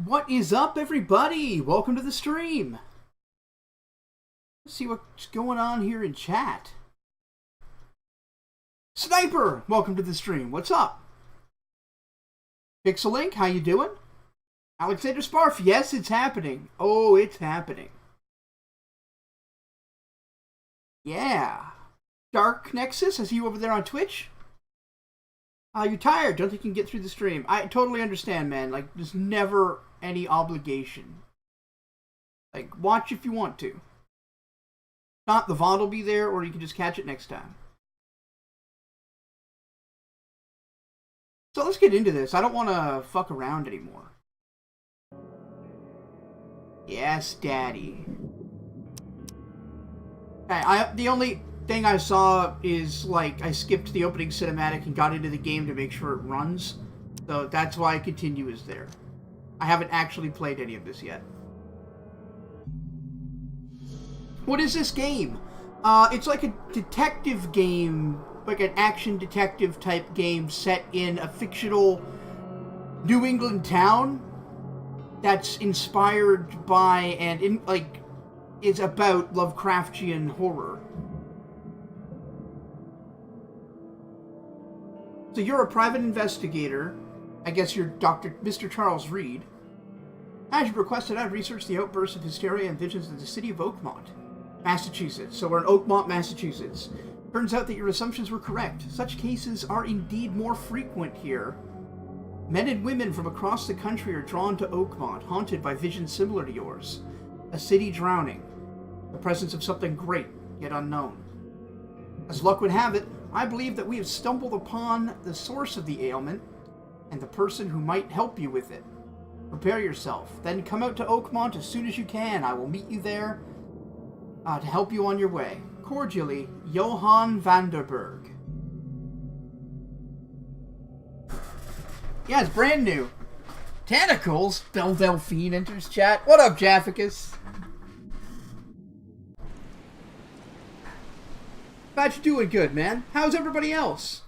What is up, everybody? Welcome to the stream. Let's see what's going on here in chat. Sniper, welcome to the stream. What's up? Pixelink, how you doing? Alexander Sparf, yes, it's happening. Oh, it's happening. Yeah. Dark Nexus, I see you over there on Twitch. You tired? Don't think you can get through the stream. I totally understand, man. Like, there's never any obligation. Like, watch if you want to. Not the VOD will be there, or you can just catch it next time. So let's get into this. I don't want to fuck around anymore. Yes, Daddy. Okay, the only thing I saw is, like, I skipped the opening cinematic and got into the game to make sure it runs. So that's why continue is there. I haven't actually played any of this yet. What is this game? It's like a detective game, like an action detective type game set in a fictional New England town that's inspired by and is about Lovecraftian horror. So you're a private investigator. I guess you're Mr. Charles Reed. As you requested, I've researched the outbursts of hysteria and visions of the city of Oakmont, Massachusetts. So we're in Oakmont, Massachusetts. Turns out that your assumptions were correct. Such cases are indeed more frequent here. Men and women from across the country are drawn to Oakmont, haunted by visions similar to yours. A city drowning. The presence of something great, yet unknown. As luck would have it, I believe that we have stumbled upon the source of the ailment and the person who might help you with it. Prepare yourself, then come out to Oakmont as soon as you can. I will meet you there to help you on your way. Cordially, Johann Vanderberg. Yeah, it's brand new. Tentacles? Belle Delphine enters chat. What up, Jafficus? Glad you're doing good, man. How's everybody else?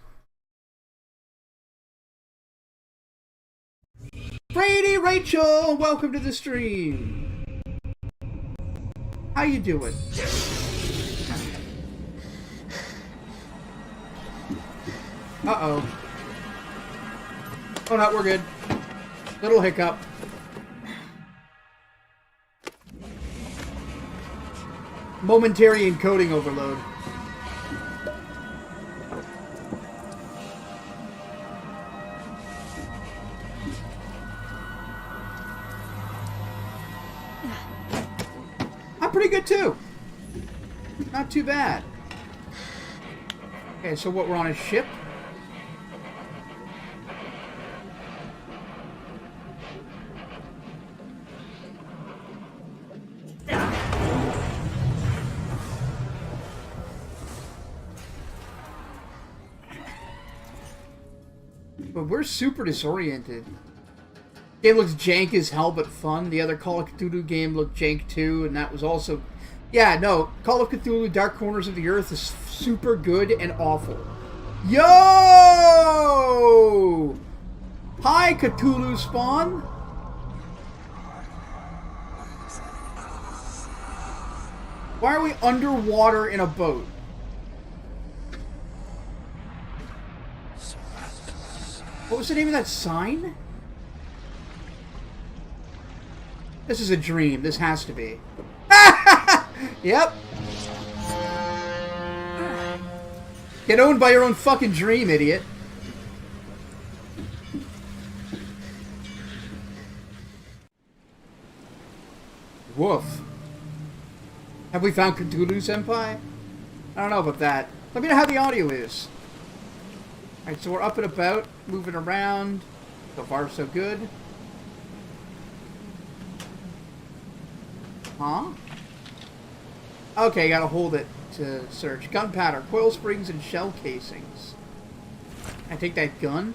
Brady Rachel, welcome to the stream. How you doing? Uh-oh. Oh no, we're good. Little hiccup. Momentary encoding overload. Pretty good too. Not too bad. Okay, so what, we're on a ship? But we're super disoriented. Game looks jank as hell, but fun. The other Call of Cthulhu game looked jank too, and that was also... Yeah, no, Call of Cthulhu Dark Corners of the Earth is super good and awful. Yo! Hi, Cthulhu Spawn! Why are we underwater in a boat? What was the name of that sign? This is a dream. This has to be. Yep. Get owned by your own fucking dream, idiot. Woof. Have we found Cthulhu Senpai? I don't know about that. Let me know how the audio is. Alright, so we're up and about, moving around. So far, so good. Huh? Okay, gotta hold it to search. Gunpowder, coil springs, and shell casings. I take that gun.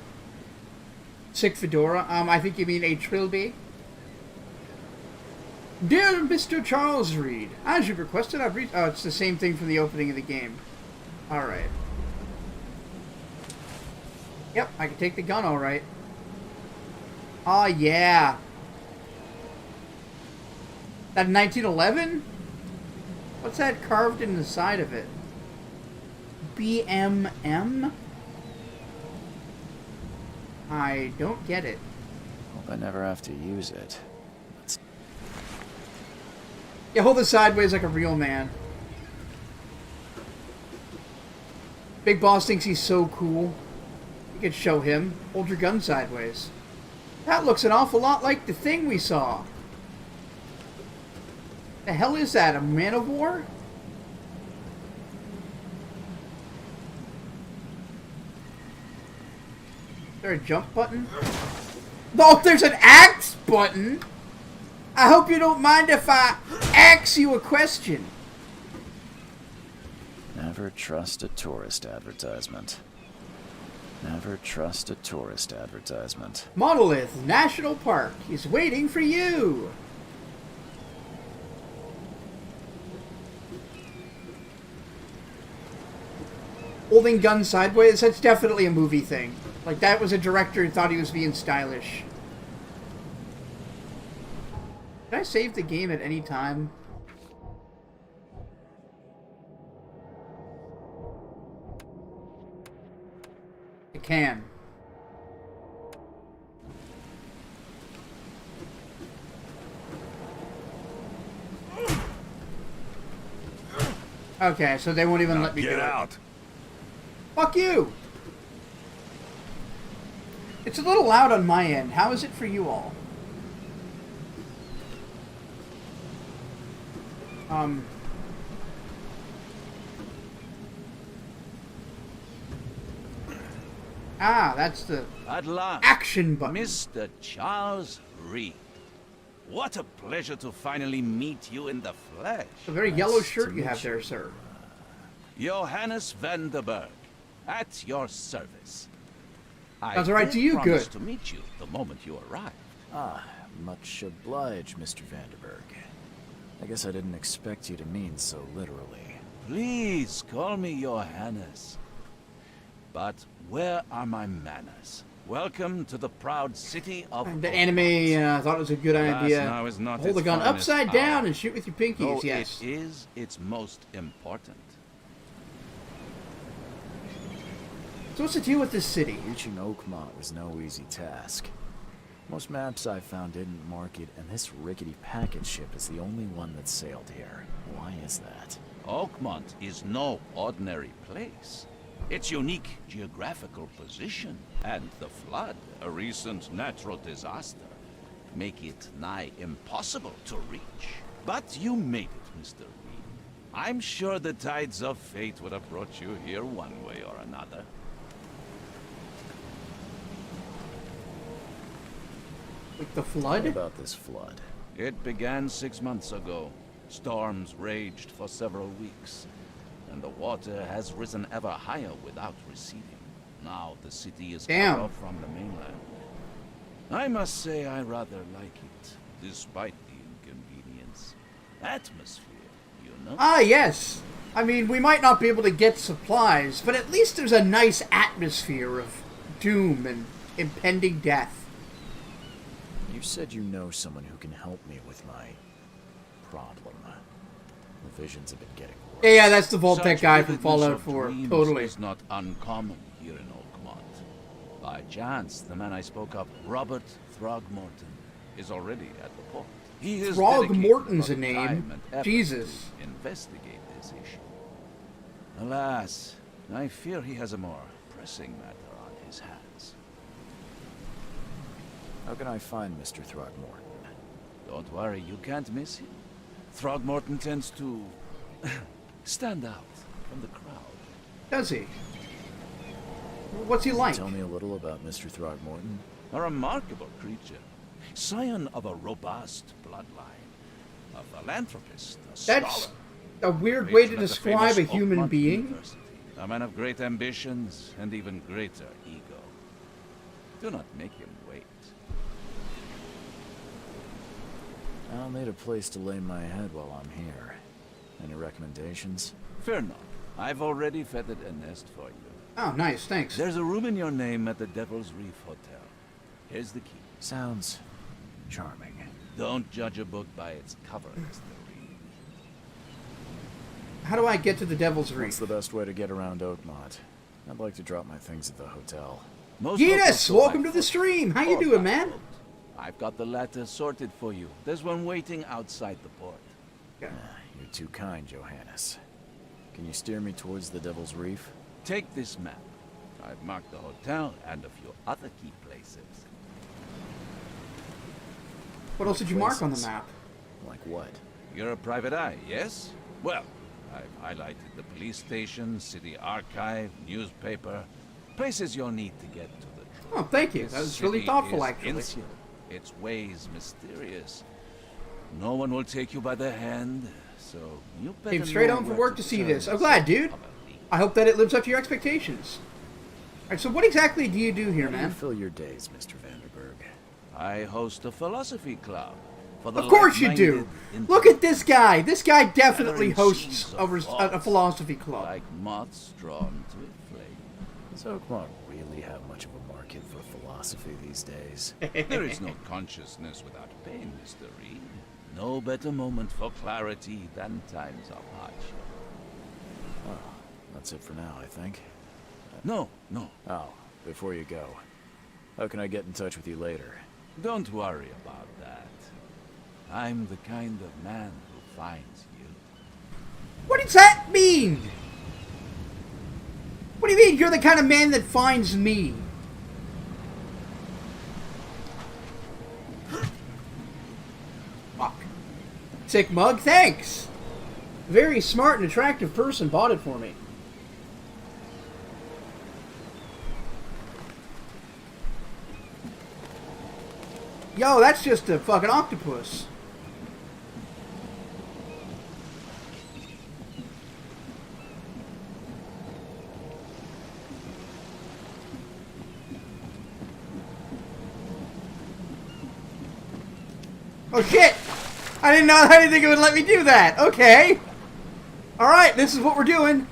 Sick fedora. I think you mean a trilby. Dear Mr. Charles Reed, as you've requested, I've read. Oh, it's the same thing from the opening of the game. Alright. Yep, I can take the gun alright. Oh, yeah. That 1911? What's that carved in the side of it? BMM? I don't get it. Hope I never have to use it. Yeah, hold it sideways like a real man. Big Boss thinks he's so cool. You could show him. Hold your gun sideways. That looks an awful lot like the thing we saw. The hell is that? A man of war? Is there a jump button? Oh, there's an axe button! I hope you don't mind if I ask you a question. Never trust a tourist advertisement. Never trust a tourist advertisement. Monolith National Park is waiting for you. Holding gun sideways, that's definitely a movie thing. Like, that was a director who thought he was being stylish. Did I save the game at any time? I can. Okay, so they won't even let me get do out. it. Fuck you! It's a little loud on my end. How is it for you all? That's the At last, action button. Mr. Charles Reed. What a pleasure to finally meet you in the flesh. A very yellow shirt you have there, sir. Johannes Vanderberg, at your service. Sounds all right to you, promise good. to meet you the moment you arrive. Ah, much obliged, Mr. Vanderberg. I guess I didn't expect you to mean so literally. Please call me Johannes. But where are my manners? Welcome to the proud city of... The anime thought it was a good idea. now is not Hold the its gun finest upside down hour. and shoot with your pinkies, Though yes. it is its most important. So what's the deal with this city? Reaching Oakmont was no easy task. Most maps I found didn't mark it, and this rickety packet ship is the only one that sailed here. Why is that? Oakmont is no ordinary place. Its unique geographical position and the flood, a recent natural disaster, make it nigh impossible to reach. But you made it, Mr. Reed. I'm sure the tides of fate would have brought you here one way or another. Like the What flood? about this flood? It began 6 months ago. Storms raged for several weeks, and the water has risen ever higher without receding. Now the city is cut off from the mainland. I must say I rather like it, despite the inconvenience. Atmosphere, you know? Ah, yes. I mean, we might not be able to get supplies, but at least there's a nice atmosphere of doom and impending death. You said you know someone who can help me with my problem. The visions have been getting worse. Yeah, that's the Vault Tech Such guy from vividness Fallout of 4. dreams Totally. is not uncommon here in Oakmont. By chance, the man I spoke of, Robert Throgmorton, is already at the port. He is Throgmorton's a dedicated name. time and effort Jesus. to investigate this issue. Alas, I fear he has a more pressing matter on his hands. How can I find Mr. Throgmorton? Don't worry, you can't miss him. Throgmorton tends to stand out from the crowd. Does he? What's he like? Tell me a little about Mr. Throgmorton. A remarkable creature, scion of a robust bloodline, a philanthropist, a That's scholar, a weird way to patron at the describe a famous human Oakmont being. University, a man of great ambitions and even greater ego. Do not make him wait. I'll need a place to lay my head while I'm here. Any recommendations? Fear not, I've already feathered a nest for you. Oh, nice, thanks. There's a room in your name at the Devil's Reef Hotel. Here's the key. Sounds charming. Don't judge a book by its cover, Mr. Reed. How do I get to the Devil's Reef? What's the best way to get around Oakmont? I'd like to drop my things at the hotel. Most Yes, locals welcome to go by the foot stream. How or you doing, by man? boat. I've got the latter sorted for you. There's one waiting outside the port. Okay. You're too kind, Johannes. Can you steer me towards the Devil's Reef? Take this map. I've marked the hotel and a few other key places. What else did you mark on the Places. map? Like what? You're a private eye, yes? Well, I've highlighted the police station, city archive, newspaper, places you'll need to get to the truth. Oh, thank you. That was really thoughtful, actually. Insular. Its ways mysterious. No one will take you by the hand, so you better Came straight know home from where work to see turn this. I'm glad, dude. of a lead. I hope that it lives up to your expectations. Alright, so what exactly do you do here, How do you man? fill your days, Mr. Vanderberg? I host a philosophy club. For the Of course you do. like-minded Look at this guy. This guy definitely Gathering hosts seeds of a thoughts, philosophy club. like moths drawn to a flame. Does Oakmont really have much of a market for philosophy these days? There is no consciousness without pain, Mr. Reed. No better moment for clarity than times of hardship. Well, that's it for now, I think. No, Oh, before you go, how can I get in touch with you later? don't worry about that. I'm the kind of man who finds you. What does that mean? What do you mean you're the kind of man that finds me? Fuck. Sick mug, thanks. Very smart and attractive person bought it for me. Yo, that's just a fucking octopus. Oh shit! I didn't think it would let me do that. Okay. Alright, this is what we're doing.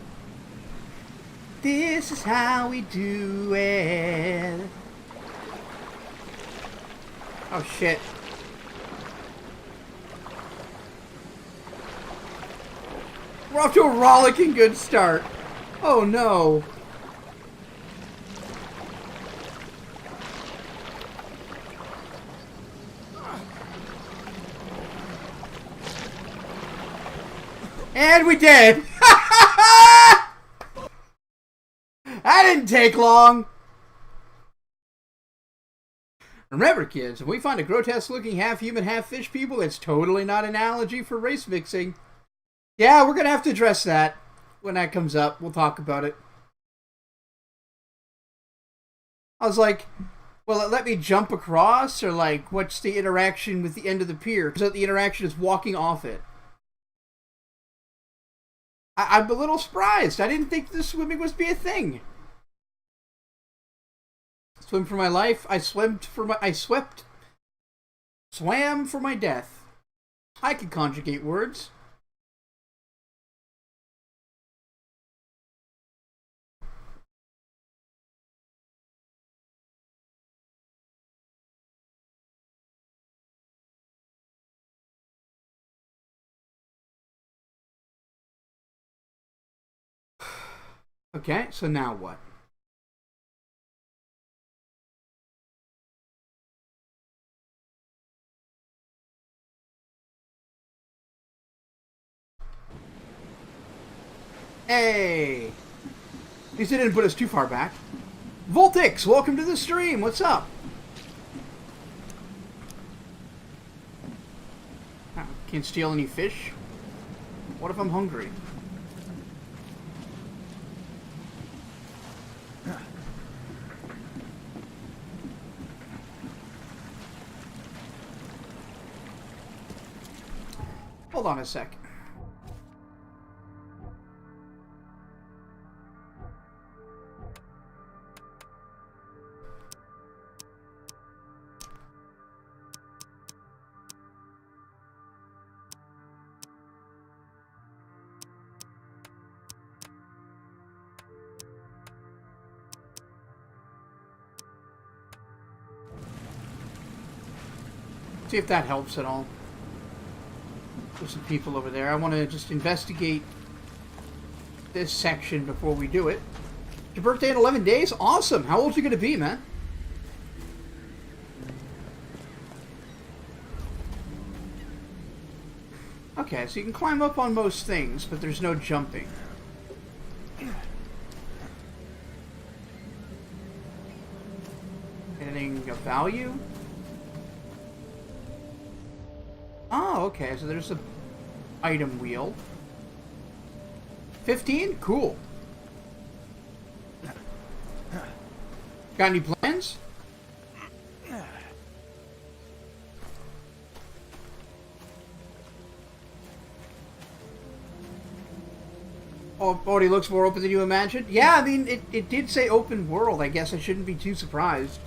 This is how we do it. Oh shit. We're off to a rollicking good start. Oh no. And we did. That didn't take long. Remember, kids, if we find a grotesque-looking half-human, half-fish people, it's totally not an analogy for race mixing. Yeah, we're gonna have to address that when that comes up. We'll talk about it. I was like, will it let me jump across, or like, what's the interaction with the end of the pier? So the interaction is walking off it. I'm a little surprised. I didn't think this swimming was be a thing. Swim for my life. Swam for my death. I can conjugate words. Okay, so now what? Hey! At least it didn't put us too far back. Voltix, welcome to the stream. What's up? Can't steal any fish? What if I'm hungry? Hold on a sec. See if that helps at all. There's some people over there. I want to just investigate this section before we do it. Your birthday in 11 days? Awesome! How old are you going to be, man? Okay, so you can climb up on most things, but there's no jumping. Anything of value? Oh, okay, so there's a item wheel. 15? Cool. Got any plans? Oh, he looks more open than you imagined? Yeah, I mean, it did say open world. I guess I shouldn't be too surprised.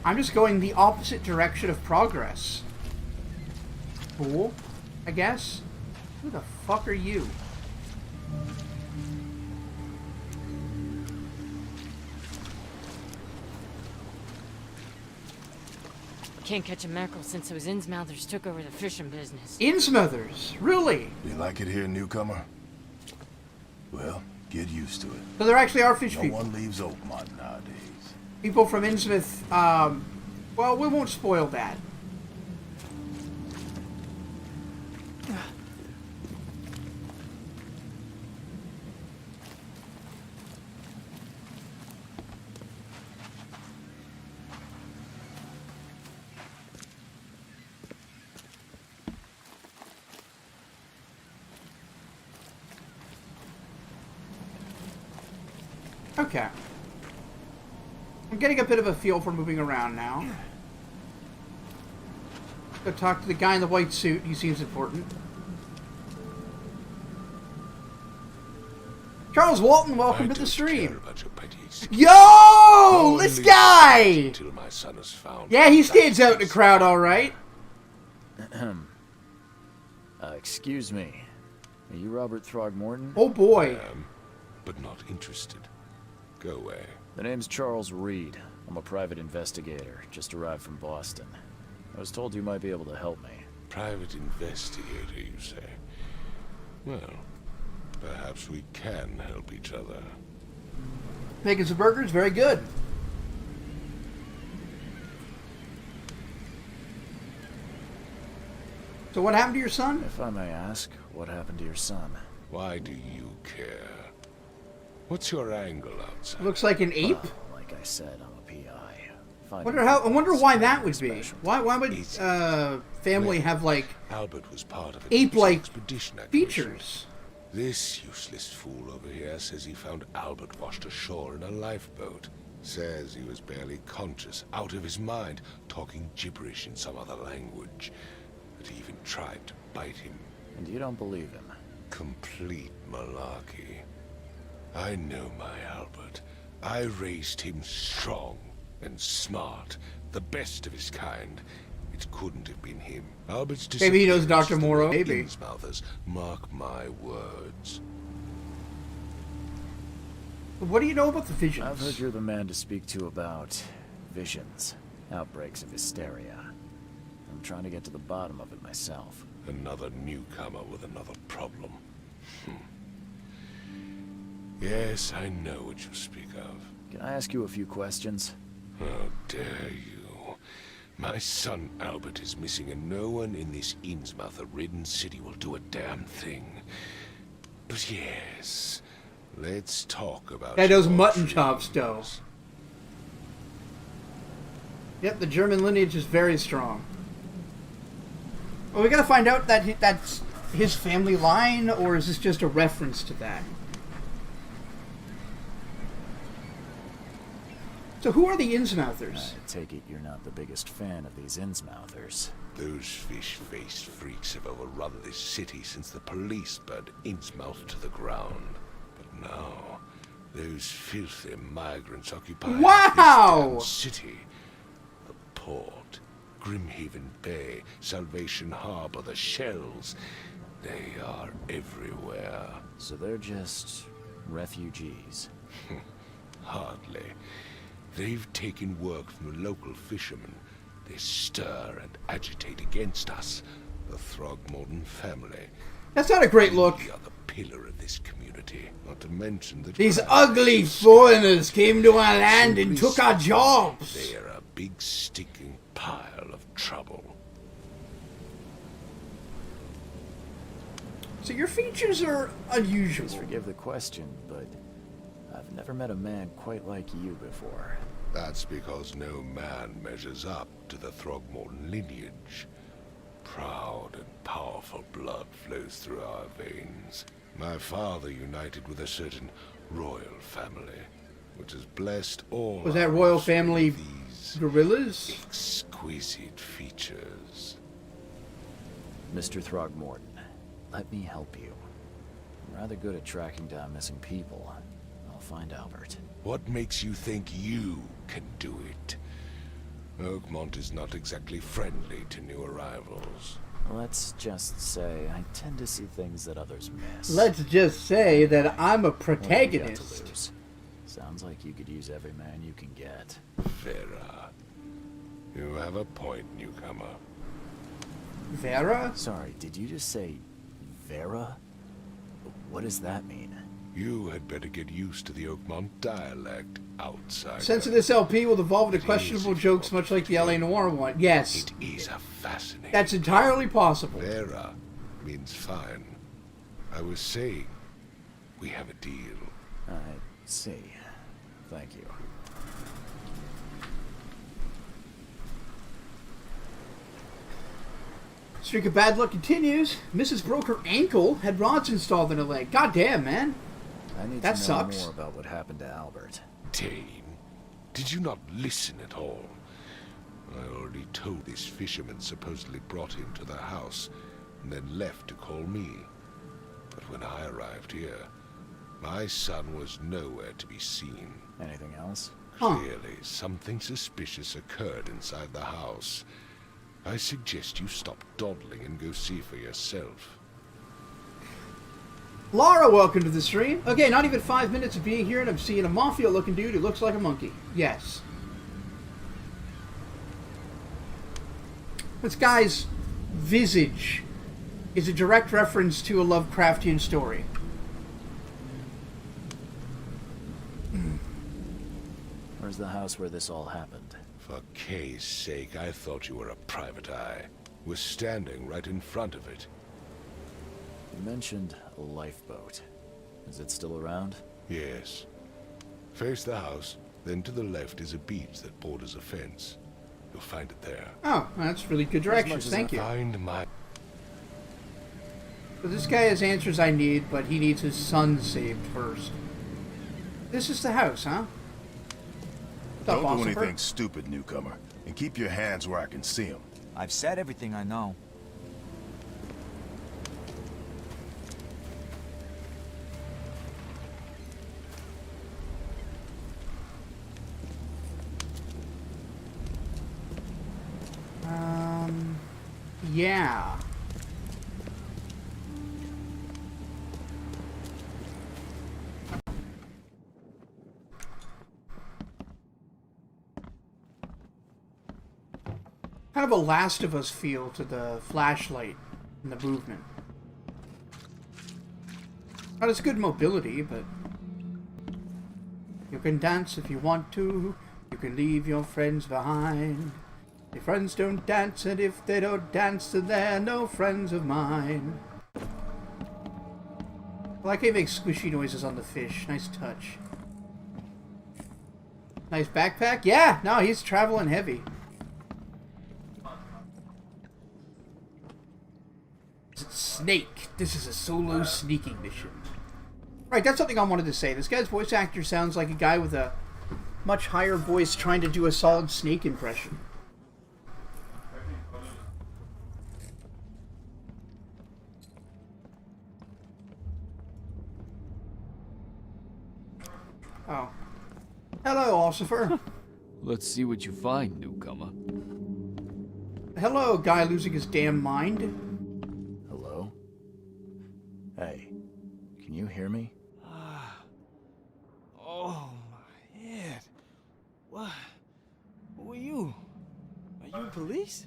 I'm just going the opposite direction of progress. Cool, I guess. Who the fuck are you? Can't catch a mackerel since those Innsmouthers took over the fishing business. Innsmouthers? Really? You like it here, newcomer? Well, get used to it. So there actually are fish No people. one leaves Oakmont nowadays. People from Innsmouth, well, we won't spoil that. Okay. I'm getting a bit of a feel for moving around now. Go talk to the guy in the white suit. He seems important. Charles Walton, welcome to the stream. Yo! This guy! My son is found. Yeah, he stands out in the crowd all right. Excuse me. Are you Robert Throgmorton? Oh boy. But not interested. Go away. The name's Charles Reed. I'm a private investigator, just arrived from Boston. I was told you might be able to help me. Private investigator, you say? Well, perhaps we can help each other. Making some burgers, very good. So what happened to your son? If I may ask, what happened to your son? Why do you care? What's your angle outside? Looks like an ape. Like I said, I'm a PI. I wonder why that would be. Why would family have like Albert was part of ape-like expedition features? This useless fool over here says he found Albert washed ashore in a lifeboat. Says he was barely conscious, out of his mind, talking gibberish in some other language. That he even tried to bite him. And you don't believe him? Complete malarkey. I know my Albert. I raised him strong and smart, the best of his kind. It couldn't have been him. Albert's Maybe he knows Dr. Morrow. Maybe. Innsmouthers, mark my words. What do you know about the visions? I've heard you're the man to speak to about visions, outbreaks of hysteria. I'm trying to get to the bottom of it myself. Another newcomer with another problem. Yes, I know what you speak of. Can I ask you a few questions? How dare you? My son Albert is missing, and no one in this Innsmouther-ridden city will do a damn thing. But yes, let's talk about That knows your mutton chops, though. dreams. Yep, the German lineage is very strong. Well, we gotta find out that that's his family line, or is this just a reference to that? So who are the Innsmouthers? I take it you're not the biggest fan of these Innsmouthers. Those fish-faced freaks have overrun this city since the police burned Innsmouth to the ground. But now, those filthy migrants occupy Wow! this damn city. The port, Grimhaven Bay, Salvation Harbor, the Shells. They are everywhere. So they're just refugees. Hardly. They've taken work from the local fishermen. They stir and agitate against us, the Throgmorton family. That's not a great look. We are the pillar of this community, not to mention that These ugly foreigners came to our land and took our jobs. They are a big stinking pile of trouble. So your features are unusual. Please forgive the question, but I've never met a man quite like you before. That's because no man measures up to the Throgmorton lineage. Proud and powerful blood flows through our veins. My father united with a certain royal family, which has blessed all. Was that royal ours family with these gorillas? exquisite features? Mr. Throgmorton, let me help you. I'm rather good at tracking down missing people. I'll find Albert. What makes you think you can do it? Oakmont is not exactly friendly to new arrivals. Let's just say I tend to see things that others miss. Let's just say that I'm a What do you got to protagonist. lose? Sounds like you could use every man you can get. Vera, you have a point, newcomer. Vera? Sorry, did you just say Vera? What does that mean? You had better get used to the Oakmont dialect, outsider. Sense of this LP will devolve into It questionable is jokes much like the LA Noir one. Yes, It is a fascinating... that's entirely possible. Vera means fine. I was saying, we have a deal. I see. Thank you. Streak of bad luck continues. Mrs. broke her ankle, had rods installed in her leg. God damn, man. I need That to know sucks. more about what happened to Albert. Dane, did you not listen at all? I already told this fisherman supposedly brought him to the house, and then left to call me. But when I arrived here, my son was nowhere to be seen. Anything else? Huh. Clearly, something suspicious occurred inside the house. I suggest you stop dawdling and go see for yourself. Laura, welcome to the stream. Okay, not even 5 minutes of being here, and I'm seeing a mafia-looking dude who looks like a monkey. Yes. This guy's visage is a direct reference to a Lovecraftian story. Where's the house where this all happened? For Kay's sake, I thought you were a private eye. Was standing right in front of it. You mentioned a lifeboat. Is it still around? Yes. Face the house, then to the left is a beach that borders a fence. You'll find it there. Oh, that's really good directions. Thank you. Find my... So this guy has answers I need, but he needs his son saved first. This is the house, huh? What's up, Don't do Ossifer? anything stupid, newcomer. And keep your hands where I can see them. I've said everything I know. Yeah. Kind of a Last of Us feel to the flashlight and the movement. Not as good mobility, but you can dance if you want to. You can leave your friends behind. Your friends don't dance, and if they don't dance, then they're no friends of mine. I like how he makes squishy noises on the fish. Nice touch. Nice backpack? Yeah! No, he's traveling heavy. Snake. This is a solo sneaking mission. Right, that's something I wanted to say. This guy's voice actor sounds like a guy with a much higher voice trying to do a solid Snake impression. Oh. Hello, Ossifer. Let's see what you find, newcomer. Hello, guy losing his damn mind. Hello? Hey, can you hear me? Oh, my head. What? You police?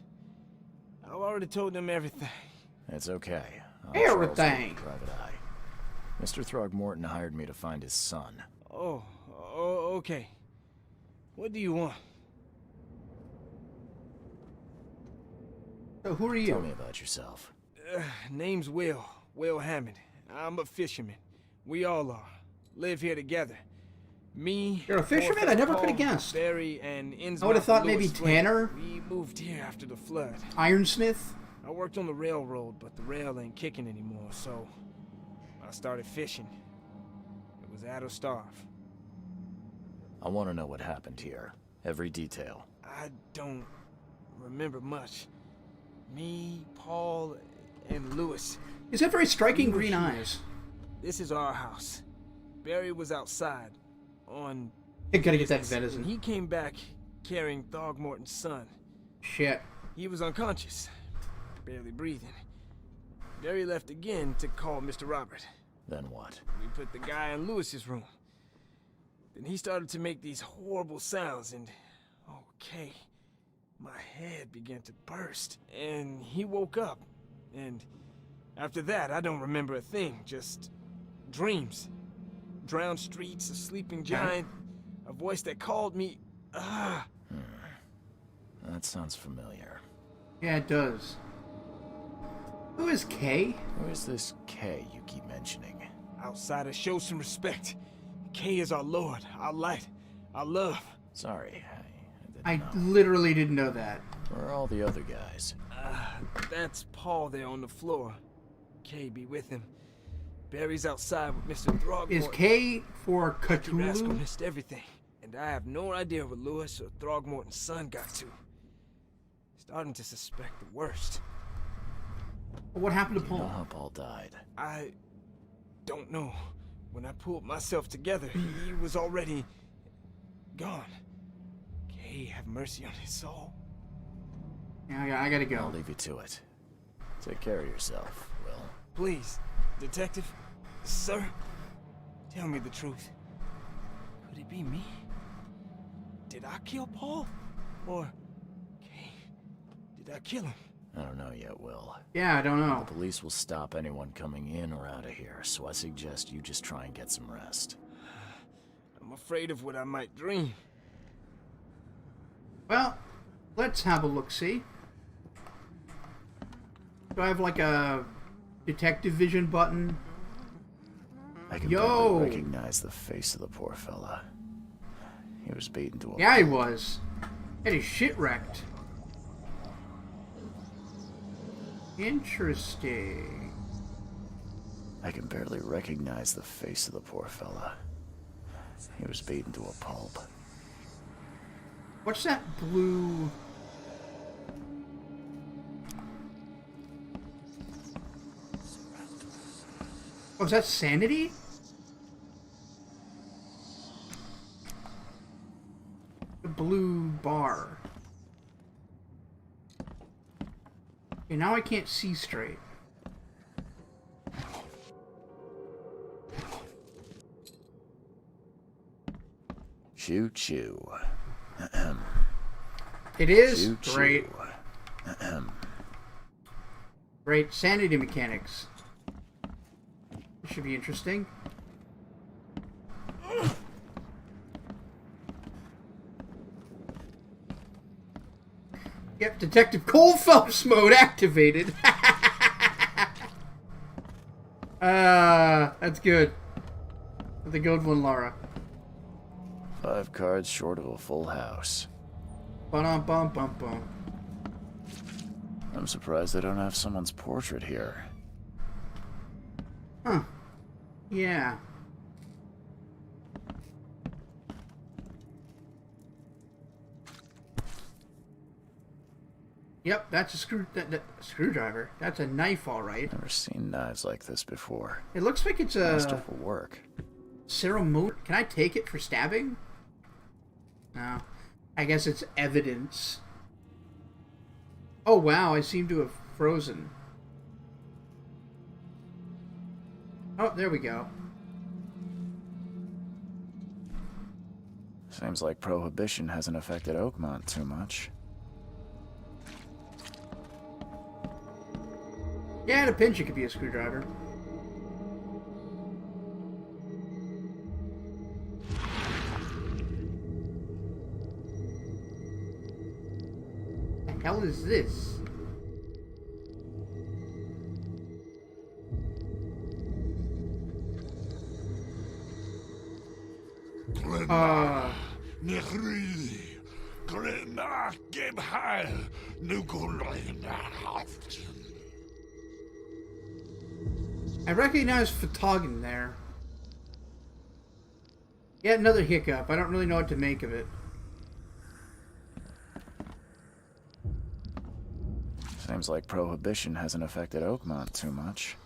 I've already told them everything. It's okay. Everything. Private Eye. Mr. Throgmorton hired me to find his son. Oh, okay. What do you want? So who are you? Tell me about yourself. Name's Will Hammond. I'm a fisherman. We all are. Live here together. Me. You're a fisherman? I never could have guessed. Barry and Innsmouth. I would have thought and maybe Lewis Flint. Tanner. We moved here after the flood. Ironsmith? I worked on the railroad, but the rail ain't kicking anymore, so I started fishing. It was at or starve. I want to know what happened here. Every detail. I don't remember much. Me, Paul, and Lewis. He's got very striking We were green here. eyes. This is our house. Barry was outside on I gotta get that business, and venison. he came back carrying Throgmorton's son. Shit. He was unconscious, barely breathing. Barry left again to call Mr. Robert. Then what? We put the guy in Lewis's room. Then he started to make these horrible sounds and, okay, my head began to burst. And he woke up. And after that, I don't remember a thing, just dreams. Drowned streets, a sleeping giant, a voice that called me. That sounds familiar. Yeah, it does. Who is Kay? Who is this K you keep mentioning? Outsider, show some respect. K is our lord, our light, our love. Sorry, I didn't know. literally didn't know that. Where are all the other guys? That's Paul there on the floor. K be with him. Barry's outside with Mr. Throgmorton. Is K for Rascal Cthulhu? missed everything, and I have no idea where Lewis or Throgmorton's son got to. Starting to suspect the worst. What happened to Do you know Paul? how Paul died? I don't know. When I pulled myself together, he was already gone. K have mercy on his soul. Yeah, I gotta I'll go. leave you to it. Take care of yourself, Will. Please, detective, sir, tell me the truth. Could it be me? Did I kill Paul? Or, K, did I kill him? I don't know yet, Will. Yeah, I don't The know. police will stop anyone coming in or out of here, so I suggest you just try and get some rest. I'm afraid of what I might dream. Well, let's have a look-see. Do I have like a detective vision button? I can Yo! barely recognize the face of the poor fella. He was beaten to a Yeah, he was. Had his shit wrecked. Interesting. I can barely recognize the face of the poor fella. He was beaten to a pulp. What's that blue... Oh, is that sanity? The blue bar. Okay, now I can't see straight. Choo choo. It is Choo great. choo. Great sanity mechanics. This should be interesting. Yep, Detective Cole Phelps mode activated. That's good. That's a good one, Laura. 5 cards short of a full house. Bum-bum-bum-bum. I'm surprised I don't have someone's portrait here. Huh. Yeah. Yep, that's a screwdriver. That's a knife, all right. Never seen knives like this before. It looks like it's a Masterful work. ceremonial. Can I take it for stabbing? No. I guess it's evidence. Oh wow, I seem to have frozen. Oh, there we go. Seems like Prohibition hasn't affected Oakmont too much. Yeah, at a pinch, it could be a screwdriver. The hell is this? I recognize Fatagan there. Yet another hiccup. I don't really know what to make of it. Seems like Prohibition hasn't affected Oakmont too much.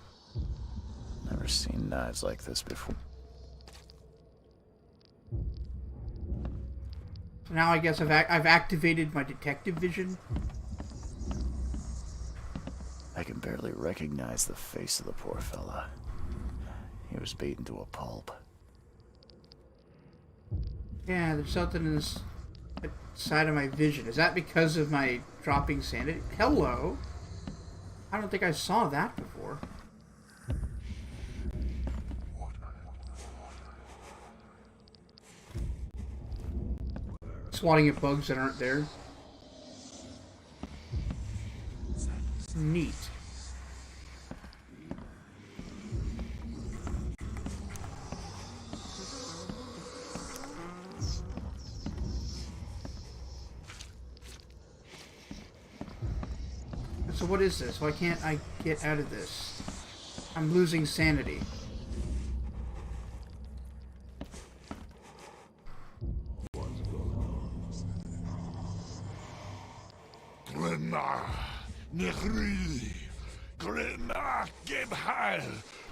Never seen knives like this before. Now I guess I've activated my detective vision. I can barely recognize the face of the poor fella. He was beaten to a pulp. Yeah, there's something in this side of my vision. Is that because of my dropping sanity? Hello? I don't think I saw that before. Swatting at bugs that aren't there. Neat. So what is this? Why can't I get out of this? I'm losing sanity.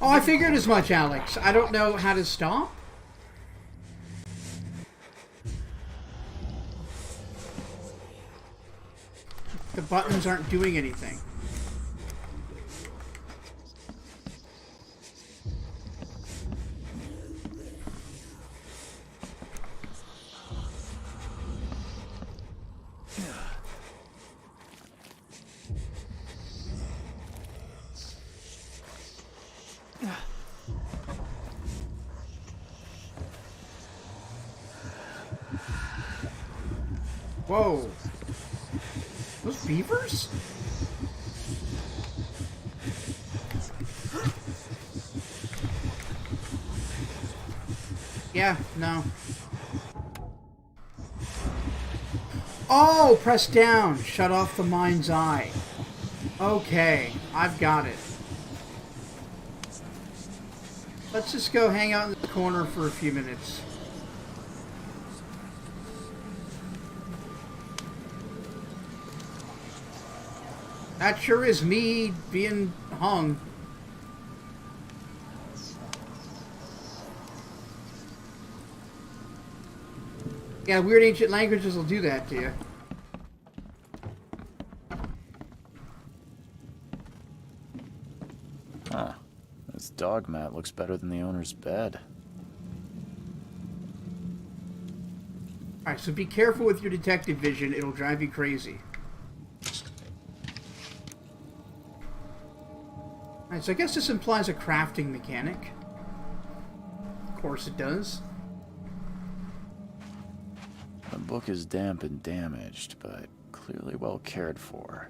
Oh, I figured as much, Alex. I don't know how to stop. The buttons aren't doing anything. Whoa. Those beavers? Yeah, no. Oh, press down. Shut off the mind's eye. Okay, I've got it. Let's just go hang out in the corner for a few minutes. That sure is me being hung. Yeah, weird ancient languages will do that to you. Huh. This dog mat looks better than the owner's bed. Alright, so be careful with your detective vision. It'll drive you crazy. Alright, so I guess this implies a crafting mechanic. Of course it does. The book is damp and damaged, but clearly well cared for.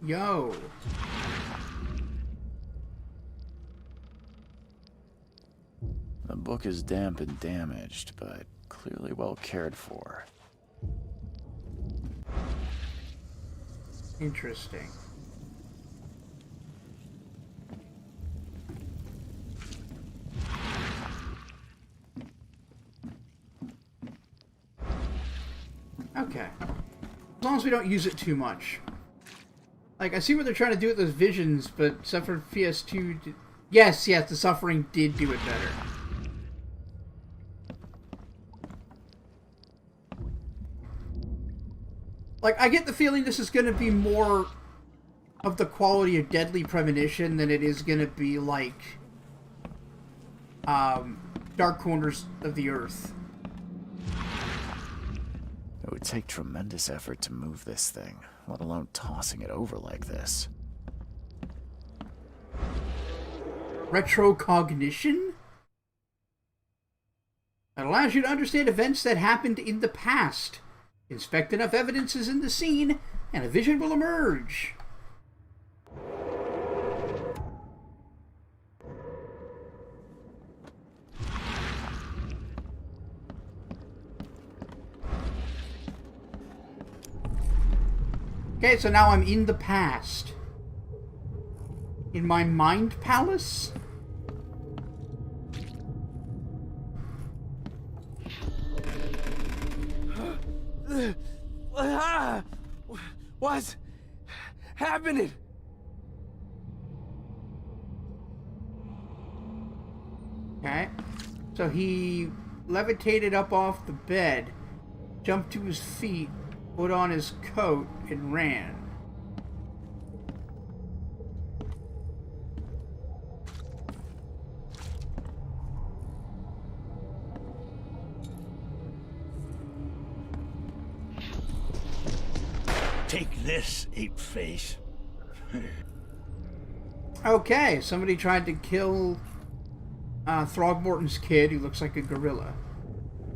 Yo. The book is damp and damaged, but clearly well cared for. Interesting. Okay. As long as we don't use it too much. Like, I see what they're trying to do with those visions, but except for PS2... Yes, the Suffering did do it better. Like, I get the feeling this is going to be more of the quality of Deadly Premonition than it is going to be, like, Dark Corners of the Earth. It would take tremendous effort to move this thing, let alone tossing it over like this. Retrocognition? It allows you to understand events that happened in the past. Inspect enough evidences in the scene, and a vision will emerge. Okay, so now I'm in the past. In my mind palace? What's happening? Okay. So he levitated up off the bed, jumped to his feet, put on his coat, and ran. Take this, ape-face. Okay, somebody tried to kill Throgmorton's kid, who looks like a gorilla.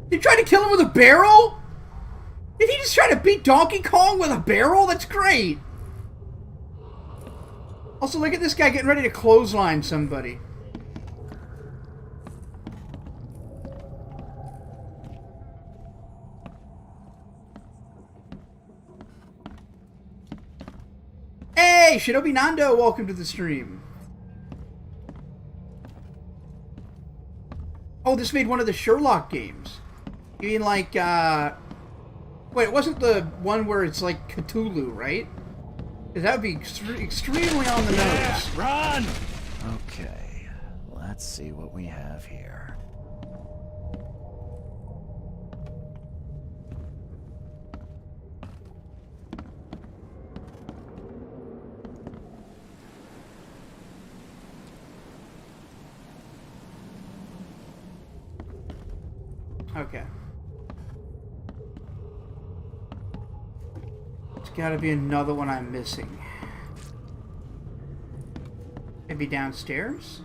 They tried to kill him with a barrel? Did he just try to beat Donkey Kong with a barrel? That's great! Also, look at this guy getting ready to clothesline somebody. Hey, Shinobi Nando, welcome to the stream. Oh, this made one of the Sherlock games. You mean like, wait, it wasn't the one where it's like Cthulhu, right? 'Cause that would be extremely on the nose. Run! Okay, let's see what we have here. Okay. There's gotta be another one I'm missing. Maybe downstairs?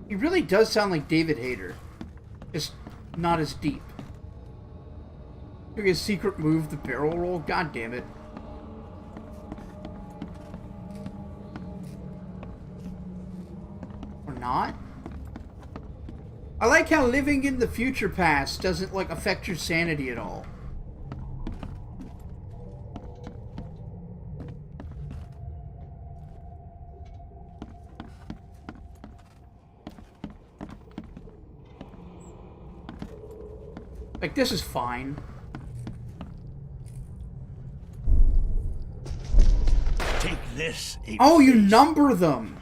He really does sound like David Hayter. Just not as deep. Maybe a secret move, the barrel roll? God damn it. Not? I like how living in the future past doesn't like affect your sanity at all. Like, this is fine. Take this, ape-face. Oh, you number them.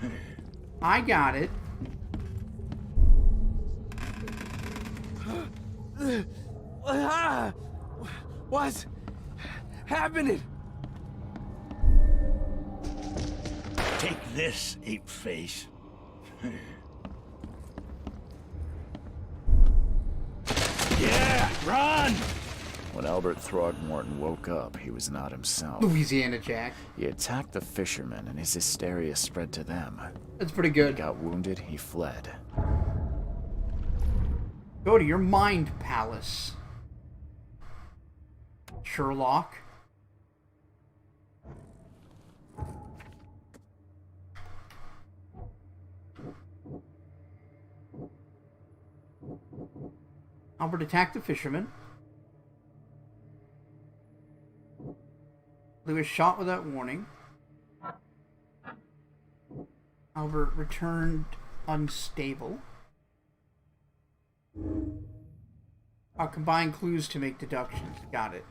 I got it. What's happening? Take this, ape-face. Yeah, run! When Albert Throgmorton woke up, he was not himself. Louisiana Jack. He attacked the fishermen, and his hysteria spread to them. That's pretty He good. got wounded, he fled. Go to your mind palace, Sherlock. Albert attacked the fisherman. He was shot without warning. Albert returned unstable. I'll combine clues to make deductions. Got it.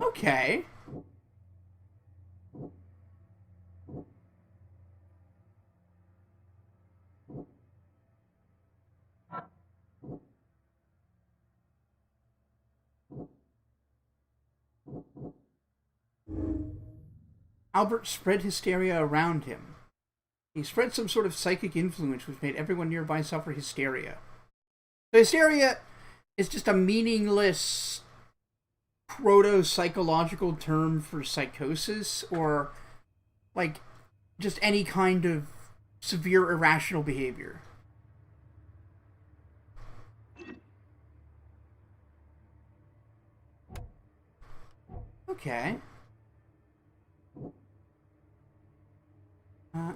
Okay. Albert spread hysteria around him. He spread some sort of psychic influence which made everyone nearby suffer hysteria. So hysteria is just a meaningless proto-psychological term for psychosis, or like just any kind of severe irrational behavior. Okay. I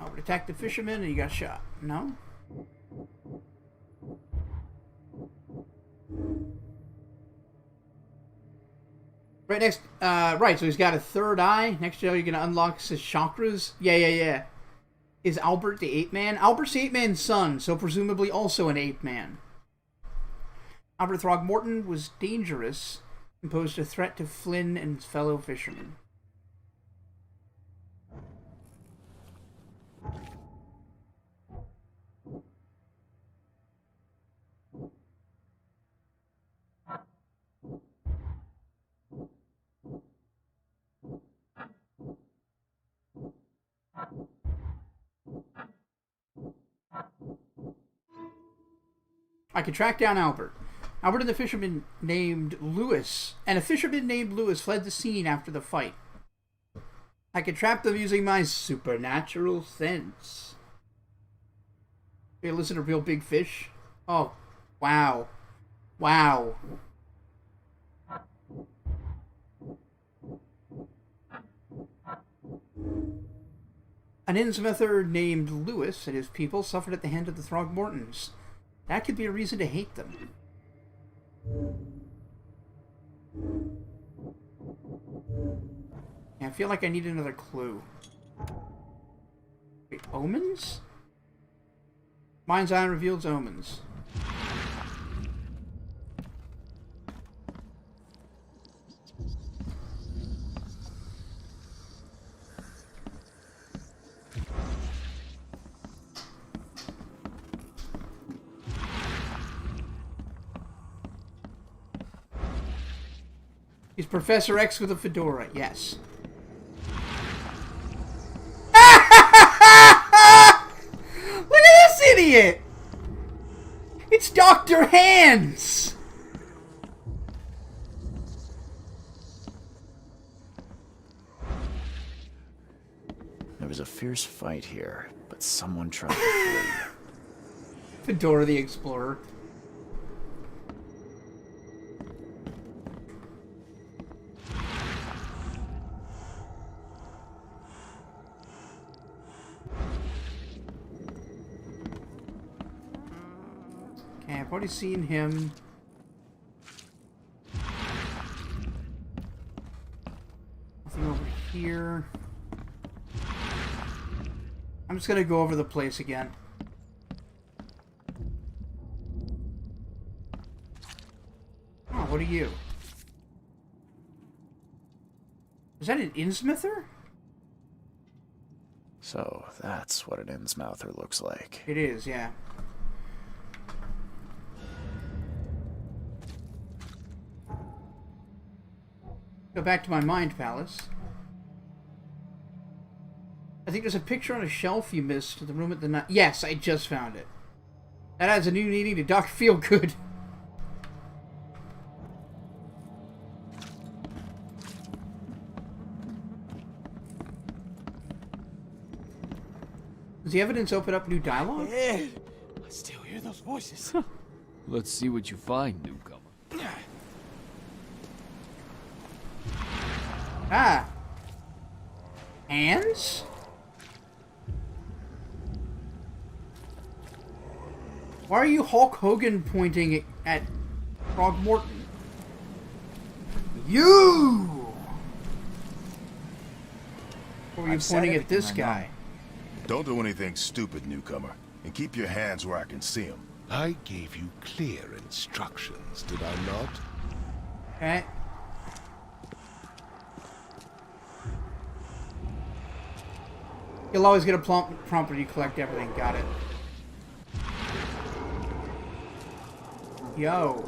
would attack the fisherman and you got shot. No? Right next, right, so he's got a third eye. Next show, you're gonna unlock his chakras. Yeah. Is Albert the ape man? Albert's the ape man's son, so presumably also an ape man. Albert Throgmorton was dangerous and posed a threat to Flynn and his fellow fishermen. I could track down Albert. Albert and a fisherman named Lewis fled the scene after the fight. I could trap them using my supernatural sense. Hey, listen to Real Big Fish. Oh, wow. Wow. An Innsmouther named Lewis and his people suffered at the hand of the Throgmortons. That could be a reason to hate them. Yeah, I feel like I need another clue. Wait, omens? Mind's Eye reveals omens. He's Professor X with a fedora, yes. Look at this idiot! It's Dr. Hands! There was a fierce fight here, but someone tried to flee. Fedora the Explorer. Okay, I've already seen him. Nothing over here. I'm just gonna go over the place again. Oh, what are you? Is that an Innsmouther? So, that's what an Innsmouther looks like. It is, yeah. Go back to my mind palace. I think there's a picture on a shelf you missed in the room at the night. Yes, I just found it. That adds a new meaning to Dr. Feelgood. Does the evidence open up new dialogue? Ed, I still hear those voices. Let's see what you find, newcomer. Ah. Hands? Why are you Hulk Hogan pointing at Throgmorton? You! Or were you pointing at this guy? Don't do anything stupid, newcomer. And keep your hands where I can see them. I gave you clear instructions, did I not? Okay. You'll always get a prompt when you collect everything. Got it. Yo.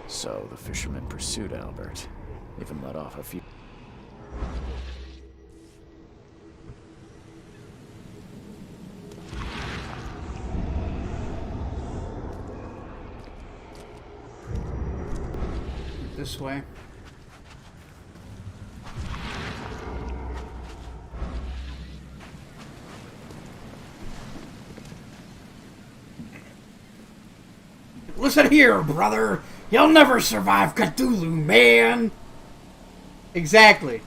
So, the fishermen pursued Albert. Even let off a few... this way. Listen here, brother. You'll never survive Cthulhu, man. Exactly.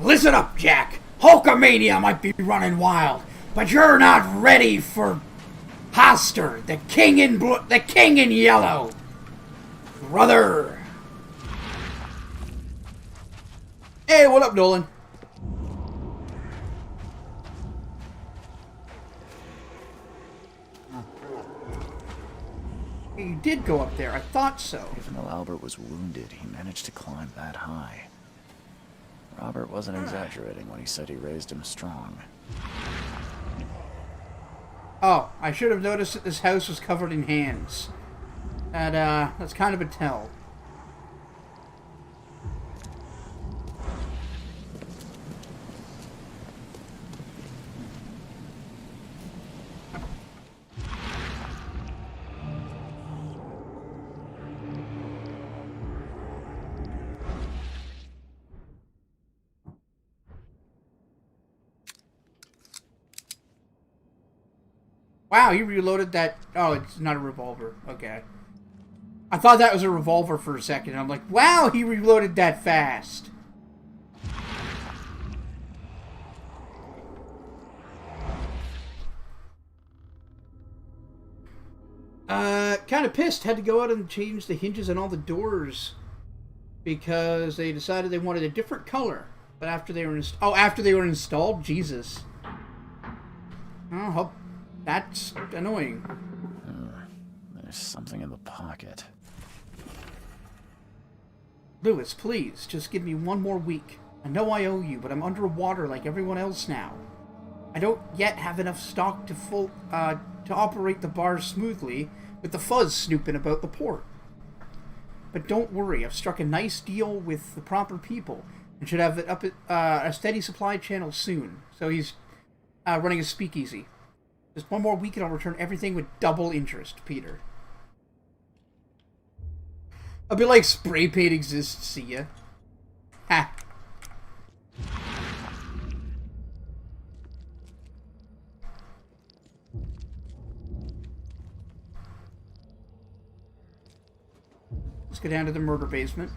Listen up, Jack. Hulkamania might be running wild, but you're not ready for Hoster, the king in yellow. Brother. Hey, what up, Nolan? He did go up there. I thought so. Even though Albert was wounded, he managed to climb that high. Robert wasn't exaggerating when he said he raised him strong. Oh, I should have noticed that this house was covered in hands. That's kind of a tell. Wow, he reloaded that. Oh, it's not a revolver. Okay. I thought that was a revolver for a second. I'm like, wow, he reloaded that fast. Kind of pissed. Had to go out and change the hinges on all the doors because they decided they wanted a different color. But after they were after they were installed, Jesus. Oh, that's annoying. There's something in the pocket. Lewis, please, just give me one more week. I know I owe you, but I'm underwater like everyone else now. I don't yet have enough stock to operate the bar smoothly, with the fuzz snooping about the port. But don't worry, I've struck a nice deal with the proper people, and should have it up at a steady supply channel soon. So he's running a speakeasy. Just one more week and I'll return everything with double interest, Peter. I'll be like, spray paint exists, see ya. Ha. Let's go down to the murder basement.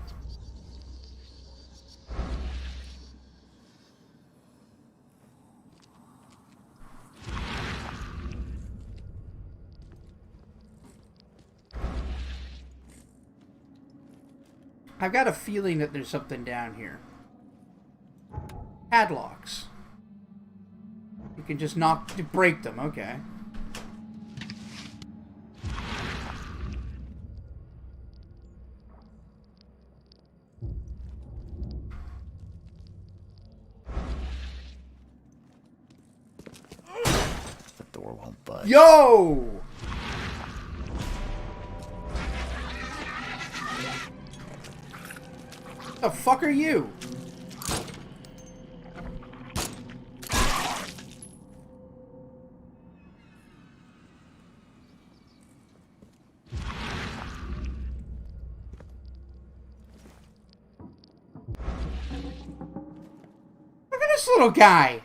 I've got a feeling that there's something down here. Padlocks. You can just break them, okay. The door won't budge. Yo! The fuck are you? Look at this little guy.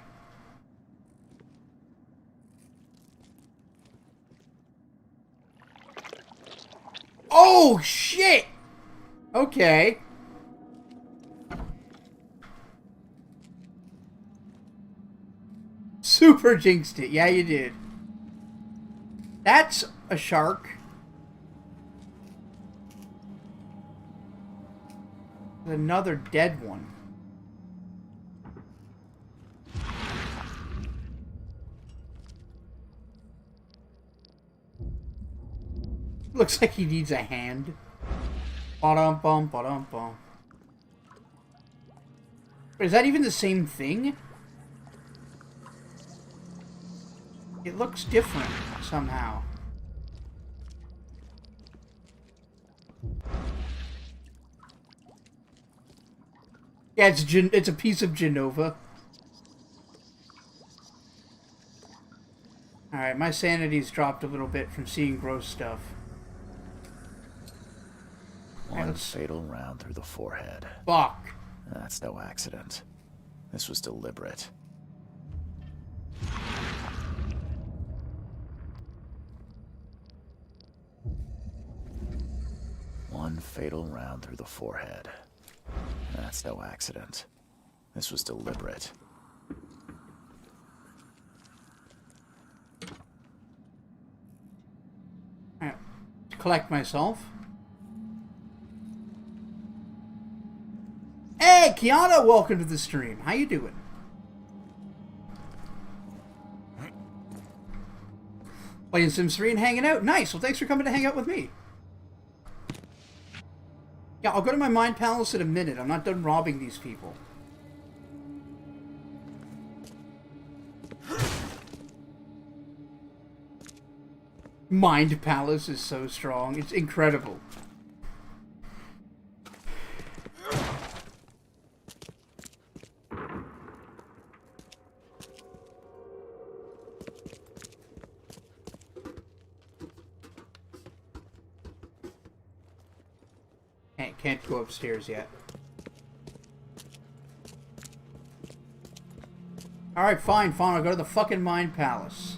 Oh shit. Okay. Super jinxed it. Yeah, you did. That's a shark. Another dead one. Looks like he needs a hand. Ba-dum-bum, ba-dum-bum. Is that even the same thing? It looks different somehow. Yeah, it's a piece of Genova. Alright, my sanity's dropped a little bit from seeing gross stuff. One fatal round through the forehead. Fuck. That's no accident. This was deliberate. One fatal round through the forehead. That's no accident. This was deliberate. Alright. Collect myself. Hey, Kiana, welcome to the stream. How you doing? Playing Sims 3 and hanging out. Nice. Well, thanks for coming to hang out with me. Yeah, I'll go to my Mind Palace in a minute. I'm not done robbing these people. Mind Palace is so strong. It's incredible. Can't go upstairs yet. Alright, fine, I'll go to the fucking Mind Palace.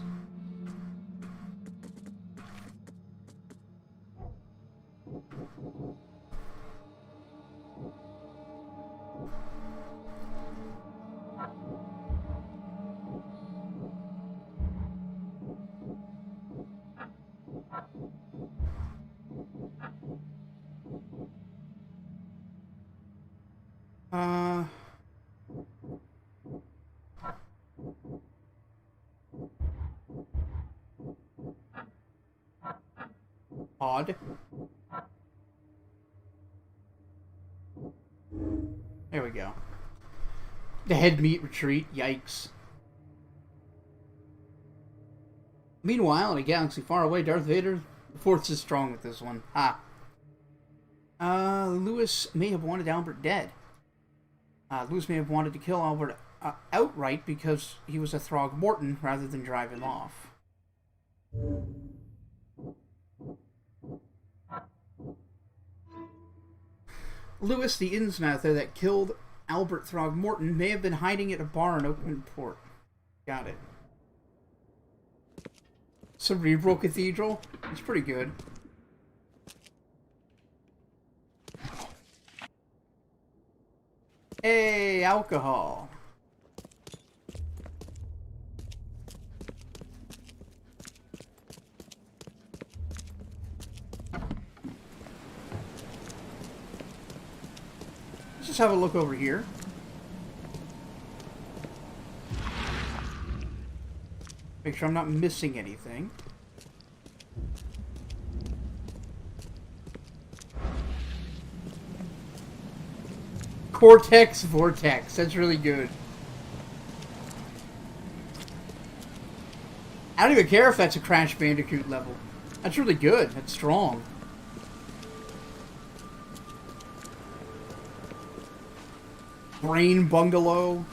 Odd. There we go. The head meat retreat. Yikes. Meanwhile, in a galaxy far away, Darth Vader, the Force is strong with this one. Ha. Lewis may have wanted Albert dead. Lewis may have wanted to kill Albert outright because he was a Throgmorton rather than drive him off. Lewis, the Innsmouther that killed Albert Throgmorton, may have been hiding at a bar in Oakland-Port. Got it. Cerebral Cathedral? It's pretty good. Hey, alcohol. Let's just have a look over here. Make sure I'm not missing anything. Cortex Vortex. That's really good. I don't even care if that's a Crash Bandicoot level. That's really good. That's strong. Brain Bungalow.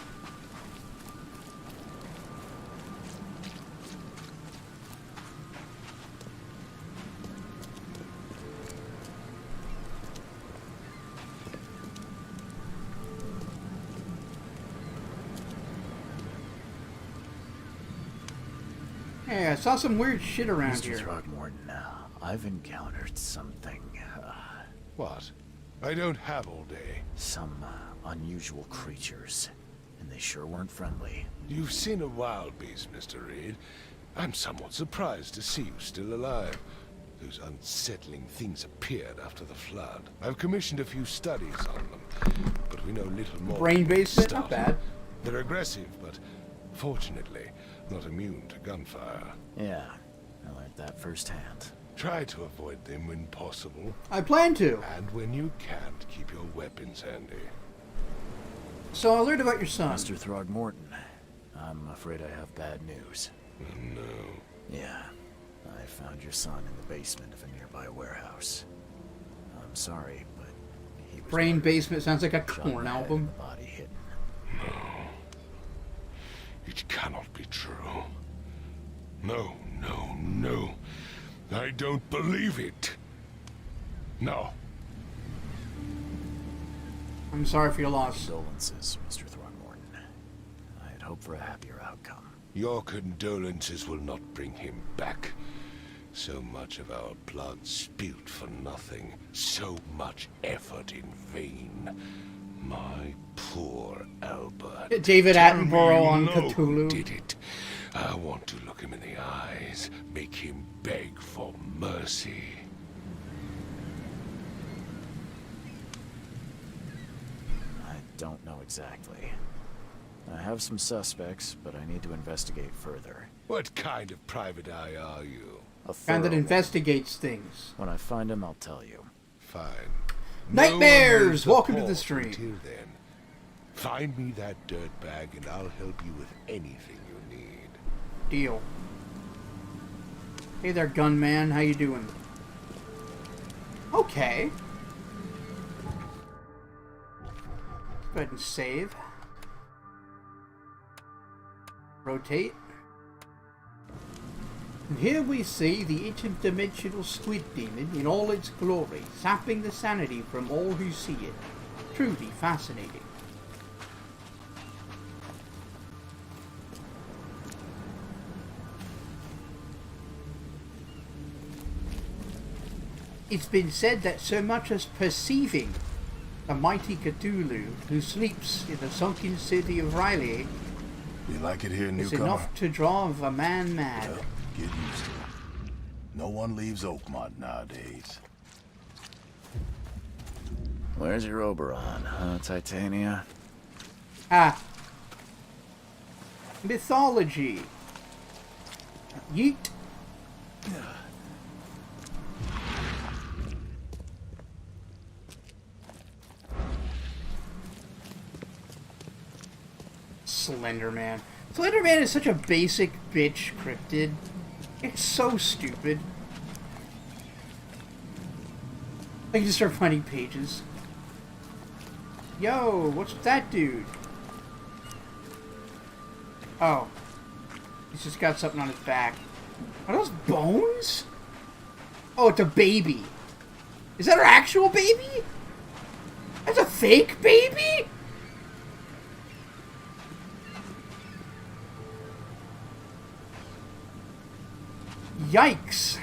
Hey, I saw some weird shit around Mr. here. Throgmorton, I've encountered something. What? I don't have all day. Some unusual creatures, and they sure weren't friendly. You've seen a wild beast, Mr. Reed. I'm somewhat surprised to see you still alive. Those unsettling things appeared after the flood. I've commissioned a few studies on them, but we know little more. Brain basement? Stuff. Not bad. They're aggressive, but fortunately not immune to gunfire. Yeah, I learned that firsthand. Try to avoid them when possible. I plan to. And when you can't, keep your weapons handy. So I learned about your son. Mr. Throgmorton, I'm afraid I have bad news. Oh, no. Yeah, I found your son in the basement of a nearby warehouse. I'm sorry, but he was Brain murdered. Basement sounds like a Shot in Korn the head album. and the body hidden. No. It cannot be true. No, no, no. I don't believe it. No. I'm sorry for your loss. Condolences, Mr. Throckmorton. I had hoped for a happier outcome. Your condolences will not bring him back. So much of our blood spilt for nothing. So much effort in vain. My poor Albert. David Tell me Attenborough you on know Cthulhu. who did it. I want to look him in the eyes. Make him beg for mercy. I don't know exactly. I have some suspects, but I need to investigate further. What kind of private eye are you? A Kind that thorough one. investigates things. When I find him, I'll tell you. Fine. Nightmares! No one Welcome to the port stream. Until then, find me that dirt bag and I'll help you with anything you need. Deal. Hey there, gunman. How you doing? Okay. Go ahead and save. Rotate. And here we see the interdimensional squid demon in all its glory, sapping the sanity from all who see it. Truly fascinating. It's been said that so much as perceiving the mighty Cthulhu who sleeps in the sunken city of Riley You like it here, is newcomer? enough to drive a man mad. Well, get used to it. No one leaves Oakmont nowadays. Where's your Oberon, huh, Titania? Ah. Mythology. Yeet. Slenderman. Slenderman is such a basic bitch cryptid. It's so stupid. I can just start finding pages. Yo, what's with that dude? Oh. He's just got something on his back. Are those bones? Oh, it's a baby. Is that our actual baby? That's a fake baby? Yikes.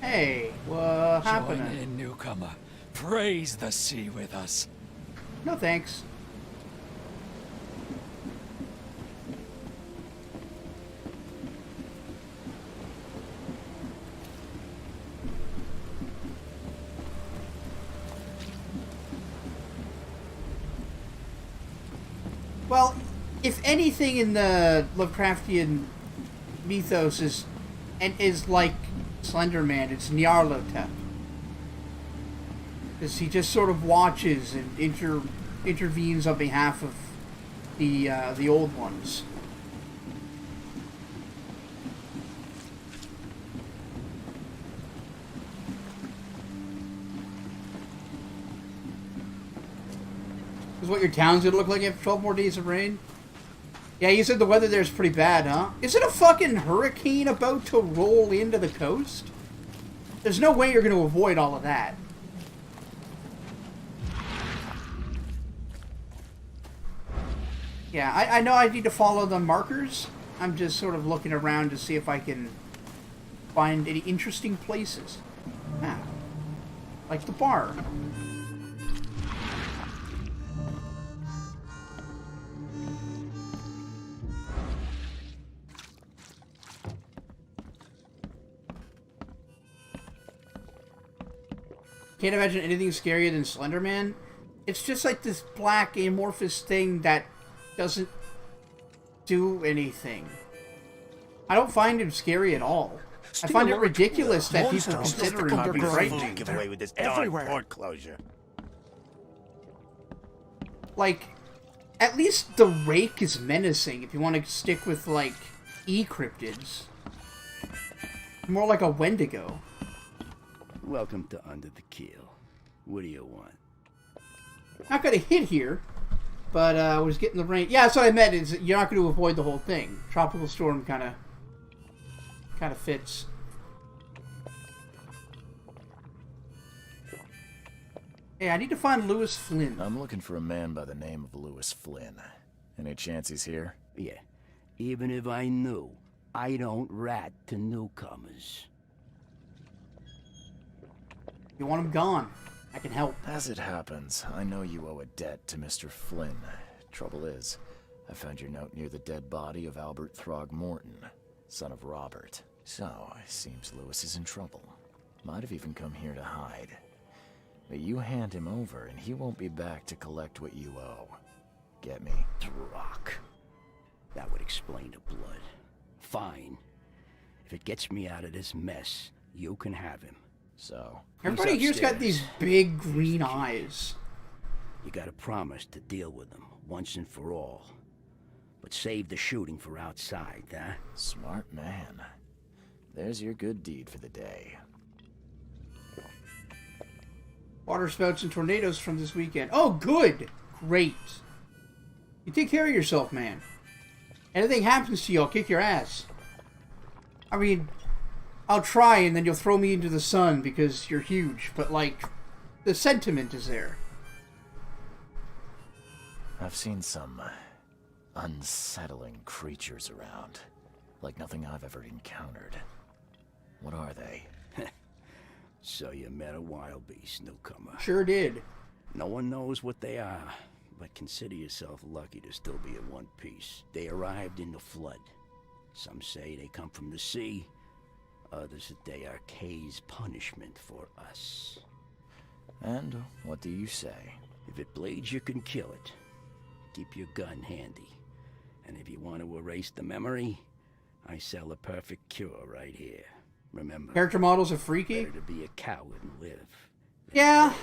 Hey, what happened? Join in, newcomer. Praise the sea with us. No thanks. Well, if anything in the Lovecraftian mythos is like Slenderman, it's Nyarlathotep. Because he just sort of watches and intervenes on behalf of the old ones. Is what your town's gonna look like after 12 more days of rain? Yeah, you said the weather there's pretty bad, huh? Is it a fucking hurricane about to roll into the coast? There's no way you're gonna avoid all of that. Yeah, I know I need to follow the markers. I'm just sort of looking around to see if I can find any interesting places. Ah, like the bar. Can't imagine anything scarier than Slenderman. It's just like this black amorphous thing that doesn't do anything. I don't find him scary at all. I find it ridiculous that people consider him to be frightening. Give away with this Everywhere. darn port closure. Like, at least the rake is menacing if you want to stick with, like, E-cryptids. More like a Wendigo. Welcome to Under the Keel. What do you want? Not gonna hit here, but I was getting the rain. Yeah, that's what I meant, is you're not going to avoid the whole thing. Tropical storm kind of fits. Hey, I need to find Lewis Flynn. I'm looking for a man by the name of Lewis Flynn. Any chance he's here? Yeah. Even if I knew, I don't rat to newcomers. You want him gone? I can help. As it happens, I know you owe a debt to Mr. Flynn. Trouble is, I found your note near the dead body of Albert Throgmorton, son of Robert. So, it seems Lewis is in trouble. Might have even come here to hide. But you hand him over, and he won't be back to collect what you owe. Get me? Rock. That would explain the blood. Fine. If it gets me out of this mess, you can have him. So? Everybody here's got these big green eyes. You gotta promise to deal with them, once and for all. But save the shooting for outside, huh? Smart man. There's your good deed for the day. Water spouts and tornadoes from this weekend. Oh, good! Great. You take care of yourself, man. Anything happens to you, I'll kick your ass. I mean, I'll try and then you'll throw me into the sun because you're huge, but, like, the sentiment is there. I've seen some unsettling creatures around. Like nothing I've ever encountered. What are they? So you met a wild beast, newcomer. Sure did. No one knows what they are, but consider yourself lucky to still be in one piece. They arrived in the flood. Some say they come from the sea. Others that they are Kay's punishment for us. And what do you say? If it bleeds, you can kill it. Keep your gun handy. And if you want to erase the memory, I sell a perfect cure right here. Remember, Character models are freaky. better to be a coward and live. Yeah.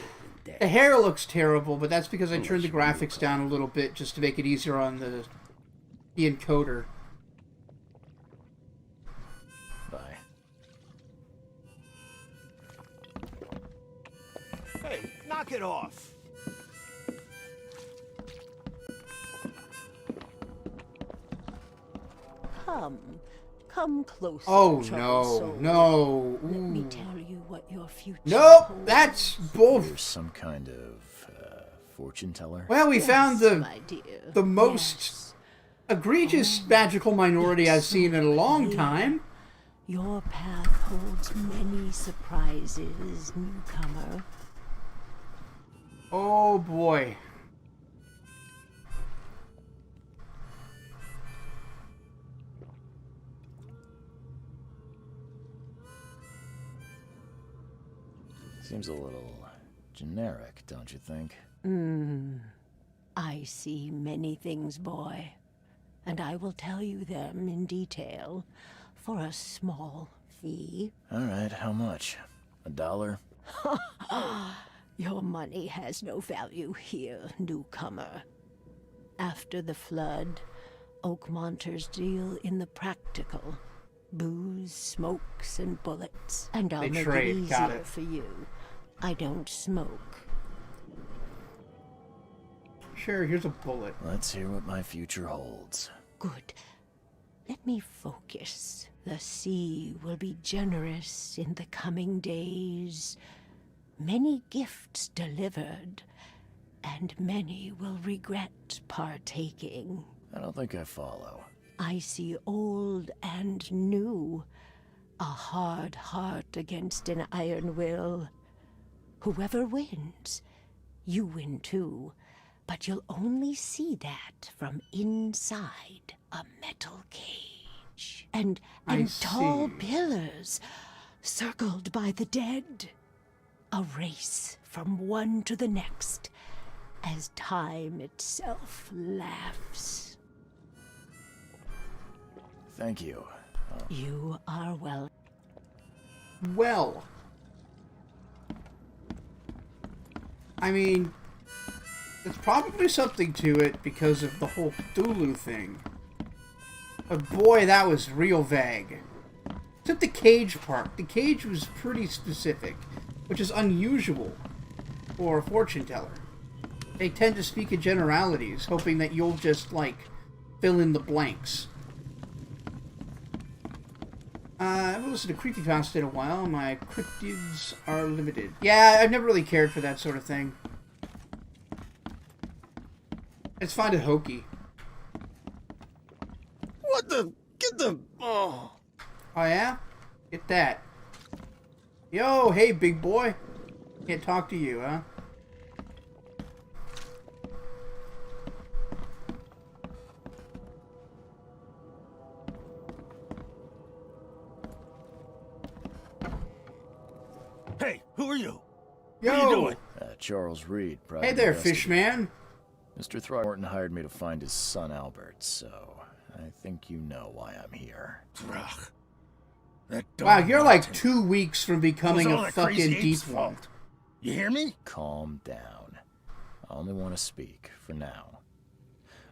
Than The dead. hair looks terrible, but that's because I turned the graphics down a little bit just to make it easier on the encoder. Bye. Hey, knock it off. Come closer. Oh, troubled no. soul. No. Let me Ooh. tell you what your future Nope. holds. That's bull. You're some kind of fortune teller? Well, we found my dear. the most Yes. egregious magical minority I've seen in a long time. Your path holds many surprises, newcomer. Oh, boy. Seems a little generic, don't you think? I see many things, boy, and I will tell you them in detail for a small fee. All right, how much? $1? Your money has no value here, newcomer. After the flood, Oakmonters deal in the practical. Booze, smokes, and bullets. And I'll They make trade, it got easier it. for you. I don't smoke. Sure, here's a bullet. Let's hear what my future holds. Good. Let me focus. The sea will be generous in the coming days. Many gifts delivered, and many will regret partaking. I don't think I follow. I see old and new. A hard heart against an iron will. Whoever wins, you win too. But you'll only see that from inside a metal cage. And tall see. pillars circled by the dead. A race from one to the next. as time itself laughs. Thank you. You are welcome. Well, I mean, there's probably something to it because of the whole Cthulhu thing. But boy, that was real vague. Except the cage part. The cage was pretty specific, which is unusual for a fortune teller. They tend to speak in generalities, hoping that you'll just, like, fill in the blanks. I haven't listened to Creepypasta in a while. My cryptids are limited. Yeah, I've never really cared for that sort of thing. I just find it hokey. What the? Get the... Oh. Oh, yeah? Get that. Yo, hey, big boy. Can't talk to you, huh? Hey, who are you? Yo! What are you doing? Charles Reed, private Hey there, investigator. Fishman. Mr. Throckmorton hired me to find his son Albert, so I think you know why I'm here. Throck. Wow, you're like 2 weeks from becoming all a that fucking crazy deep ape's one. fault. You hear me? Calm down. I only want to speak, for now.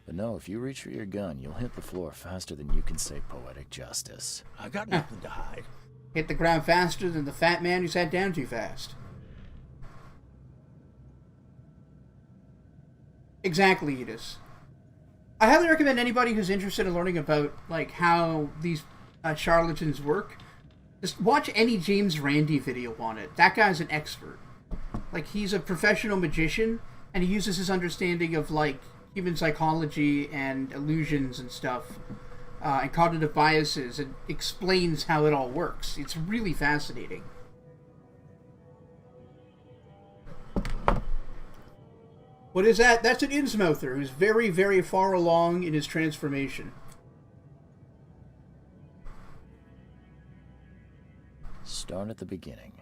But no, if you reach for your gun, you'll hit the floor faster than you can say poetic justice. I got nothing to hide. Hit the ground faster than the fat man who sat down too fast. Exactly, Edis. I highly recommend anybody who's interested in learning about, like, how these charlatans work, just watch any James Randi video on it. That guy's an expert. Like, he's a professional magician, and he uses his understanding of, like, human psychology and illusions and stuff, and cognitive biases, and explains how it all works. It's really fascinating. What is that? That's an Innsmouther who's very, very far along in his transformation. Start at the beginning.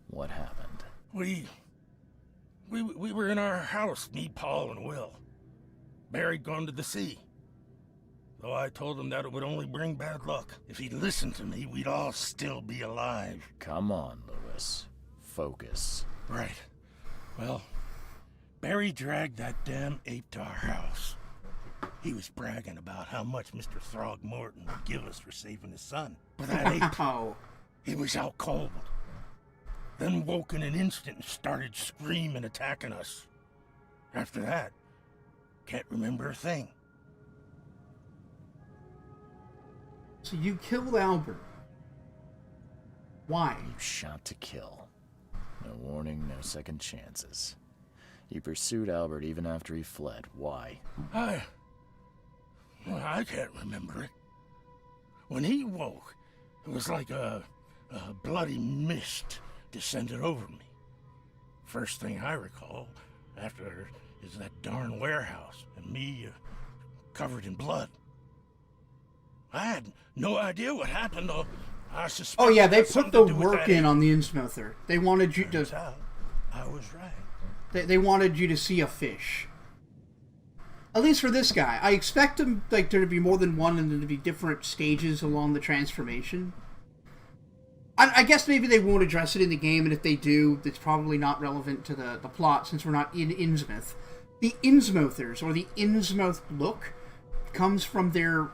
What happened? We were in our house, me, Paul, and Will. Barry'd gone to the sea. Though I told him that it would only bring bad luck. If he'd listened to me, we'd all still be alive. Come on, Lewis. Focus. Right. Well, Barry dragged that damn ape to our house. He was bragging about how much Mr. Throgmorton would give us for saving his son. But that ape, Wow. he was out cold. Then woke in an instant and started screaming, attacking us. After that, can't remember a thing. So you killed Albert. Why? You shot to kill. No warning, no second chances. You pursued Albert even after he fled. Why? I can't remember it. When he woke, it was like a bloody mist descended over me. First thing I recall after is that darn warehouse and me covered in blood. I had no idea what happened, though. I suspect. Oh yeah, they put the work in on the Innsmouther. They wanted you to. I was right. They wanted you to see a fish. At least for this guy, I expect him like there to be more than one and there to be different stages along the transformation. I guess maybe they won't address it in the game, and if they do, it's probably not relevant to the plot since we're not in Innsmouth. The Innsmouthers, or the Innsmouth look, comes from their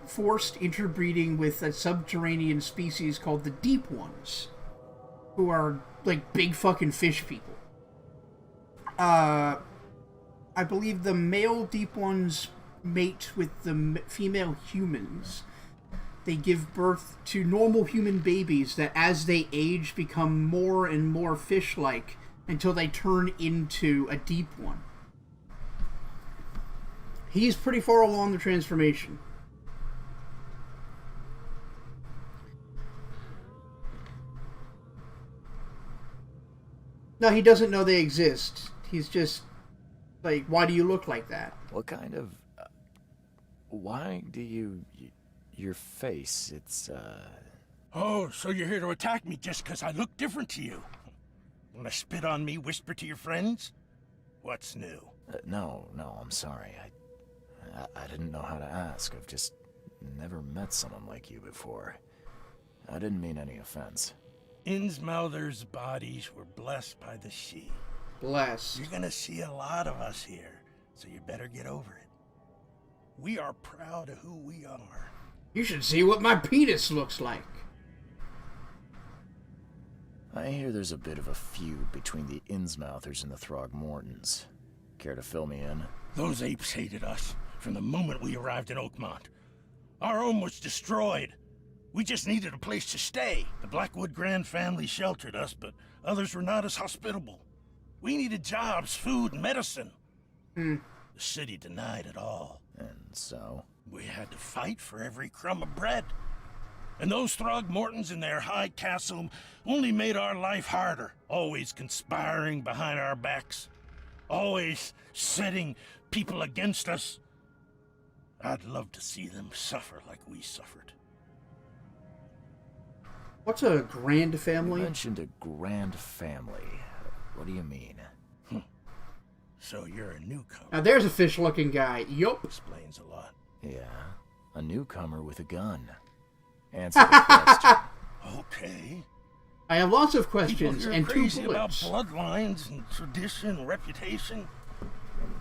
forced interbreeding with a subterranean species called the Deep Ones, who are like big fucking fish people. I believe the male Deep Ones mate with the female humans. They give birth to normal human babies that as they age become more and more fish-like until they turn into a Deep One. He's pretty far along the transformation. No, he doesn't know they exist. He's just like, why do you look like that? What kind of... why do you... your face, it's, Oh, so you're here to attack me just because I look different to you? Want to spit on me, whisper to your friends? What's new? No, I'm sorry. I didn't know how to ask. I've just never met someone like you before. I didn't mean any offense. Innsmouther's bodies were blessed by the sea. Blessed. You're gonna see a lot of us here, so you better get over it. We are proud of who we are. You should see what my penis looks like. I hear there's a bit of a feud between the Innsmouthers and the Throgmortons. Care to fill me in? Those apes hated us from the moment we arrived in Oakmont. Our home was destroyed. We just needed a place to stay. The Blackwood Grand family sheltered us, but others were not as hospitable. We needed jobs, food, and medicine. The city denied it all. And so? We had to fight for every crumb of bread. And those Throgmortons in their high castle only made our life harder, always conspiring behind our backs, always setting people against us. I'd love to see them suffer like we suffered. What's a grand family? You mentioned a grand family. What do you mean? So you're a newcomer. Now there's a fish-looking guy. Yup. Explains a lot. Yeah, a newcomer with a gun. Answer the question. Okay. I have lots of questions People and here 2 crazy about bullets. bloodlines and tradition and reputation.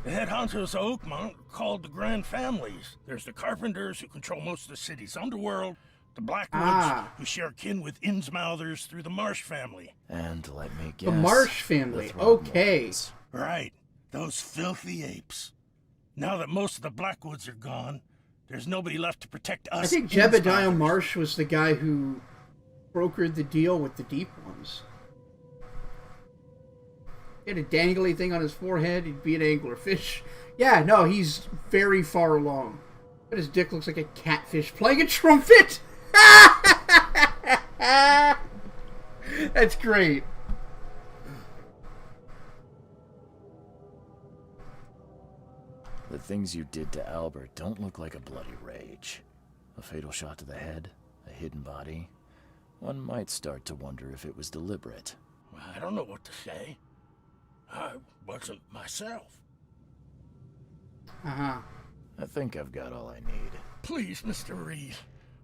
The head honchos of Oakmont are called the Grand Families. There's the Carpenters, who control most of the city's underworld, the Blackwoods, who share kin with Innsmouthers through the Marsh family. And let me guess. The Marsh family. Okay. Right. Those filthy apes. Now that most of the Blackwoods are gone, there's nobody left to protect us. I think Jebediah Marsh was the guy who brokered the deal with the Deep Ones. He had a dangly thing on his forehead. He'd be an anglerfish. Yeah, no, he's very far along. But his dick looks like a catfish playing a trumpet. That's great. The things you did to Albert don't look like a bloody rage. A fatal shot to the head, a hidden body. One might start to wonder if it was deliberate. I don't know what to say. I wasn't myself. Uh-huh. I think I've got all I need. Please, Mr. Reed,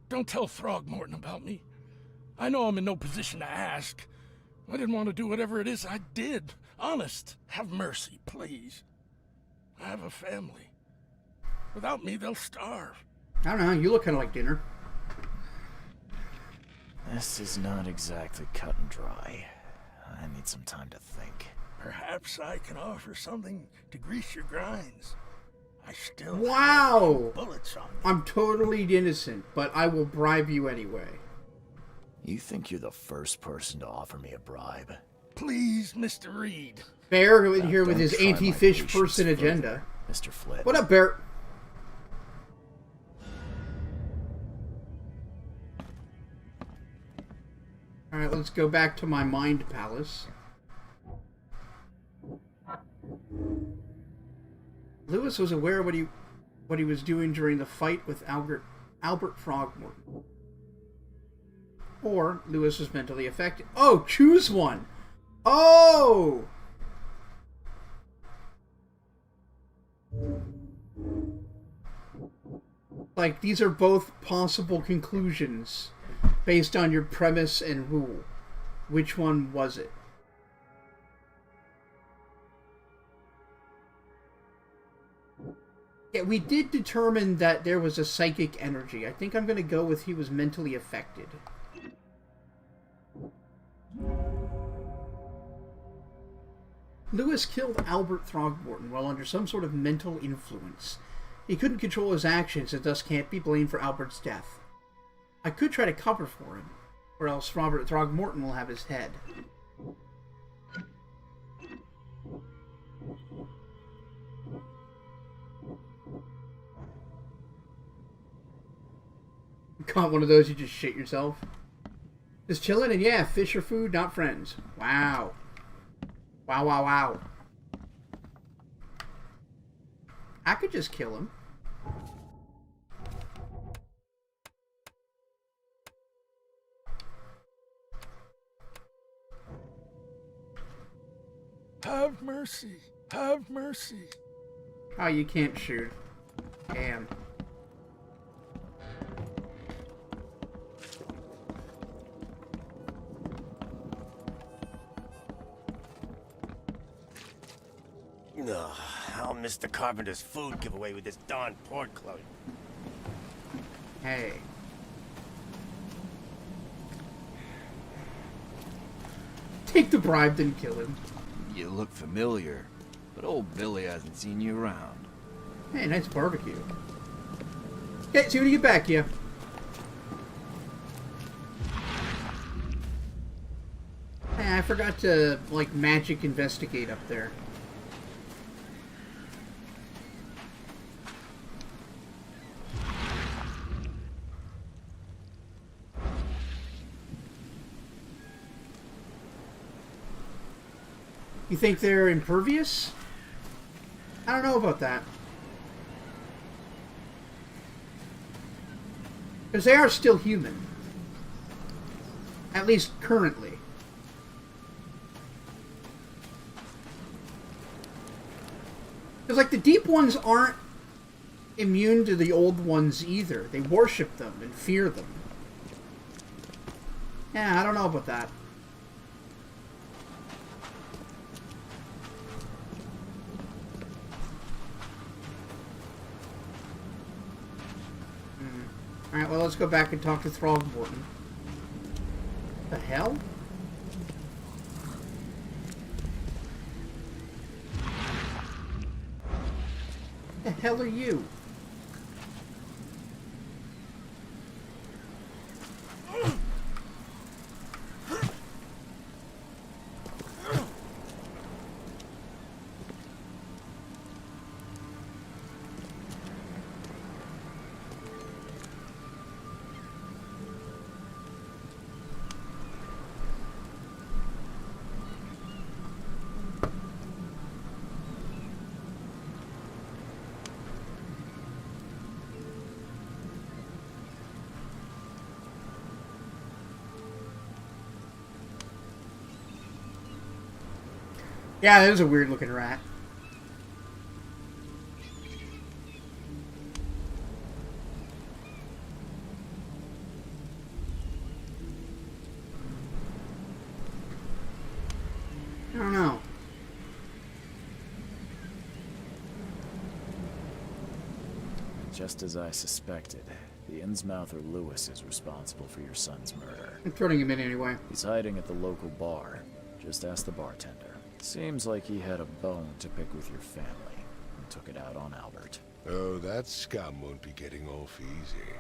don't tell Throgmorton about me. I know I'm in no position to ask. I didn't want to do whatever it is I did. Honest, have mercy, please. I have a family. Without me, they'll starve. I don't know, you look kind of like dinner. This is not exactly cut and dry. I need some time to think. Perhaps I can offer something to grease your grinds. I still Wow! have bullets on me. I'm totally innocent, but I will bribe you anyway. You think you're the first person to offer me a bribe? Please, Mr. Reed. Bear in here with don't his try my anti-fish patience person further, agenda. Mr. Flynn. What up, Bear? Alright, let's go back to my mind palace. Lewis was aware of what he was doing during the fight with Albert Throgmorton. Or Lewis was mentally affected. Oh, choose one. Oh! Like, these are both possible conclusions based on your premise and rule. Which one was it? Yeah, we did determine that there was a psychic energy. I think I'm going to go with he was mentally affected. Lewis killed Albert Throgmorton while under some sort of mental influence. He couldn't control his actions and thus can't be blamed for Albert's death. I could try to cover for him, or else Robert Throgmorton will have his head. You caught one of those, you just shit yourself? Just chilling and yeah, fish are food, not friends. Wow. Wow, wow, wow. I could just kill him. Have mercy. Have mercy. Oh, you can't shoot. Damn. Ugh, I'll miss the carpenter's food giveaway with this darn pork cloak. Hey. Take the bribe, then kill him. You look familiar, but old Billy hasn't seen you around. Hey, nice barbecue. Okay, see when you get back, yeah. Hey, I forgot to, like, magic investigate up there. You think they're impervious? I don't know about that. Because they are still human. At least currently. Because, like, the deep ones aren't immune to the old ones either. They worship them and fear them. Yeah, I don't know about that. Alright, well, let's go back and talk to Throgmorton. The hell? The hell are you? Yeah, that was a weird looking rat. I don't know. Just as I suspected, the Innsmouther Lewis is responsible for your son's murder. I'm throwing him in anyway. He's hiding at the local bar. Just ask the bartender. Seems like he had a bone to pick with your family and took it out on Albert. Oh, that scum won't be getting off easy.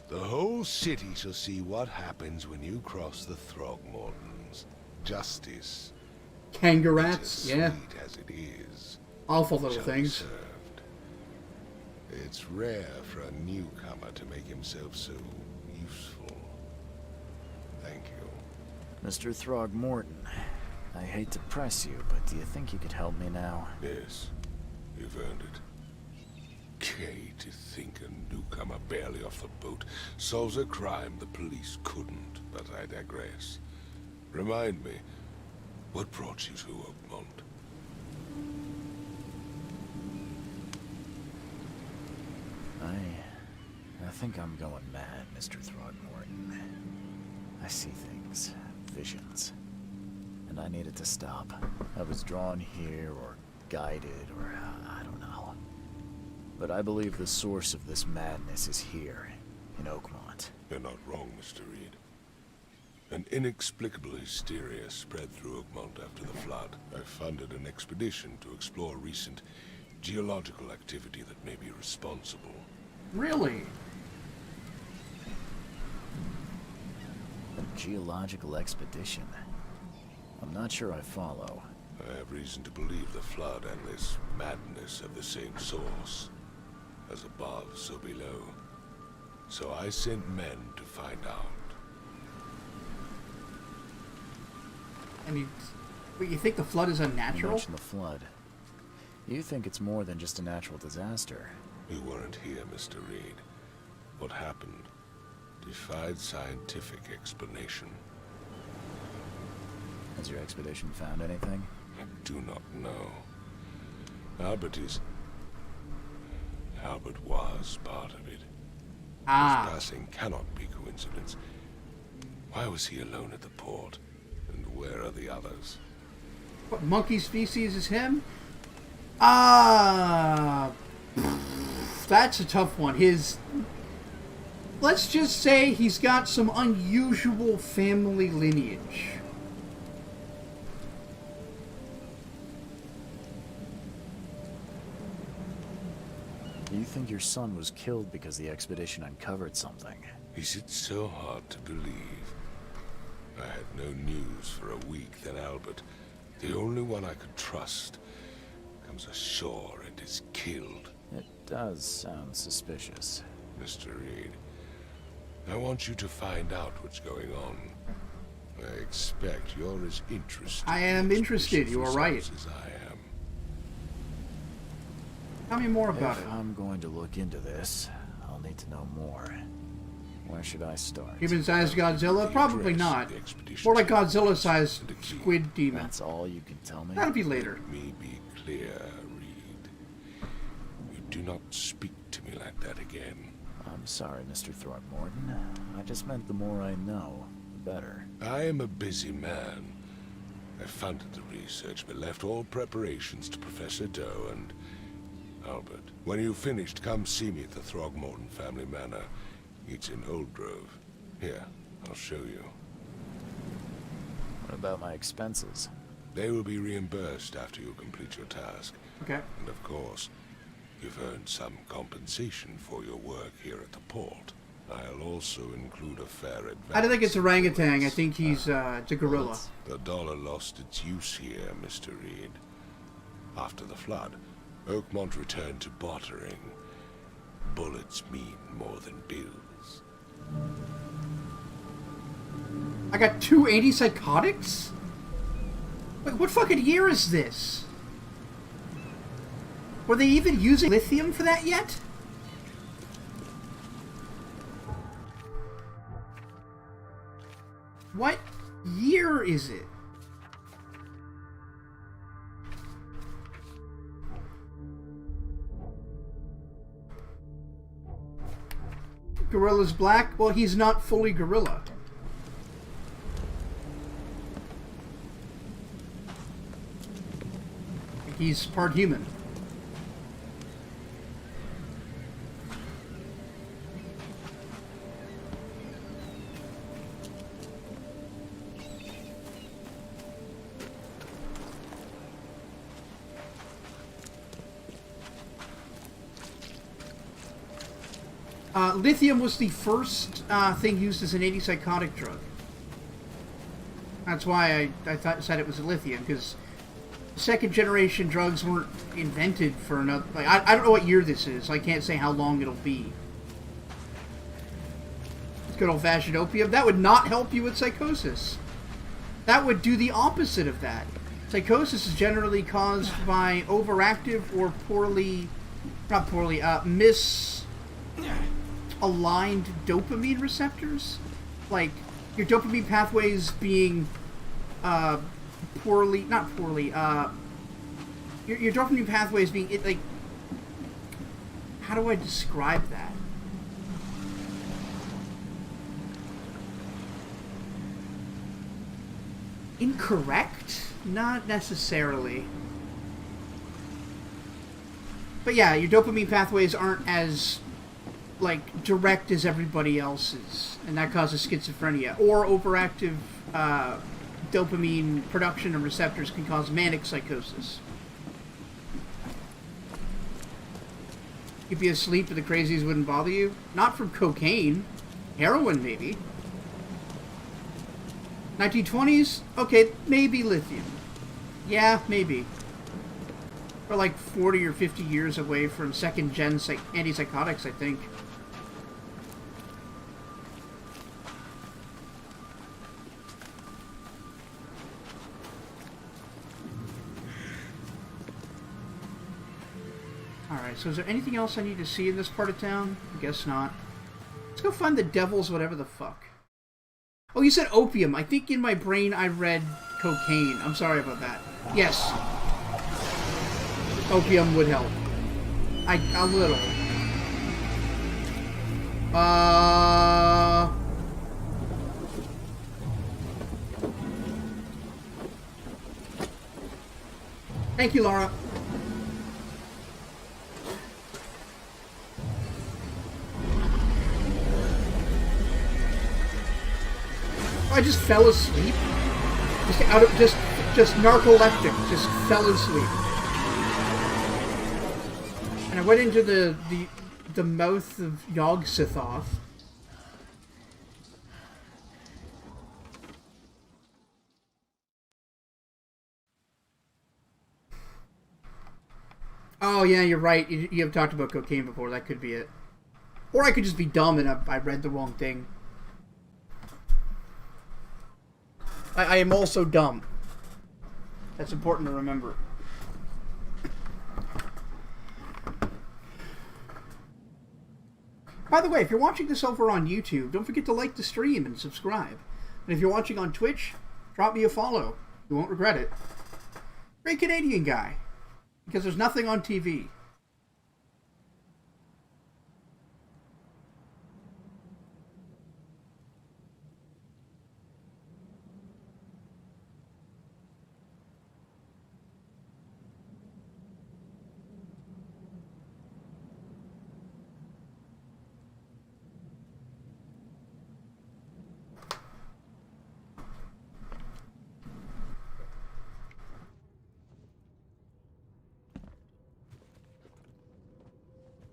The whole city shall see what happens when you cross the Throgmortons. Justice. Kangarats, yeah. Sweet as it is. Awful little shall be things. served. It's rare for a newcomer to make himself so useful. Thank you. Mr. Throgmorton, I hate to press you, but do you think you could help me now? Yes, you've earned it. Kay, to think a newcomer barely off the boat solves a crime the police couldn't, but I digress. Remind me, what brought you to Oakmont? I think I'm going mad, Mr. Throgmorton. I see things, visions, and I needed to stop. I was drawn here, or guided, or I don't know. But I believe the source of this madness is here, in Oakmont. You're not wrong, Mr. Reed. An inexplicable hysteria spread through Oakmont after the flood. I funded an expedition to explore recent geological activity that may be responsible. Really? A geological expedition? I'm not sure I follow. I have reason to believe the flood and this madness have the same source. As above, so below. So I sent men to find out. And you think the flood is You unnatural? mentioned the flood. You think it's more than just a natural disaster. You weren't here, Mr. Reed. What happened defied scientific explanation. Has your expedition found anything? I do not know. Albert was part of it. Ah. His passing cannot be coincidence. Why was he alone at the port? And where are the others? What, monkey species is him? That's a tough one. Let's just say he's got some unusual family lineage. You think your son was killed because the expedition uncovered something? Is it so hard to believe? I had no news for a week, then Albert, the only one I could trust, comes ashore and is killed. It does sound suspicious. Mr. Reed, I want you to find out what's going on. I expect you're as interested. I am interested, you are right. As I am. Tell me more about it. If I'm going to look into this, I'll need to know more. Where should I start? Human-sized Godzilla? Probably not. More like Godzilla-sized squid demon. That's all you can tell me? That'll be later. Let me be clear, Reed. You do not speak to me like that again. I'm sorry, Mr. Throckmorton. I just meant the more I know, the better. I am a busy man. I funded the research, but left all preparations to Professor Doe and Albert. When you've finished, come see me at the Throgmorton family manor. It's in Old Grove. Here, I'll show you. What about my expenses? They will be reimbursed after you complete your task. Okay. And of course, you've earned some compensation for your work here at the port. I'll also include a fair advance. I don't think it's orangutan. I think it's a gorilla. The dollar lost its use here, Mr. Reed. After the flood, Oakmont returned to bartering. Bullets mean more than bills. I got 2 antipsychotics? Wait, what fucking year is this? Were they even using lithium for that yet? What year is it? Gorilla's black? Well, he's not fully gorilla. He's part human. Lithium was the first thing used as an antipsychotic drug. That's why I said it was lithium, because second generation drugs weren't invented for another. Like, I don't know what year this is, so I can't say how long it'll be. It's good old fashioned opium. That would not help you with psychosis. That would do the opposite of that. Psychosis is generally caused by overactive or misaligned dopamine receptors. Like, your dopamine pathways being your dopamine pathways being, like, how do I describe that? Incorrect? Not necessarily. But yeah, your dopamine pathways aren't as, like, direct as everybody else's, and that causes schizophrenia. Or overactive dopamine production and receptors can cause manic psychosis. You'd be asleep but the crazies wouldn't bother you? Not from cocaine. Heroin, maybe. 1920s? Okay, maybe lithium. Yeah, maybe. We're like 40 or 50 years away from second-gen antipsychotics, I think. Alright, so is there anything else I need to see in this part of town? I guess not. Let's go find the devil's whatever the fuck. Oh, you said opium. I think in my brain I read cocaine. I'm sorry about that. Yes. opium would help. A little. Thank you, Laura. I just fell asleep. Just narcoleptic. Just fell asleep. And I went into the mouth of Yog-Sothoth. Oh yeah, you're right. You have talked about cocaine before. That could be it. Or I could just be dumb and I read the wrong thing. I am also dumb. That's important to remember. By the way, if you're watching this over on YouTube, don't forget to like the stream and subscribe. And if you're watching on Twitch, drop me a follow. You won't regret it. Great Canadian guy. Because there's nothing on TV.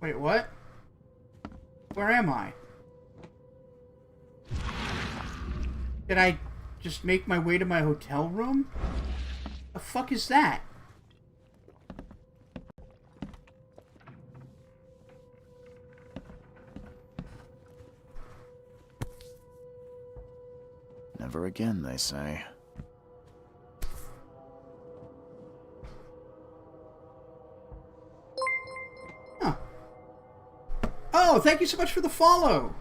Wait, what? Where am I? Did I just make my way to my hotel room? The fuck is that? Never again, they say. Oh, thank you so much for the follow.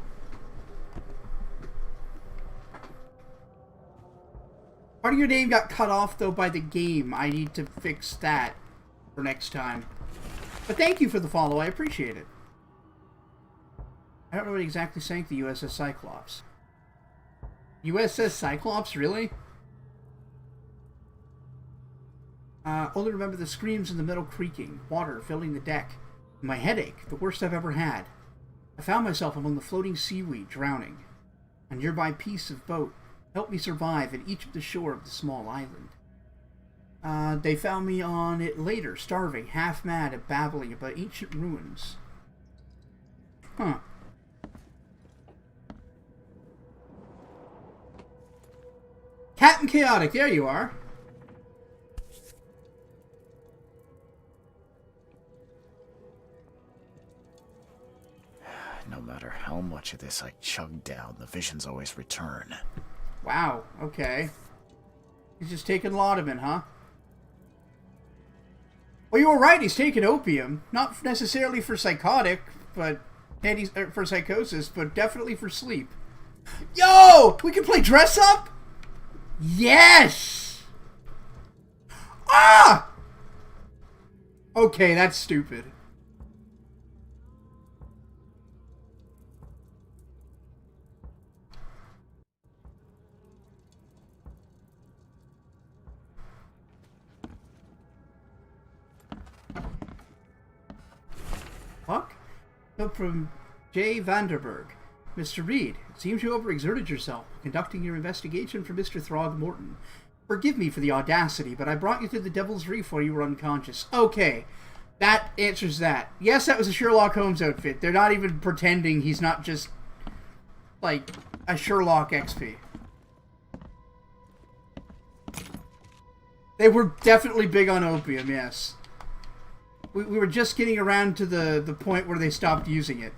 Part of your name got cut off, though, by the game. I need to fix that for next time. But thank you for the follow. I appreciate it. I don't know what exactly sank the USS Cyclops. USS Cyclops? Really? Only remember the screams in the metal creaking, water filling the deck, and my headache, the worst I've ever had. I found myself among the floating seaweed, drowning. A nearby piece of boat helped me survive at each of the shore of the small island. They found me on it later, starving, half mad and babbling about ancient ruins. Huh. Captain Chaotic, there you are. No matter how much of this I chug down, the visions always return. Wow, okay. He's just taking laudanum, huh? Well, you were right, he's taking opium. Not necessarily for psychotic, but for psychosis, but definitely for sleep. Yo! We can play dress up? Yes! Ah! Okay, that's stupid. Fuck? Note from J. Vanderberg. Mr. Reed, it seems you overexerted yourself conducting your investigation for Mr. Throgmorton. Forgive me for the audacity, but I brought you to the Devil's Reef while you were unconscious. Okay, that answers that. Yes, that was a Sherlock Holmes outfit. They're not even pretending he's not just, like, a Sherlock XP. They were definitely big on opium, yes. We were just getting around to the point where they stopped using it.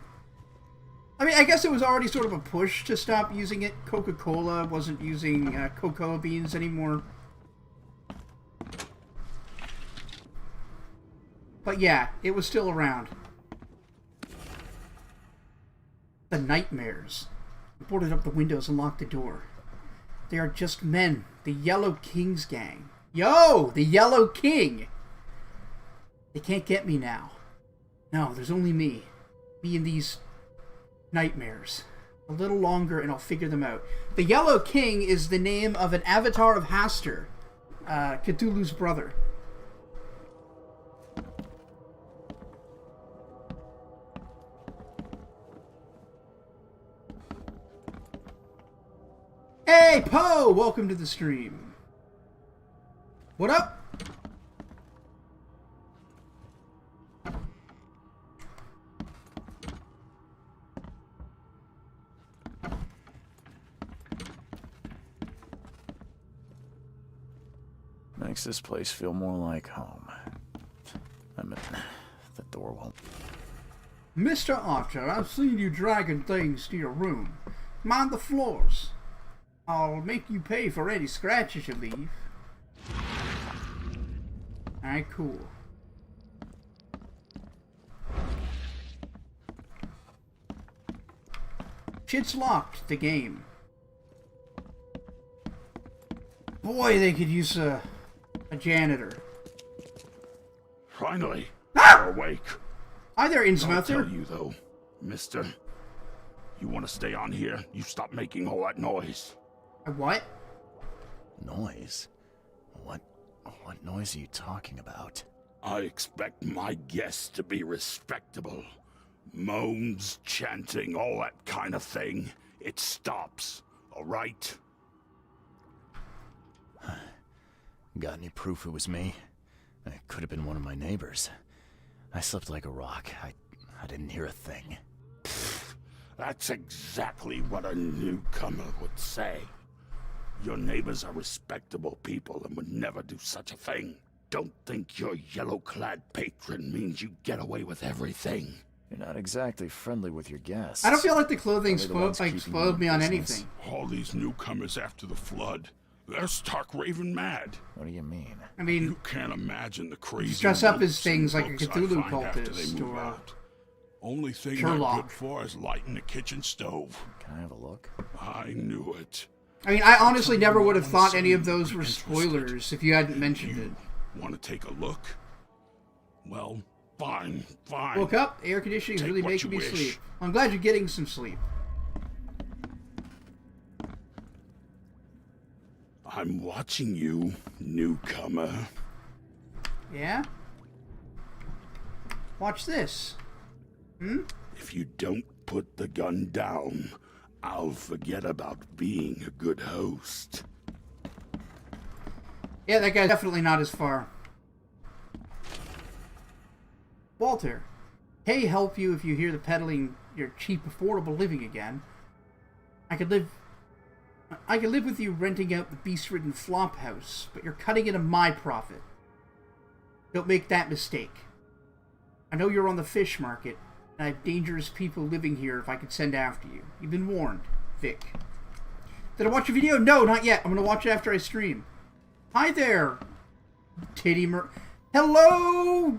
I mean, I guess it was already sort of a push to stop using it. Coca-Cola wasn't using cocoa beans anymore. But yeah, it was still around. The nightmares. I boarded up the windows and locked the door. They are just men. The Yellow King's gang. Yo! The Yellow King! They can't get me now. No, there's only me. Me and these nightmares. A little longer and I'll figure them out. The Yellow King is the name of an avatar of Hastur, Cthulhu's brother. Hey, Poe! Welcome to the stream. What up? Makes this place feel more like home. I mean, the door won't... Mr. Archer, I've seen you dragging things to your room. Mind the floors. I'll make you pay for any scratches you leave. Alright, cool. Shit's locked, the game. Boy, they could use a janitor. Finally, Ah! you're awake. Hi there, I'll Innsmouth. tell you though, mister. You want to stay on here? You stop making all that noise. What? Noise? What noise are you talking about? I expect my guests to be respectable. Moans, chanting, all that kind of thing. It stops, all right? Got any proof it was me? It could have been one of my neighbors. I slept like a rock. I didn't hear a thing. That's exactly what a newcomer would say. Your neighbors are respectable people and would never do such a thing. Don't think your yellow-clad patron means you get away with everything. You're not exactly friendly with your guests. I don't feel like the clothing Probably the ones keeping spoiled me you in on business. anything. All these newcomers after the flood, they're stark raving mad. What do you mean? I mean, You can't imagine the crazy dress up as monks and things like a books I Cthulhu find after they cultist move or out. Only thing Sherlock. they're good for is lighting the kitchen stove. Can I have a look? I knew it. I mean, I honestly never would have thought any of those were spoilers if you hadn't mentioned it. Want to take a look? Well, fine. Woke up, air conditioning is Take really what making you me wish. sleep. I'm glad you're getting some sleep. I'm watching you, newcomer. Yeah? Watch this. If you don't put the gun down, I'll forget about being a good host. Yeah, that guy's definitely not as far. Walter, hey, help you if you hear the peddling your cheap, affordable living again. I could live with you renting out the beast-ridden flop house, but you're cutting into my profit. Don't make that mistake. I know you're on the fish market, and I have dangerous people living here if I could send after you. You've been warned, Vic. Did I watch your video? No, not yet. I'm gonna watch it after I stream. Hi there, Hello,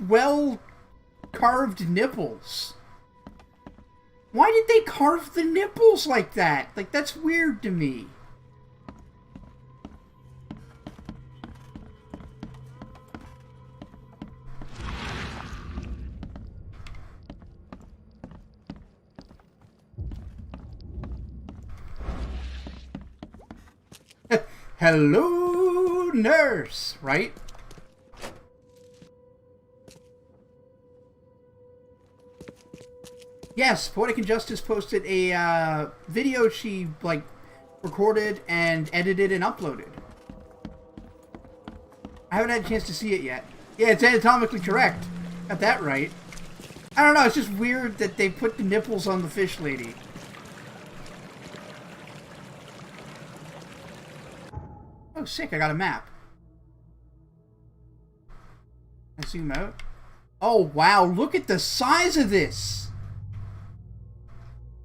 well-carved nipples. Why did they carve the nipples like that? Like, that's weird to me. Hello, nurse, right? Yes, Poetic Injustice posted a video she, like, recorded and edited and uploaded. I haven't had a chance to see it yet. Yeah, it's anatomically correct. Got that right. I don't know, it's just weird that they put the nipples on the fish lady. Oh, sick, I got a map. I zoom out. Oh, wow, look at the size of this!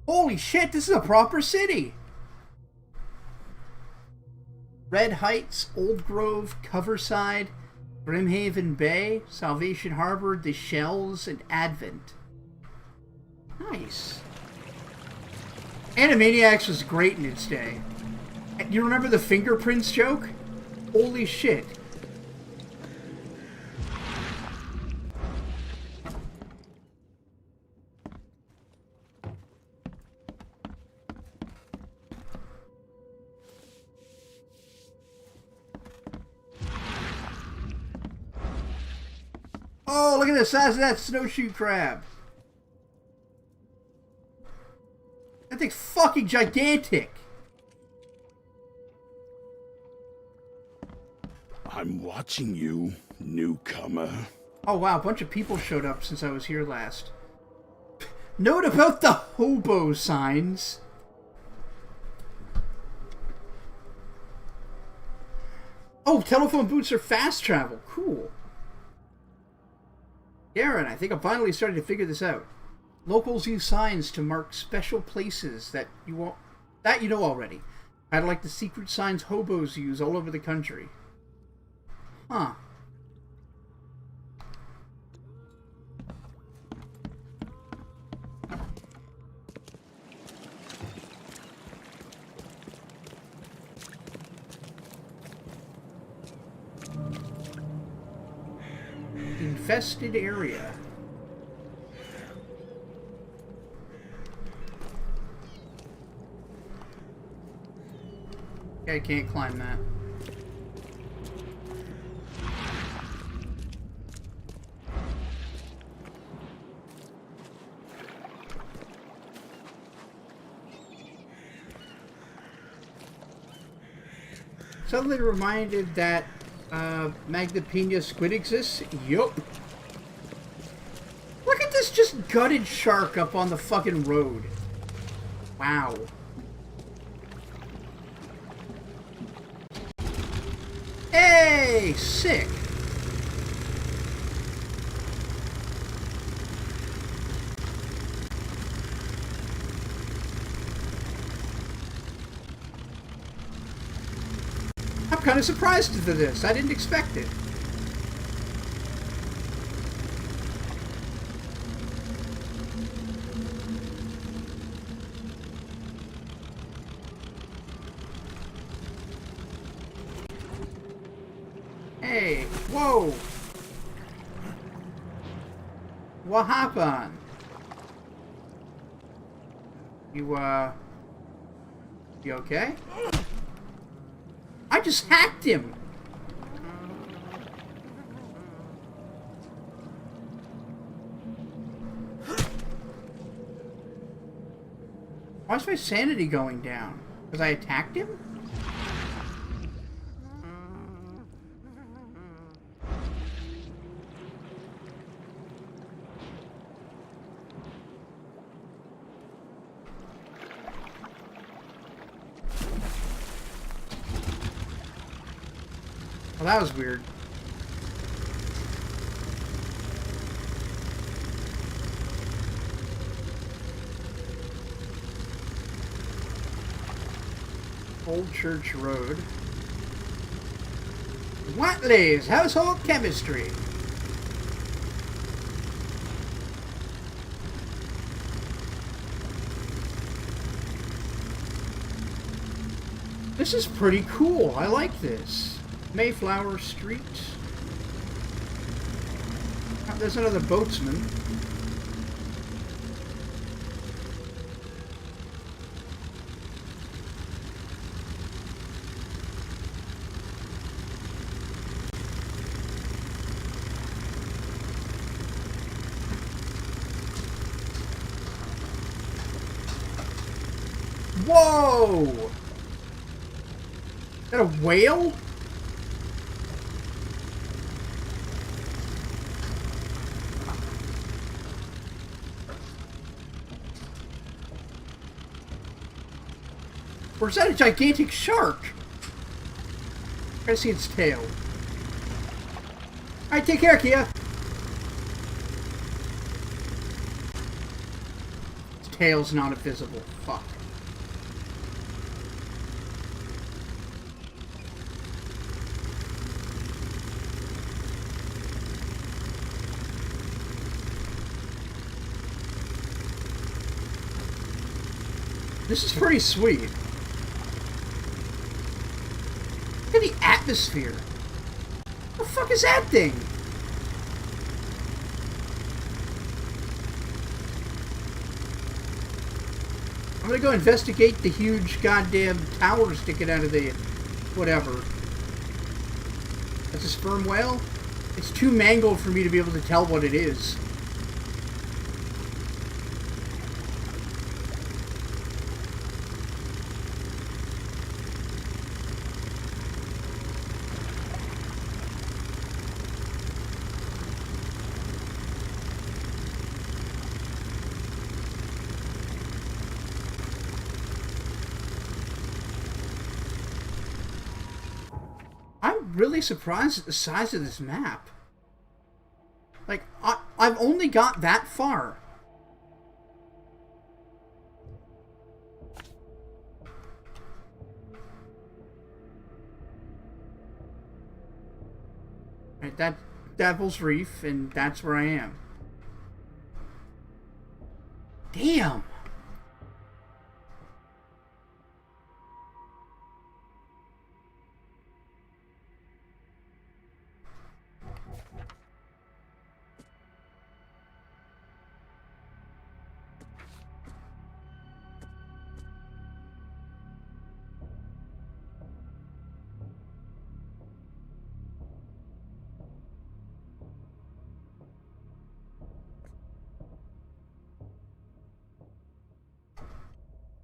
Holy shit, this is a proper city! Red Heights, Old Grove, Coverside, Brimhaven Bay, Salvation Harbor, The Shells, and Advent. Nice. Animaniacs was great in its day. You remember the fingerprints joke? Holy shit. Oh, look at the size of that snowshoe crab. That thing's fucking gigantic. I'm watching you, newcomer. Oh wow, a bunch of people showed up since I was here last. Note about the hobo signs. Oh, telephone booths are fast travel. Cool. Darren, I think I'm finally starting to figure this out. Locals use signs to mark special places that you know already. Kind of like the secret signs hobos use all over the country. Huh. Infested area. Okay, I can't climb that. Suddenly reminded that Magna Pina squid exists? Yup. Look at this just gutted shark up on the fucking road. Wow. Hey! Sick! I'm kind of surprised at this. I didn't expect it. Hey, whoa! What happened? You okay? I just hacked him! Why is my sanity going down? Because I attacked him? Well, that was weird. Old Church Road. Watley's Household Chemistry. This is pretty cool. I like this. Mayflower Street. Oh, there's another boatsman. Whoa! Is that a whale? Or is that a gigantic shark? I see its tail. Alright, take care, Kia. Its tail's not visible. Fuck. This is pretty sweet. Look at the atmosphere. What the fuck is that thing? I'm gonna go investigate the huge goddamn tower sticking out of the whatever. That's a sperm whale? It's too mangled for me to be able to tell what it is. I'm really surprised at the size of this map. Like, I've only got that far. Right, that's Devil's Reef, and that's where I am. Damn!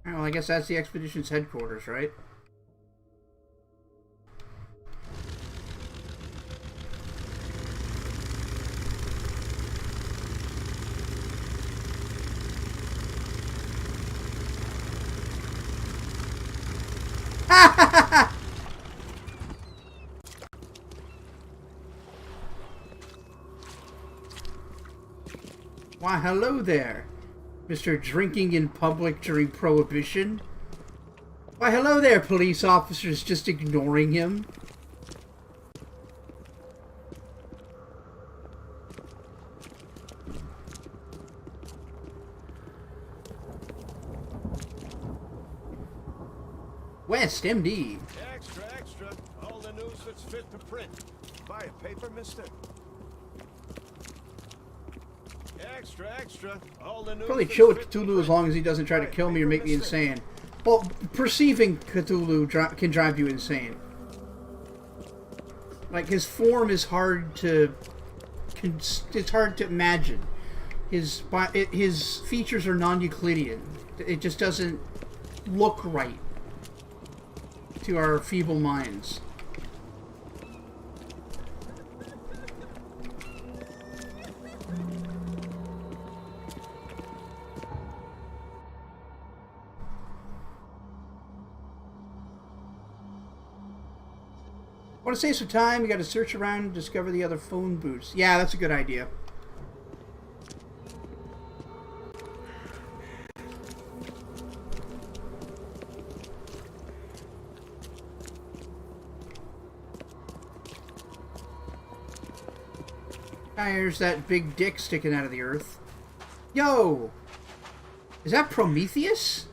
Well, I guess that's the expedition's headquarters, right? Why, hello there, Mr. Drinking in Public During Prohibition. Why, hello there, police officers just ignoring him. West, MD. Extra, extra. All the news that's fit to print. Buy a paper, mister? Extra, extra. All the news Probably chill with Cthulhu as long as he doesn't try to kill me or make me insane. Well, perceiving Cthulhu can drive you insane. Like, his form is hard to... It's hard to imagine. His features are non-Euclidean. It just doesn't look right to our feeble minds. Want to save some time? You got to search around and discover the other phone booths. Yeah, that's a good idea. There's that big dick sticking out of the earth. Yo! Is that Prometheus?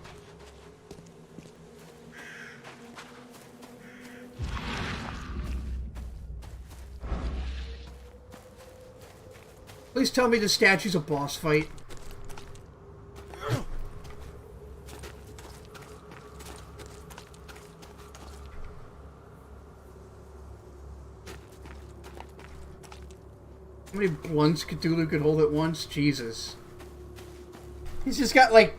Please tell me the statue's a boss fight. How many blunts Cthulhu could hold at once? Jesus. He's just got like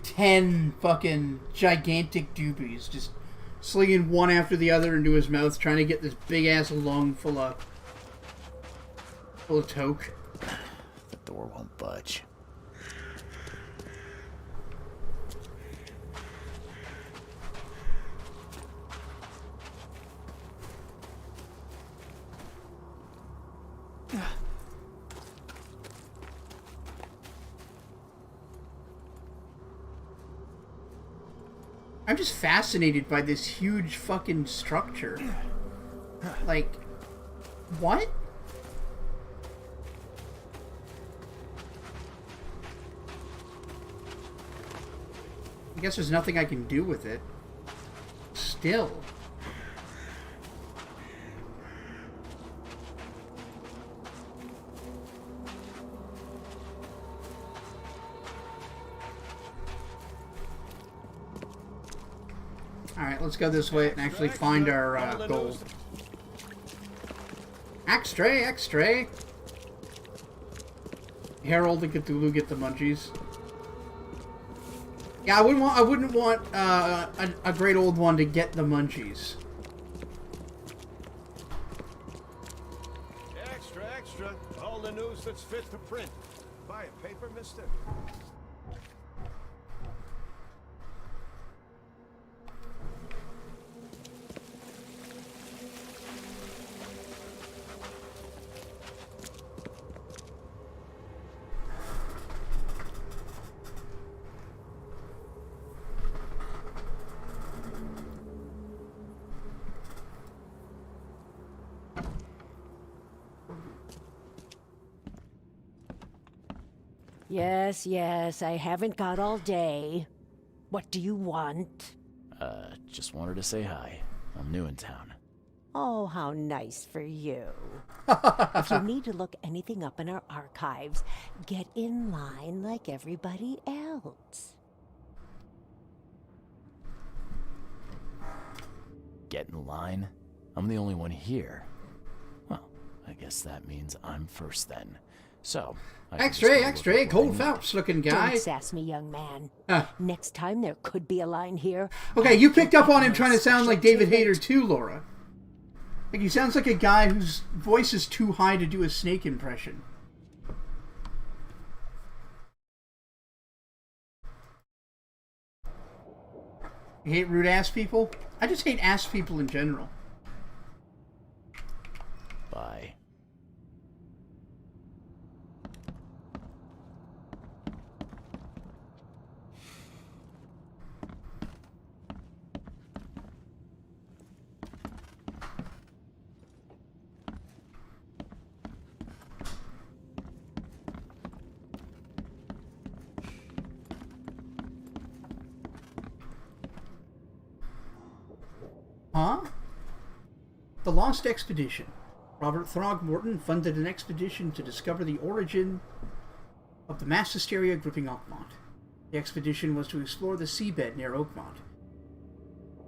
10 fucking gigantic doobies just slinging one after the other into his mouth, trying to get this big ass lung full of toke. The door won't budge. I'm just fascinated by this huge fucking structure. Like, what? I guess there's nothing I can do with it. Still. Alright, let's go this way and actually find our gold. X-Stray, X-Stray. Harold and Cthulhu get the munchies. Yeah, I wouldn't want a great old one to get the munchies. Extra, extra. All the news that's fit to print. Buy a paper, mister? Yes, yes, I haven't got all day. What do you want? Just wanted to say hi. I'm new in town. Oh, how nice for you. If you need to look anything up in our archives, get in line like everybody else. Get in line? I'm the only one here. Well, I guess that means I'm first then. So, X-Ray, X-Ray, Cold Phelps looking guy. Don't sass me, young man. Next time there could be a line here. Okay, you picked up on him trying to sound like David Hayter too, Laura. Like, he sounds like a guy whose voice is too high to do a snake impression. You hate rude ass people? I just hate ass people in general. Bye. Huh? The Lost Expedition. Robert Throgmorton funded an expedition to discover the origin of the mass hysteria gripping Oakmont. The expedition was to explore the seabed near Oakmont.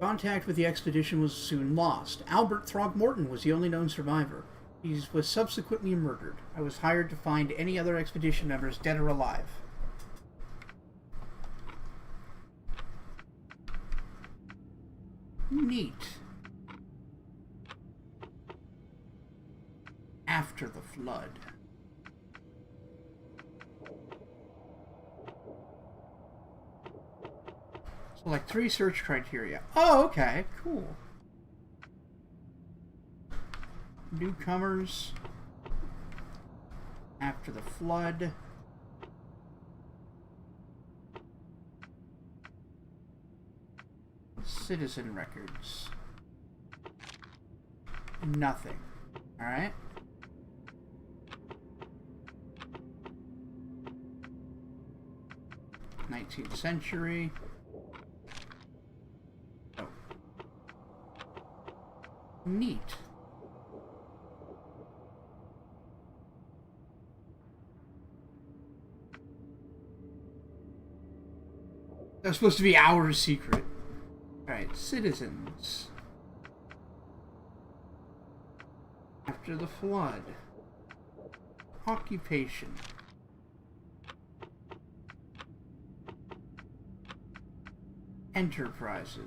Contact with the expedition was soon lost. Albert Throgmorton was the only known survivor. He was subsequently murdered. I was hired to find any other expedition members, dead or alive. Neat. After the flood. So like 3 search criteria. Oh, okay, cool. Newcomers. After the flood. Citizen records. Nothing. Alright. '19th century. Oh. Neat. That's supposed to be our secret. Alright, citizens. After the flood. Occupation. Enterprises.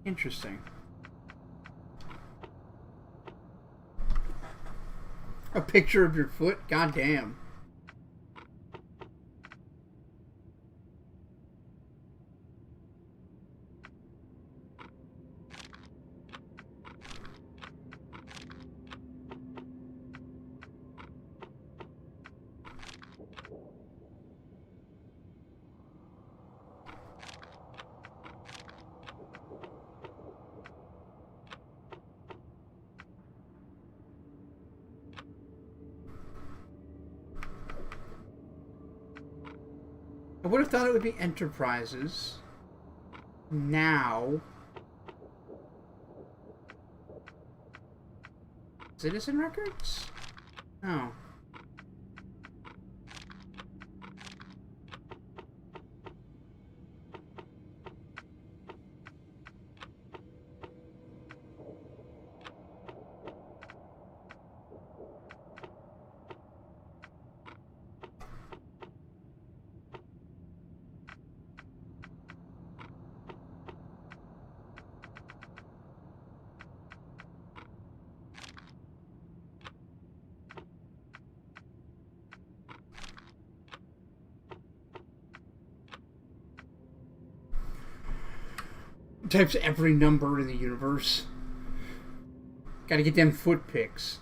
Interesting. A picture of your foot? God damn. I would have thought it would be enterprises. Now. Citizen records? Oh. Types every number in the universe. Gotta get them foot pics.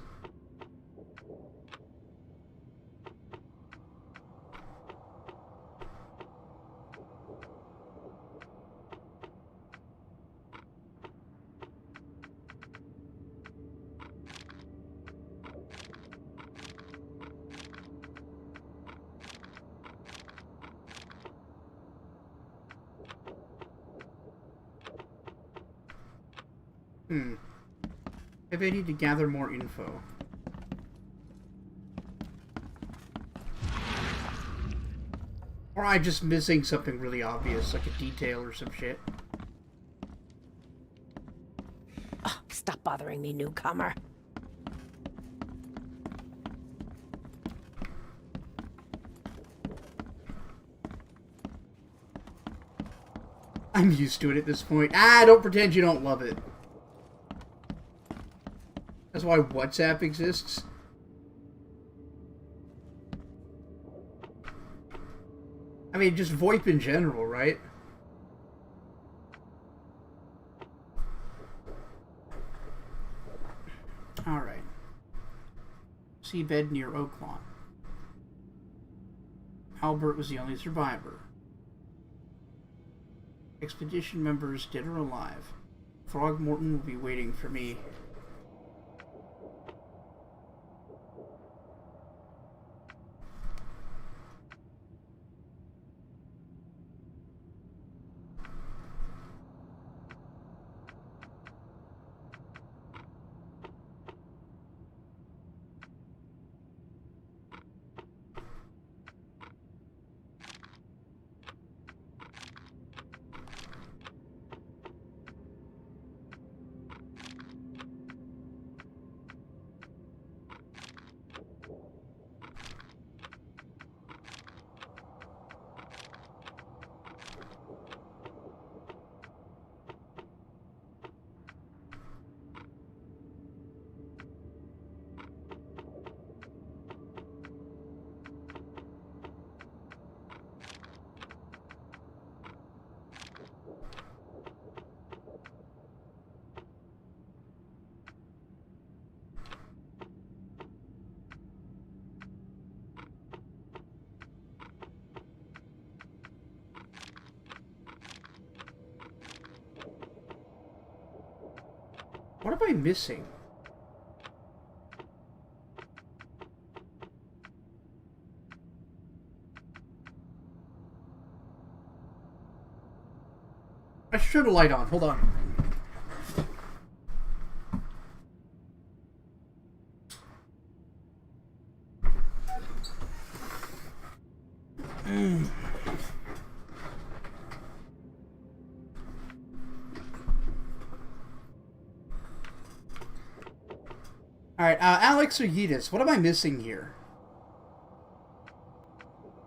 Maybe I need to gather more info. Or I'm just missing something really obvious, like a detail or some shit. Oh, stop bothering me, newcomer. I'm used to it at this point. Don't pretend you don't love it. That's why WhatsApp exists. I mean, just VoIP in general, right? Alright. Seabed near Oaklawn. Albert was the only survivor. Expedition members dead or alive. Throgmorton will be waiting for me. What am I missing? I should turn the light on. Hold on. Alright, Alex or Yeetus, what am I missing here?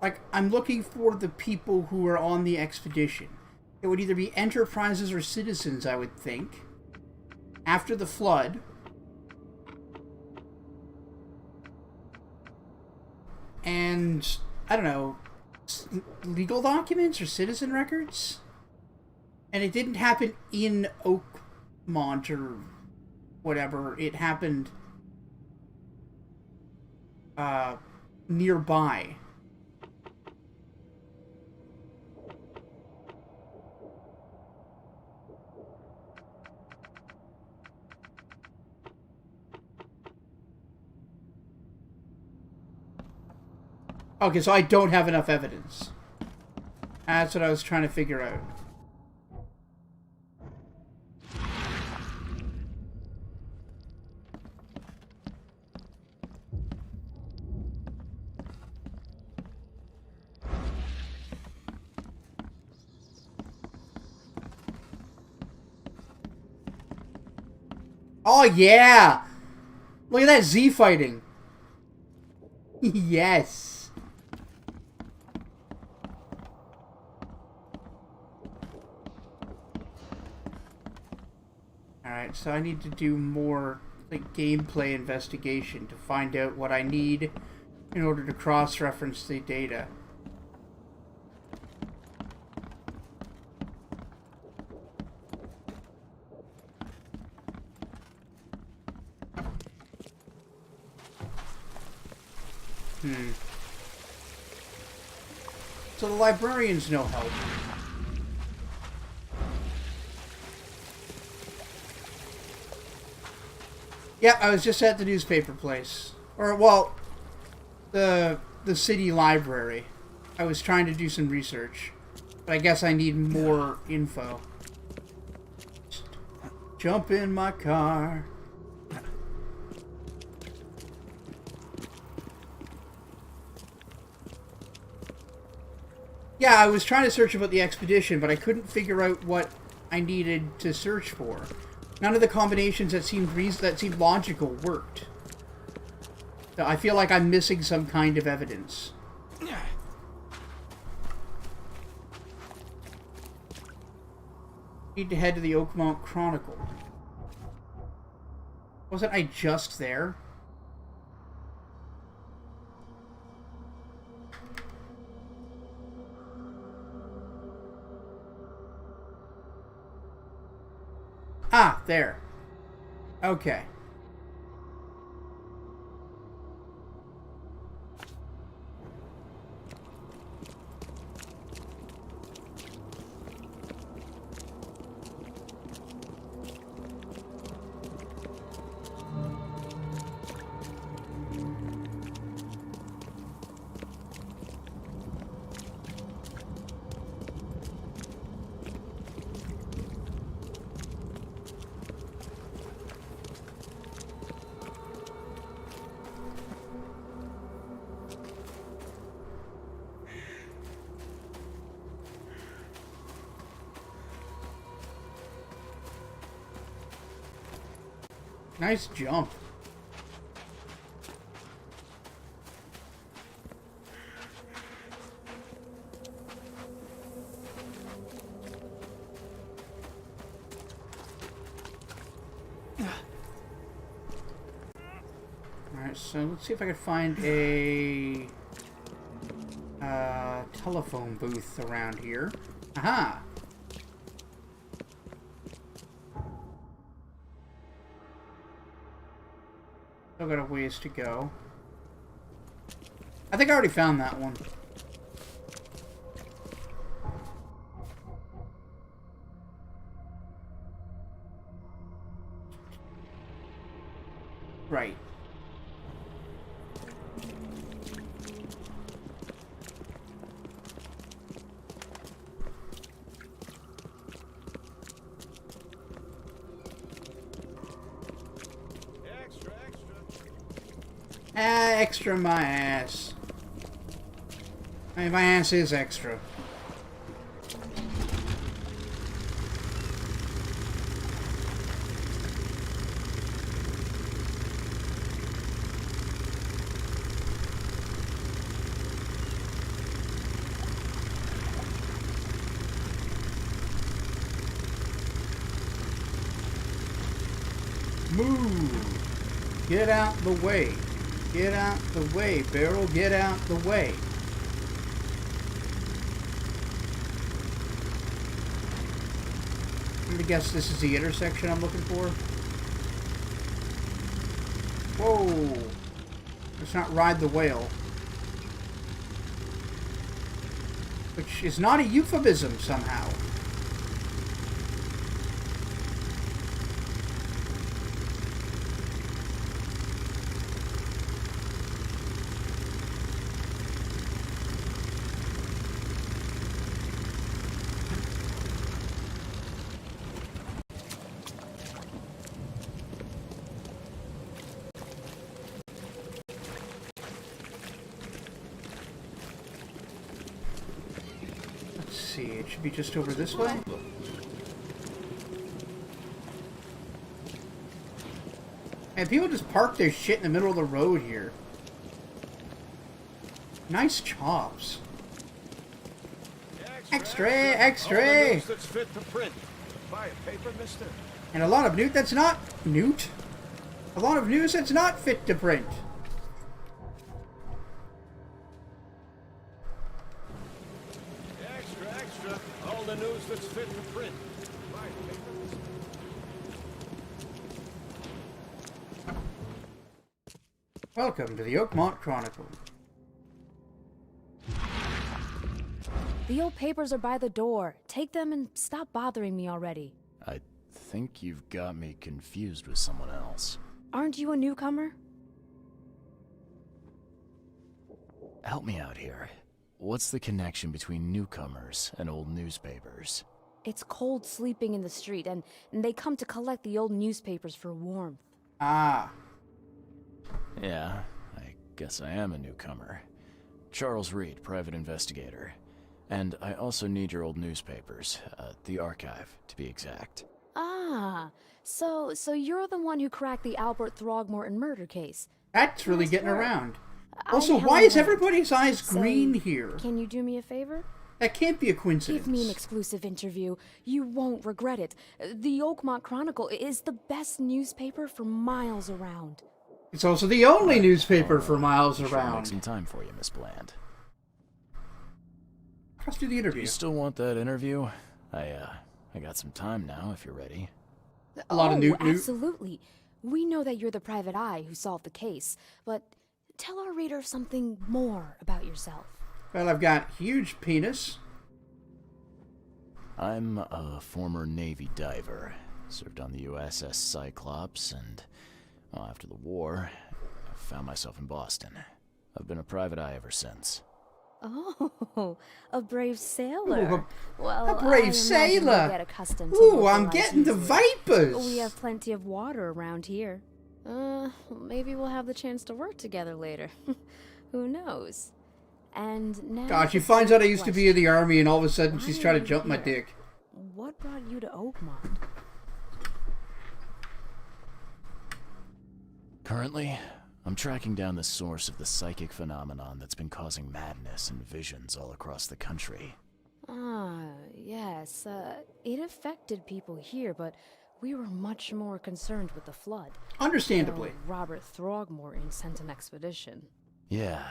Like, I'm looking for the people who are on the expedition. It would either be enterprises or citizens, I would think. After the flood. And, I don't know, legal documents or citizen records? And it didn't happen in Oakmont or whatever. It happened nearby. Okay, so I don't have enough evidence. That's what I was trying to figure out. Oh, yeah! Look at that Z fighting. Yes. Alright, so I need to do more like gameplay investigation to find out what I need in order to cross-reference the data. So the librarian's no help. Yeah, I was just at the newspaper place. Or, well, the city library. I was trying to do some research. But I guess I need more info. Just jump in my car. Yeah, I was trying to search about the expedition, but I couldn't figure out what I needed to search for. None of the combinations that seemed logical worked. So I feel like I'm missing some kind of evidence. Need to head to the Oakmont Chronicle. Wasn't I just there? Ah, there. Okay. Nice jump. Alright, so let's see if I can find a telephone booth around here. Aha! Still got a ways to go. I think I already found that one. Right. Extra my ass. I mean, my ass is extra. Move! Get out the way. Get out the way, Barrel. Get out the way. I'm gonna guess this is the intersection I'm looking for. Whoa! Let's not ride the whale. Which is not a euphemism somehow. It should be just over this way. And people just park their shit in the middle of the road here. Nice chops. Extra, extra. All the news that's fit to print. Buy a paper, mister. And a lot of newt that's not newt. A lot of news that's not fit to print. Extra, extra. All the news that's fit to print. Buy a paper, mister. Welcome to the Oakmont Chronicle. The old papers are by the door. Take them and stop bothering me already. I think you've got me confused with someone else. Aren't you a newcomer? Help me out here. What's the connection between newcomers and old newspapers? It's cold sleeping in the street, and they come to collect the old newspapers for warmth. Ah. Yeah, I guess I am a newcomer. Charles Reed, private investigator. And I also need your old newspapers, the archive, to be exact. Ah, so you're the one who cracked the Albert Throgmorton murder case. That's really Nice getting work. around. I'm Also, Helen why is Hunt. everybody's eyes So, green here? Can you do me a favor? That can't be a coincidence. Give me an exclusive interview. You won't regret it. The Oakmont Chronicle is the best newspaper for miles around. It's also the only newspaper for miles Sure, make around. some time for you, Miss Bland. Let's do the Do interview. you still want that interview? I got some time now, if you're ready. A lot of newt. Absolutely. We know that you're the private eye who solved the case, but tell our reader something more about yourself. Well, I've got huge penis. I'm a former Navy diver. Served on the USS Cyclops, and after the war, I found myself in Boston. I've been a private eye ever since. Oh, a brave sailor. Ooh, well, a I brave imagine sailor. you'll get accustomed to Ooh, local I'm life getting the easily. vipers. We have plenty of water around here. Maybe we'll have the chance to work together later. Who knows? And now. God, she finds out I used to be in the army, and all of a sudden she's Why trying are to you jump my here? dick. What brought you to Oakmont? Currently, I'm tracking down the source of the psychic phenomenon that's been causing madness and visions all across the country. Ah, yes. It affected people here, but we were much more concerned with the flood. Understandably. So Robert Throgmorton sent an expedition. Yeah,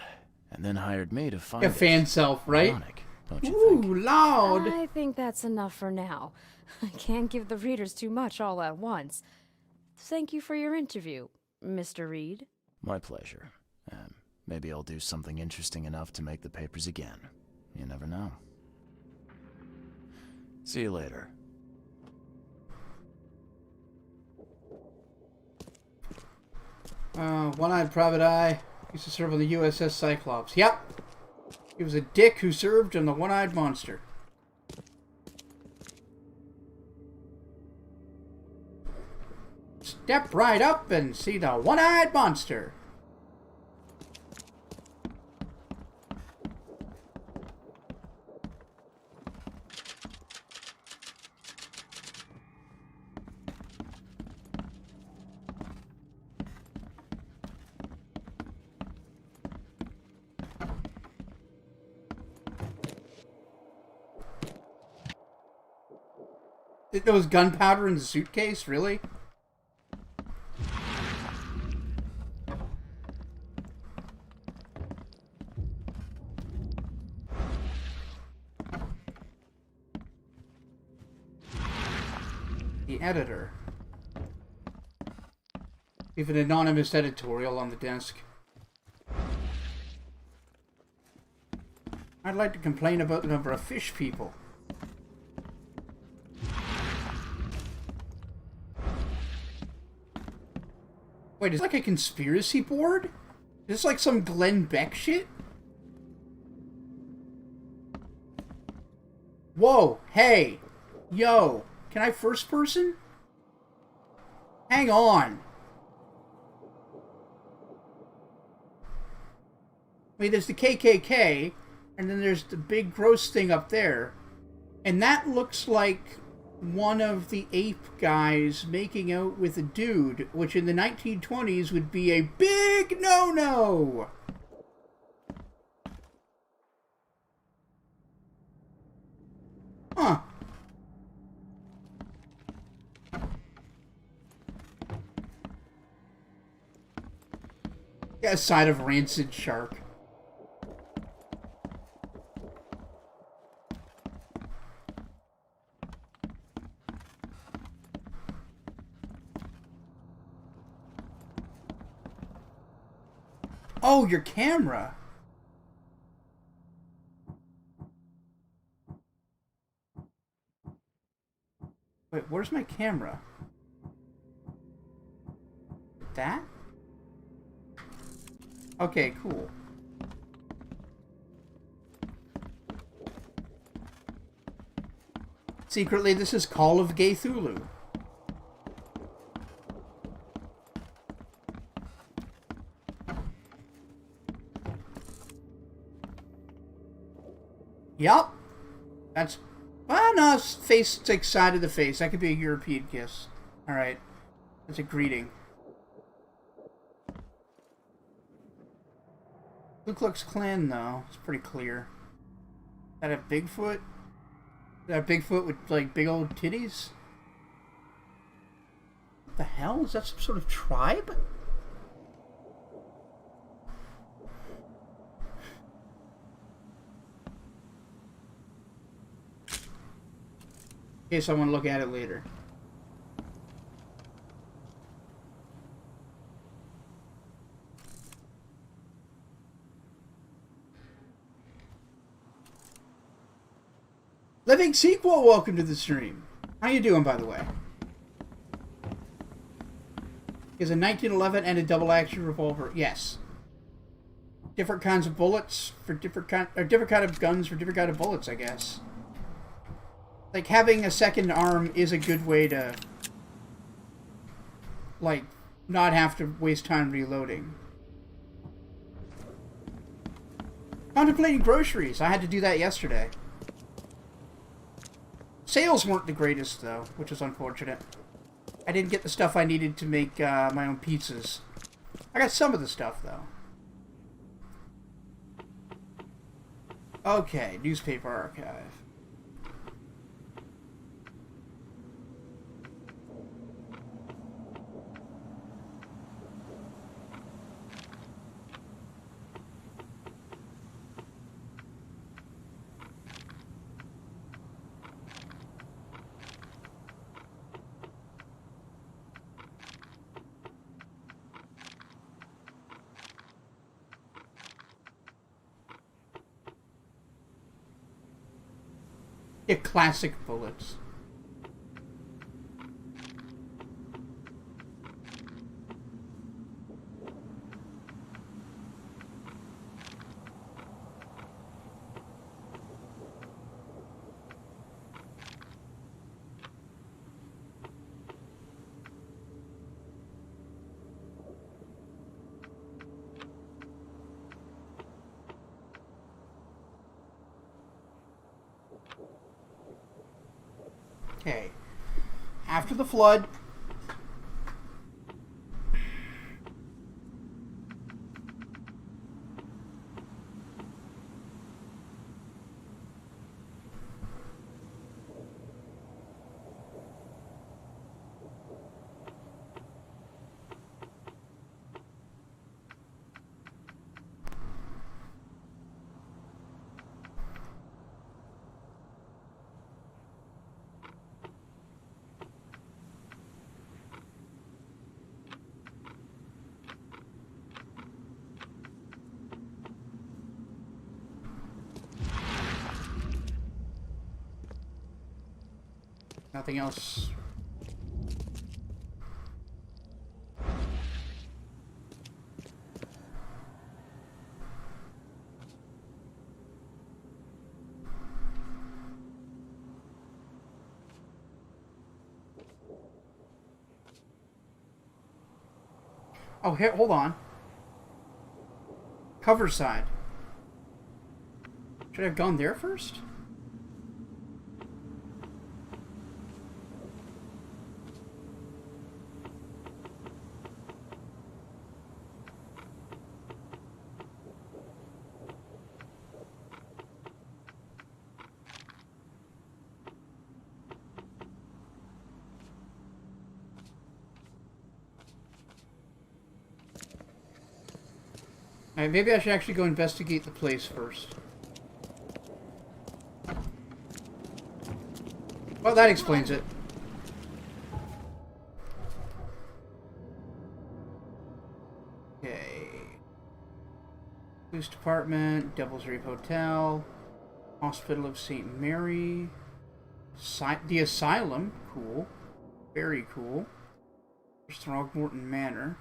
and then hired me to find A it. fan self, right? Ironic, don't you Ooh, think? loud. I think that's enough for now. I can't give the readers too much all at once. Thank you for your interview, Mr. Reed. My pleasure. Maybe I'll do something interesting enough to make the papers again. You never know. See you later. One-eyed private eye. Used to serve on the USS Cyclops. Yep. He was a dick who served on the One-Eyed Monster. Step right up and see the One-Eyed Monster. There was gunpowder in the suitcase? Really? The editor. Leave an anonymous editorial on the desk. I'd like to complain about the number of fish people. Wait, is this like a conspiracy board? Is this like some Glenn Beck shit? Whoa, hey, yo, can I first person? Hang on. Wait, there's the KKK, and then there's the big gross thing up there. And that looks like one of the ape guys making out with a dude, which in the 1920s would be a big no-no. Huh. Yeah, a side of rancid shark. Oh, your camera. Wait, where's my camera? That? Okay, cool. Secretly, this is Call of Cthulhu. Yup. That's... Well, no, it's face, it's like side of the face. That could be a European kiss. Alright. That's a greeting. Ku Klux Klan, though. It's pretty clear. Is that a Bigfoot? Is that a Bigfoot with, like, big old titties? What the hell? Is that some sort of tribe? In case I want to look at it later. Living Sequel, welcome to the stream. How you doing, by the way? Is a 1911 and a double-action revolver. Yes. Different kinds of bullets for different kind of guns for different kind of bullets, I guess. Like, having a second arm is a good way to, like, not have to waste time reloading. Contemplating groceries. I had to do that yesterday. Sales weren't the greatest, though, which was unfortunate. I didn't get the stuff I needed to make my own pizzas. I got some of the stuff, though. Okay, newspaper archive. Yeah, classic bullets. Okay. After the flood. Nothing else. Oh, here, hold on. Cover side. Should I have gone there first? Alright, maybe I should actually go investigate the place first. Well, that explains it. Okay. Police Department, Devil's Reef Hotel, Hospital of St. Mary, the Asylum, cool. Very cool. There's Throgmorton Manor.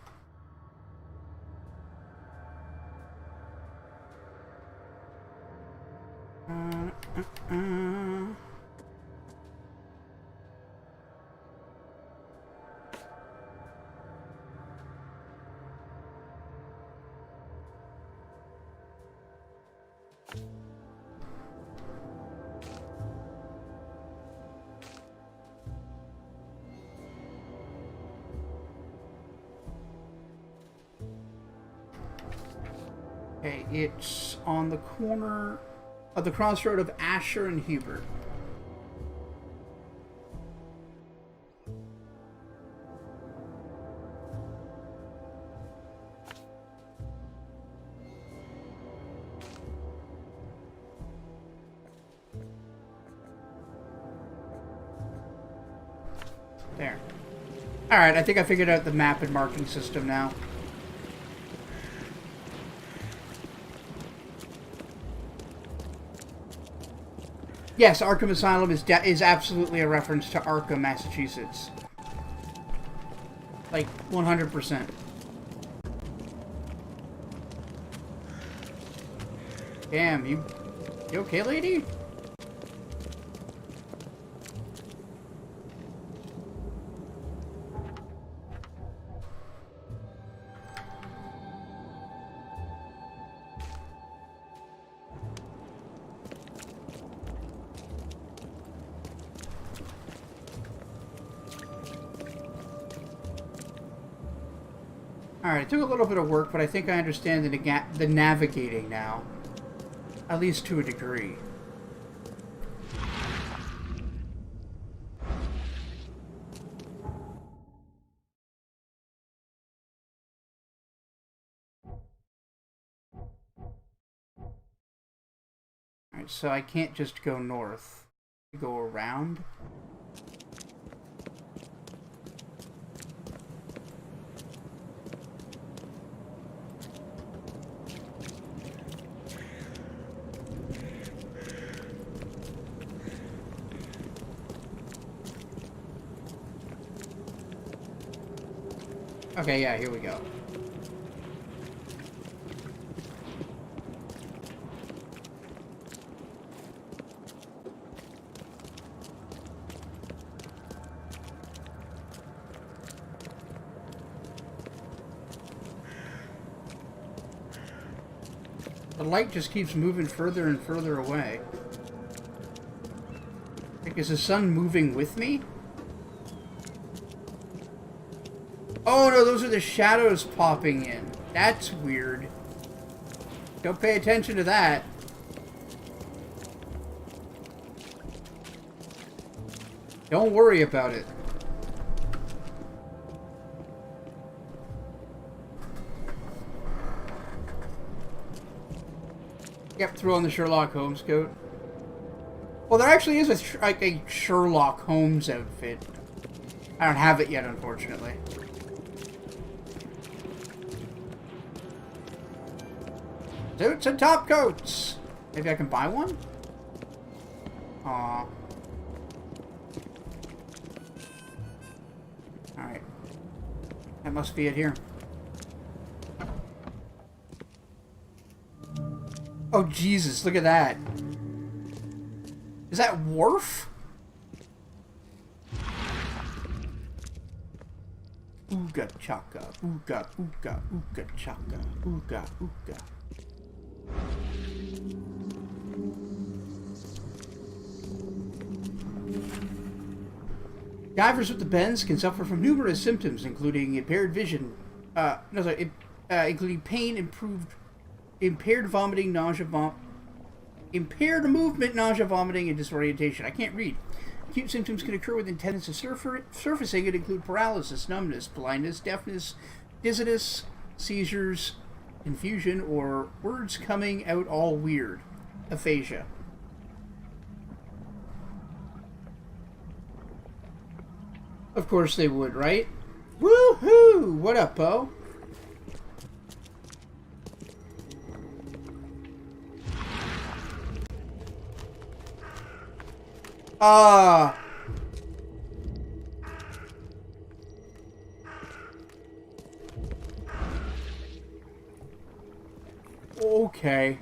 Okay, it's on the corner of the crossroad of Asher and Hubert. There. Alright, I think I figured out the map and marking system now. Yes, Arkham Asylum is absolutely a reference to Arkham, Massachusetts. Like, 100%. Damn, you okay, lady? Alright, it took a little bit of work, but I think I understand the navigating now. At least to a degree. Alright, so I can't just go north. Go around. Okay, yeah, here we go. The light just keeps moving further and further away. Like, is the sun moving with me? Oh no, those are the shadows popping in. That's weird. Don't pay attention to that. Don't worry about it. Yep, throw on the Sherlock Holmes coat. Well, there actually is a Sherlock Holmes outfit. I don't have it yet, unfortunately. Suits and top coats! Maybe I can buy one? Aww. Alright. That must be it here. Oh, Jesus, look at that. Is that Worf? Ooga chaka, ooga, ooga, ooga chaka, ooga, ooga. Divers with the bends can suffer from numerous symptoms, including impaired vision, including pain, impaired vomiting, nausea, impaired movement, nausea, vomiting, and disorientation. I can't read. Acute symptoms can occur within 10 minutes of surfacing and include paralysis, numbness, blindness, deafness, dizziness, seizures, confusion, or words coming out all weird. Aphasia. Of course they would, right? Woohoo! What up, Poe? Okay.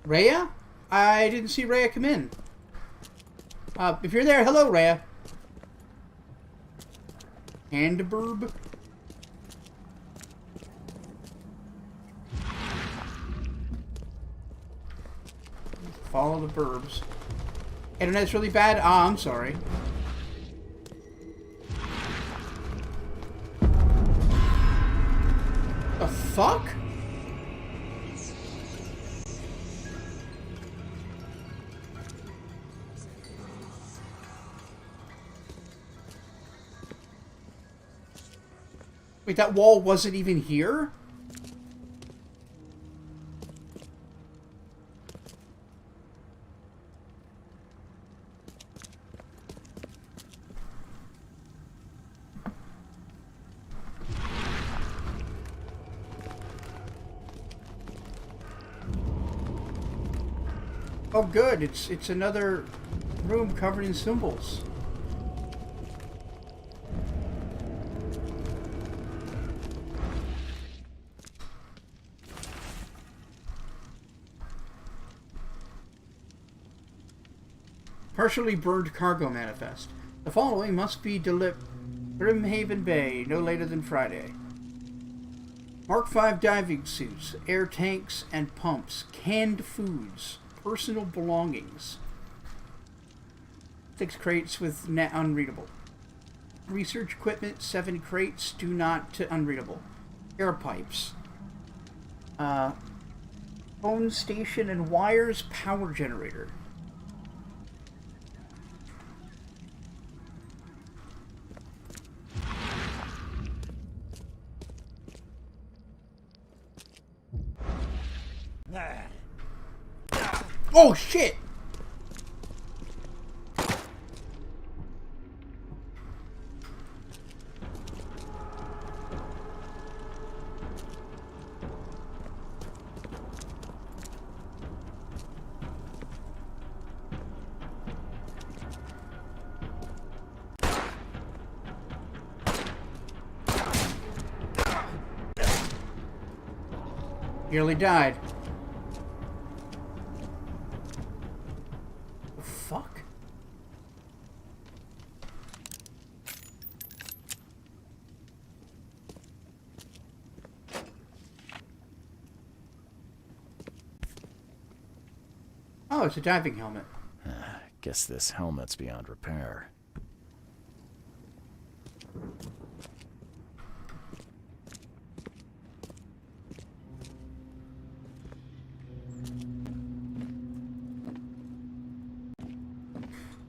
Rhea? I didn't see Rhea come in. If you're there, hello, Rhea. Handburb. Follow the burbs. Internet's really bad? Ah, I'm sorry. The fuck? Wait, that wall wasn't even here? Oh good, it's another room covered in symbols. Partially burned cargo manifest. The following must be delivered Brimhaven Bay no later than Friday. Mark V diving suits, air tanks and pumps, canned foods, personal belongings. 6 crates with net unreadable. Research equipment, 7 crates, do not to unreadable. Air pipes. Phone station and wires, power generator. Oh shit! Nearly died. The fuck? Oh, it's a diving helmet. Guess this helmet's beyond repair.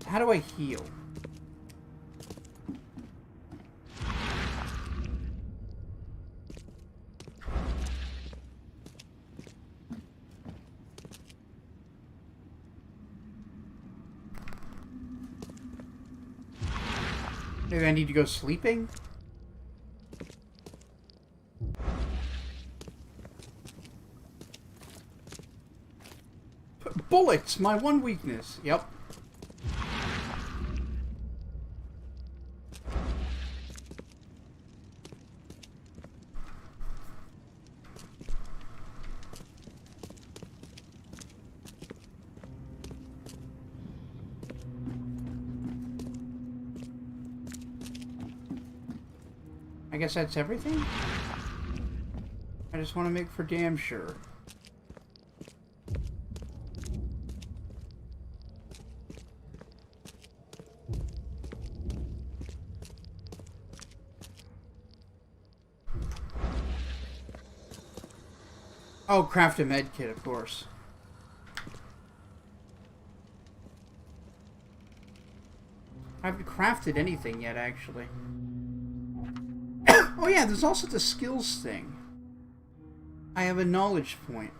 How do I heal? Maybe I need to go sleeping? Bullets! My one weakness. Yep. I guess that's everything? I just want to make for damn sure. Oh, craft a med kit, of course. I haven't crafted anything yet, actually. Oh yeah, there's also the skills thing. I have a knowledge point.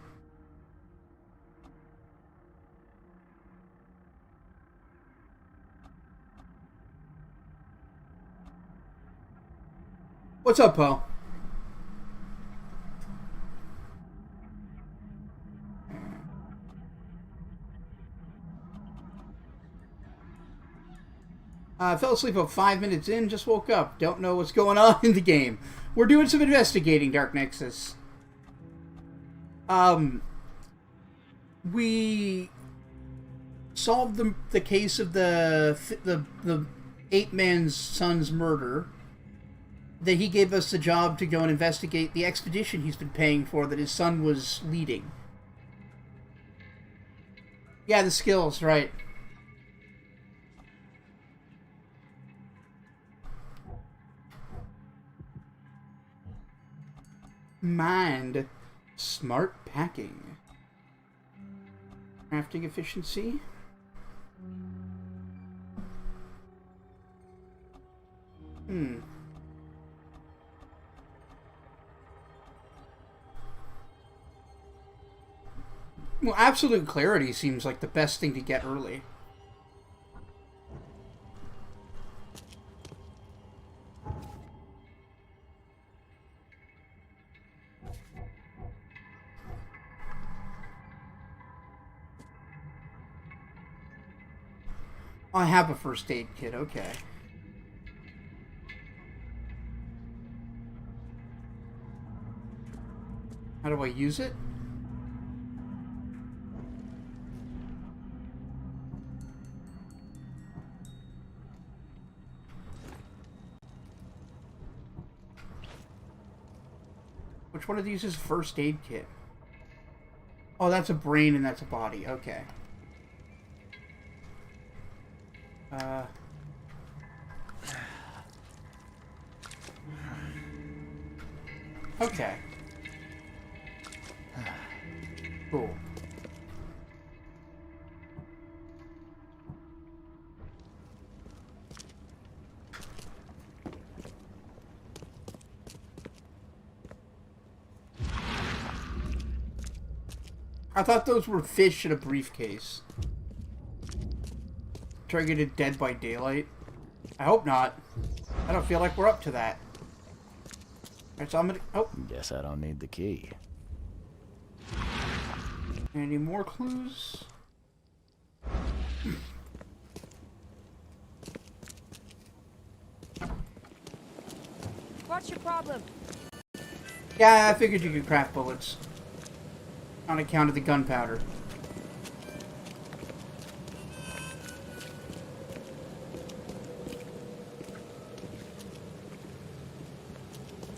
What's up, Poe? I fell asleep about 5 minutes in, just woke up. Don't know what's going on in the game. We're doing some investigating, Dark Nexus. We solved the case of the ape-man's son's murder. That he gave us the job to go and investigate the expedition he's been paying for that his son was leading. Yeah, the skills, right. Mind. Smart packing. Crafting efficiency. Well, absolute clarity seems like the best thing to get early. I have a first aid kit, okay. How do I use it? Which one of these is first aid kit? Oh, that's a brain and that's a body. Okay. Okay. Cool. I thought those were fish in a briefcase. Targeted dead by daylight. I hope not. I don't feel like we're up to that. Alright, so I'm gonna... Oh. Guess I don't need the key. Any more clues? What's your problem? Yeah, I figured you could craft bullets. On account of the gunpowder.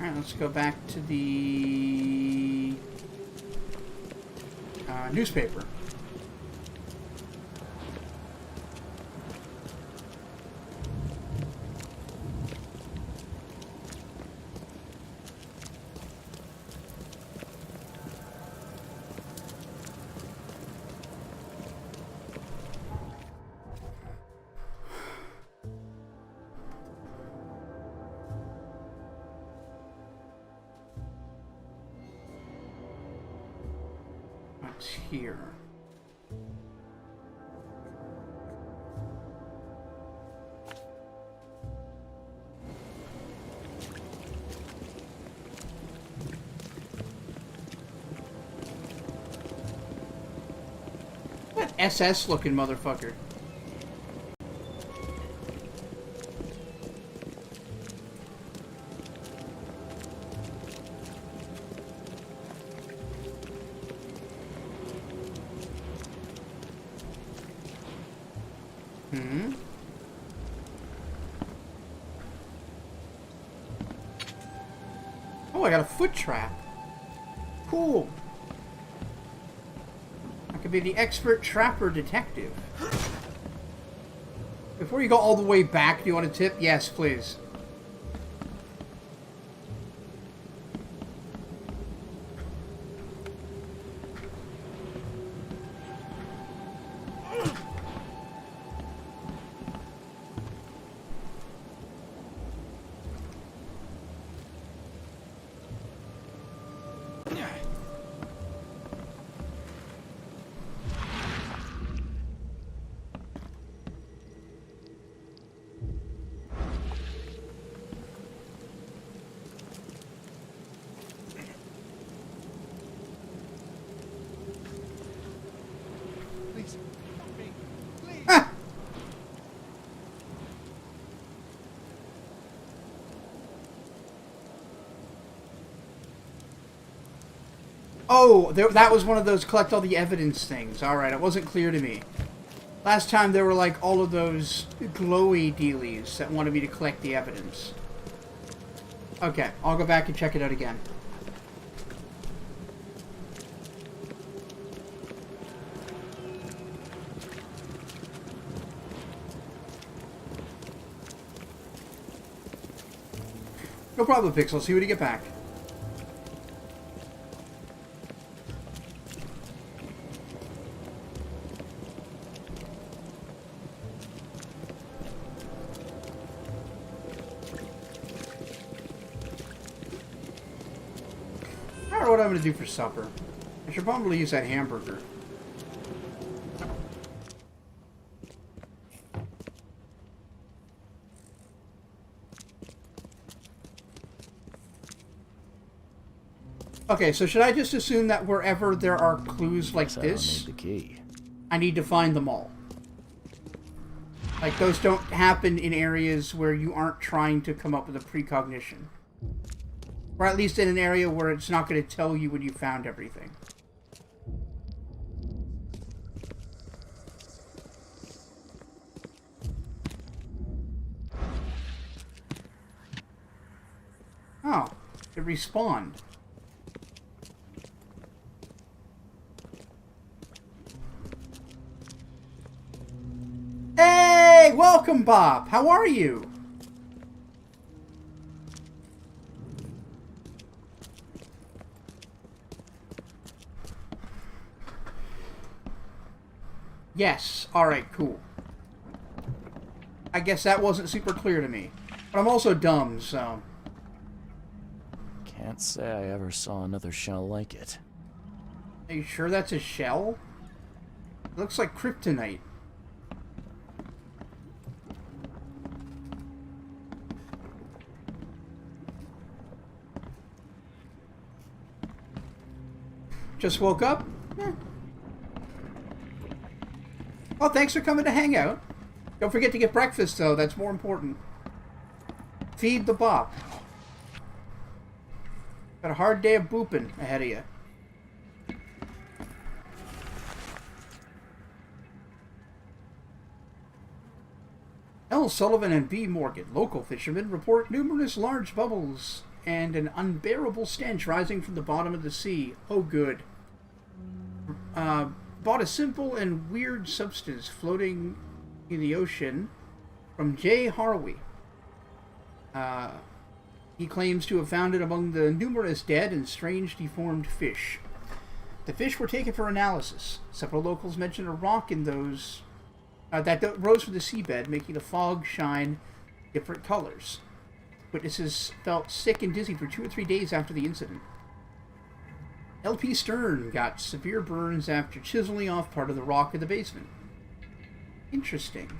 Alright, let's go back to the newspaper. Here. That SS looking motherfucker. Oh, I got a foot trap. Cool. I could be the expert trapper detective. Before you go all the way back, do you want a tip? Yes, please. Oh, that was one of those collect all the evidence things. Alright, it wasn't clear to me. Last time there were like all of those glowy dealies that wanted me to collect the evidence. Okay, I'll go back and check it out again. No problem, Pixel. See when you get back. I don't know what I'm going to do for supper. I should probably use that hamburger. Okay, so should I just assume that wherever there are clues like this, the key. I need to find them all? Like, those don't happen in areas where you aren't trying to come up with a precognition. Or at least in an area where it's not going to tell you when you found everything. Oh, it respawned. Hey, welcome, Bob. How are you? Yes. All right, cool. I guess that wasn't super clear to me. But I'm also dumb, so... Can't say I ever saw another shell like it. Are you sure that's a shell? It looks like kryptonite. Just woke up? Well, thanks for coming to hang out. Don't forget to get breakfast, though. That's more important. Feed the bop. Got a hard day of booping ahead of you. L. Sullivan and B. Morgan, local fishermen, report numerous large bubbles and an unbearable stench rising from the bottom of the sea. Oh, good. Bought a simple and weird substance floating in the ocean from J. Harvey. He claims to have found it among the numerous dead and strange deformed fish. The fish were taken for analysis. Several locals mentioned a rock in those that rose from the seabed, making the fog shine different colors. Witnesses felt sick and dizzy for 2 or 3 days after the incident. L.P. Stern got severe burns after chiseling off part of the rock in the basement. Interesting.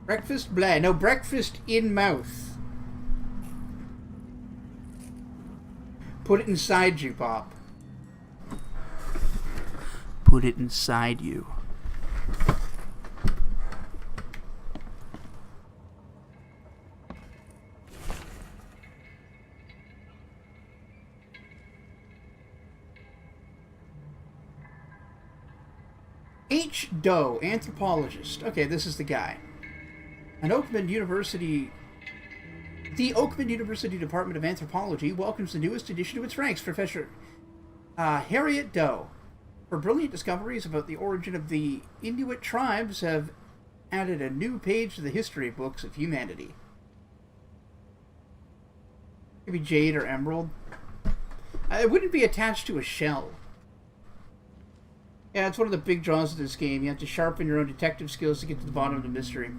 Breakfast? Blah. No, breakfast in mouth. Put it inside you, Bob. Put it inside you. H. Doe, anthropologist. Okay, this is the guy. The Oakland University Department of Anthropology welcomes the newest addition to its ranks, Professor Harriet Doe. Her brilliant discoveries about the origin of the Inuit tribes have added a new page to the history books of humanity. Maybe jade or emerald. It wouldn't be attached to a shell. Yeah, it's one of the big draws of this game. You have to sharpen your own detective skills to get to the bottom of the mystery.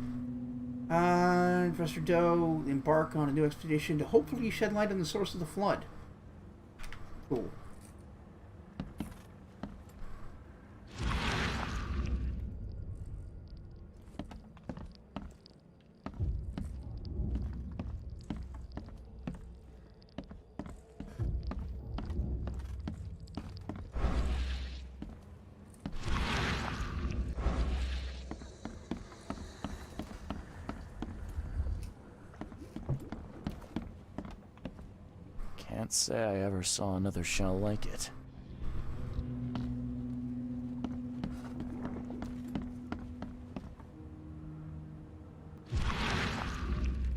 Professor Doe embark on a new expedition to hopefully shed light on the source of the flood. Cool. Can't say I ever saw another shell like it.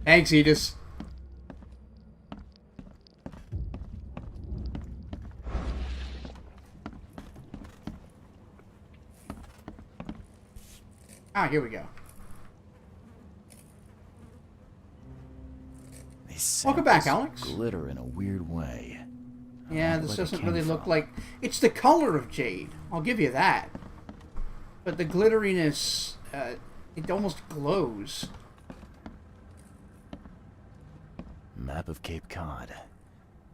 Thanks, Edis. Ah, here we go. Welcome back, Alex. Glitter in a weird way. Yeah, this doesn't really look like... It's the color of jade. I'll give you that. But the glitteriness, it almost glows. Map of Cape Cod.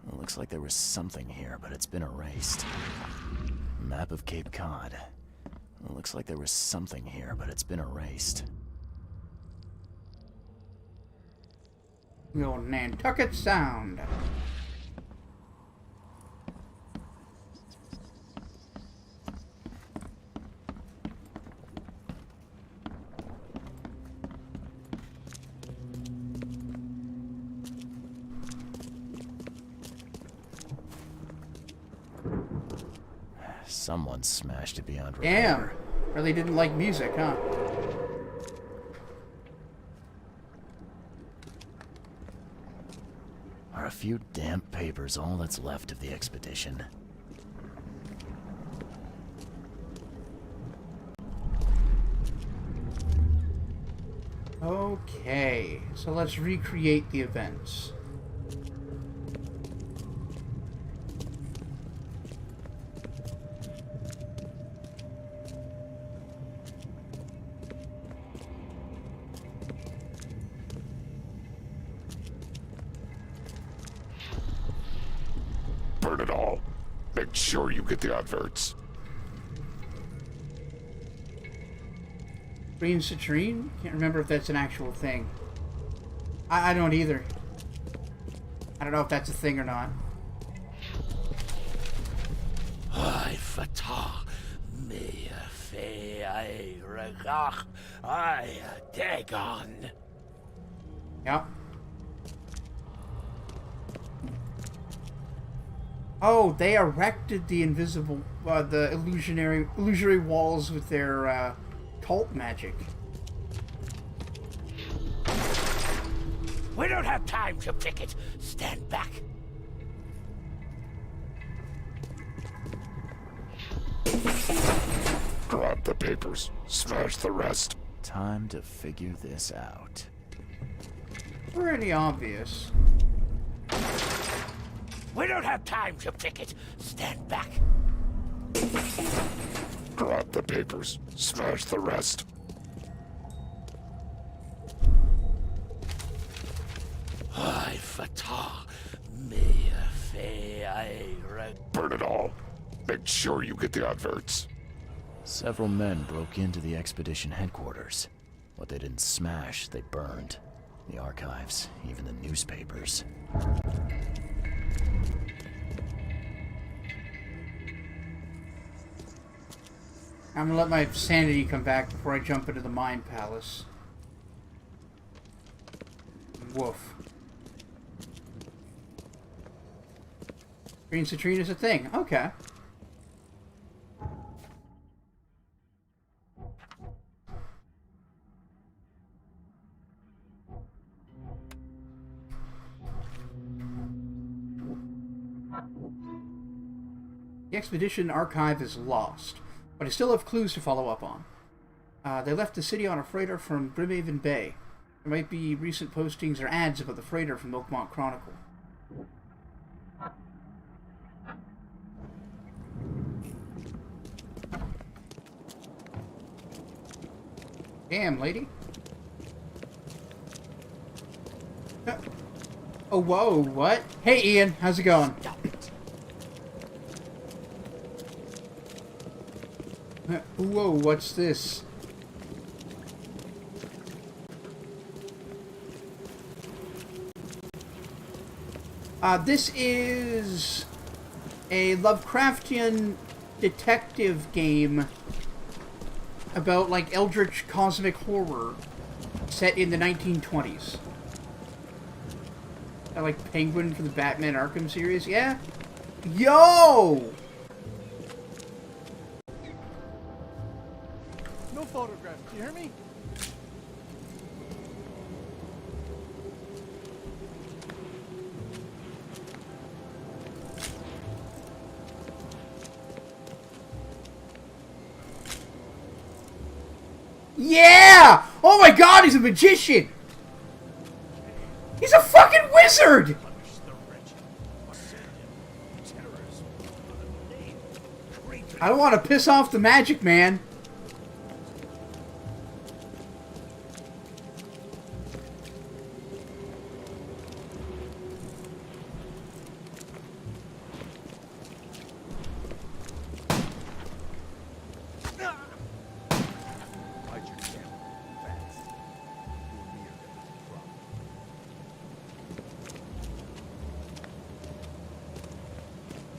It looks like there was something here, but it's been erased. Map of Cape Cod. It looks like there was something here, but it's been erased. The old Nantucket Sound. Someone smashed it beyond repair. Damn. Really didn't like music, huh? Are a few damp papers all that's left of the expedition? Okay, so let's recreate the events. Burn it all. Make sure you get the adverts. Green citrine? Can't remember if that's an actual thing. I don't either. I don't know if that's a thing or not. I fata me fe I regach I dagon. Yep. Oh, they erected the invisible, the illusory walls with their cult magic. We don't have time to pick it. Stand back. Grab the papers. Smash the rest. Time to figure this out. Pretty obvious. We don't have time to pick it. Stand back. Grab the papers. Smash the rest. I fata me fe I burn it all. Make sure you get the adverts. Several men broke into the expedition headquarters. What they didn't smash, they burned. The archives, even the newspapers. I'm gonna let my sanity come back before I jump into the Mind Palace. Woof. Green citrine is a thing. Okay. The expedition archive is lost, but I still have clues to follow up on. They left the city on a freighter from Brimhaven Bay. There might be recent postings or ads about the freighter from Oakmont Chronicle. Damn, lady. Oh, whoa, what? Hey, Ian, how's it going? Whoa, what's this? This is a Lovecraftian detective game about, like, eldritch cosmic horror set in the 1920s. I like Penguin from the Batman Arkham series. Yeah. Yo! No photographs. Do you hear me? Yeah! Oh my god, he's a magician! He's a fucking wizard! I don't want to piss off the magic man.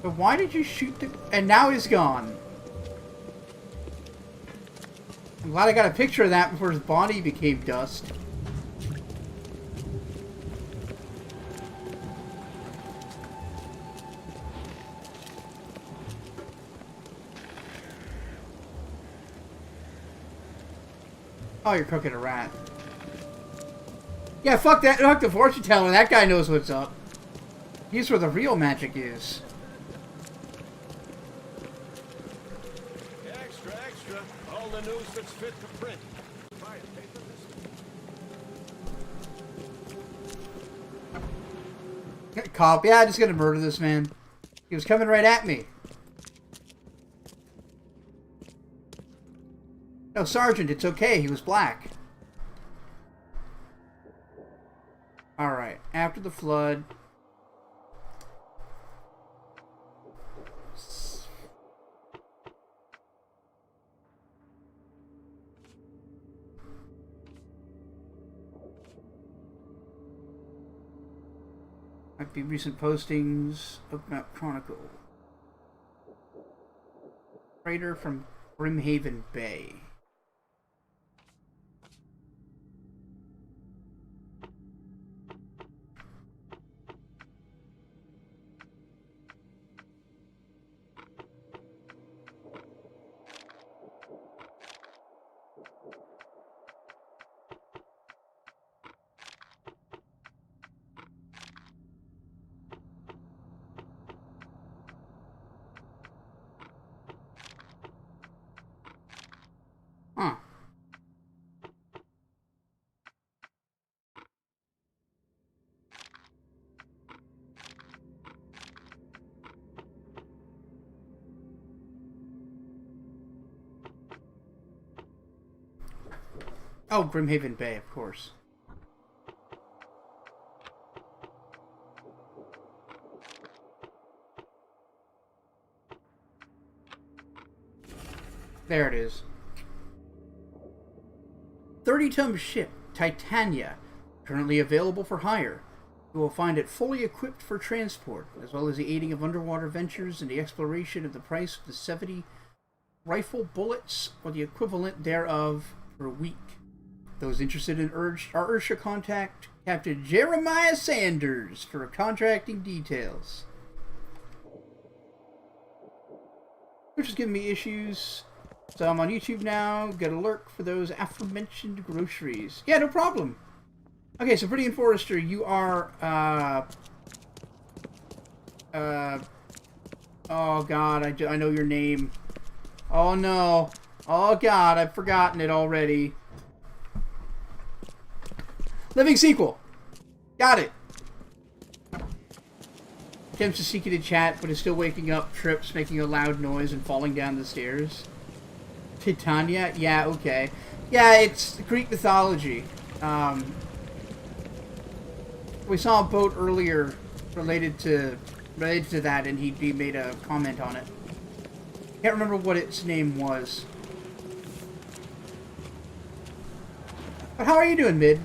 But why did you shoot the... And now he's gone. I'm glad I got a picture of that before his body became dust. Oh, you're cooking a rat. Yeah, fuck that. Fuck the fortune teller. That guy knows what's up. He's where the real magic is. Extra, extra. All the news that's fit to print. Buy a paper this. Cop, yeah, I'm just gonna murder this man. He was coming right at me. No, Sergeant, it's okay. He was black. Alright, after the flood... Might be recent postings. Oakmount Chronicle. Freighter from Brimhaven Bay. Huh. Oh, Brimhaven Bay, of course. There it is. 30-ton ship, Titania, currently available for hire. You will find it fully equipped for transport, as well as the aiding of underwater ventures and the exploration of the price of the 70 rifle bullets or the equivalent thereof per week. Those interested are urged to contact Captain Jeremiah Sanders for contracting details. Which is giving me issues. So I'm on YouTube now. Get a lurk for those aforementioned groceries. Yeah, no problem. Okay, so Pretty and Forrester, you are, oh god, I know your name. Oh no. Oh god, I've forgotten it already. Living Sequel. Got it. Attempts to seek you to chat, but is still waking up, trips, making a loud noise, and falling down the stairs. Titania? Yeah, okay. Yeah, it's Greek mythology. We saw a boat earlier related to that, and he made a comment on it. Can't remember what its name was. But how are you doing, Mid?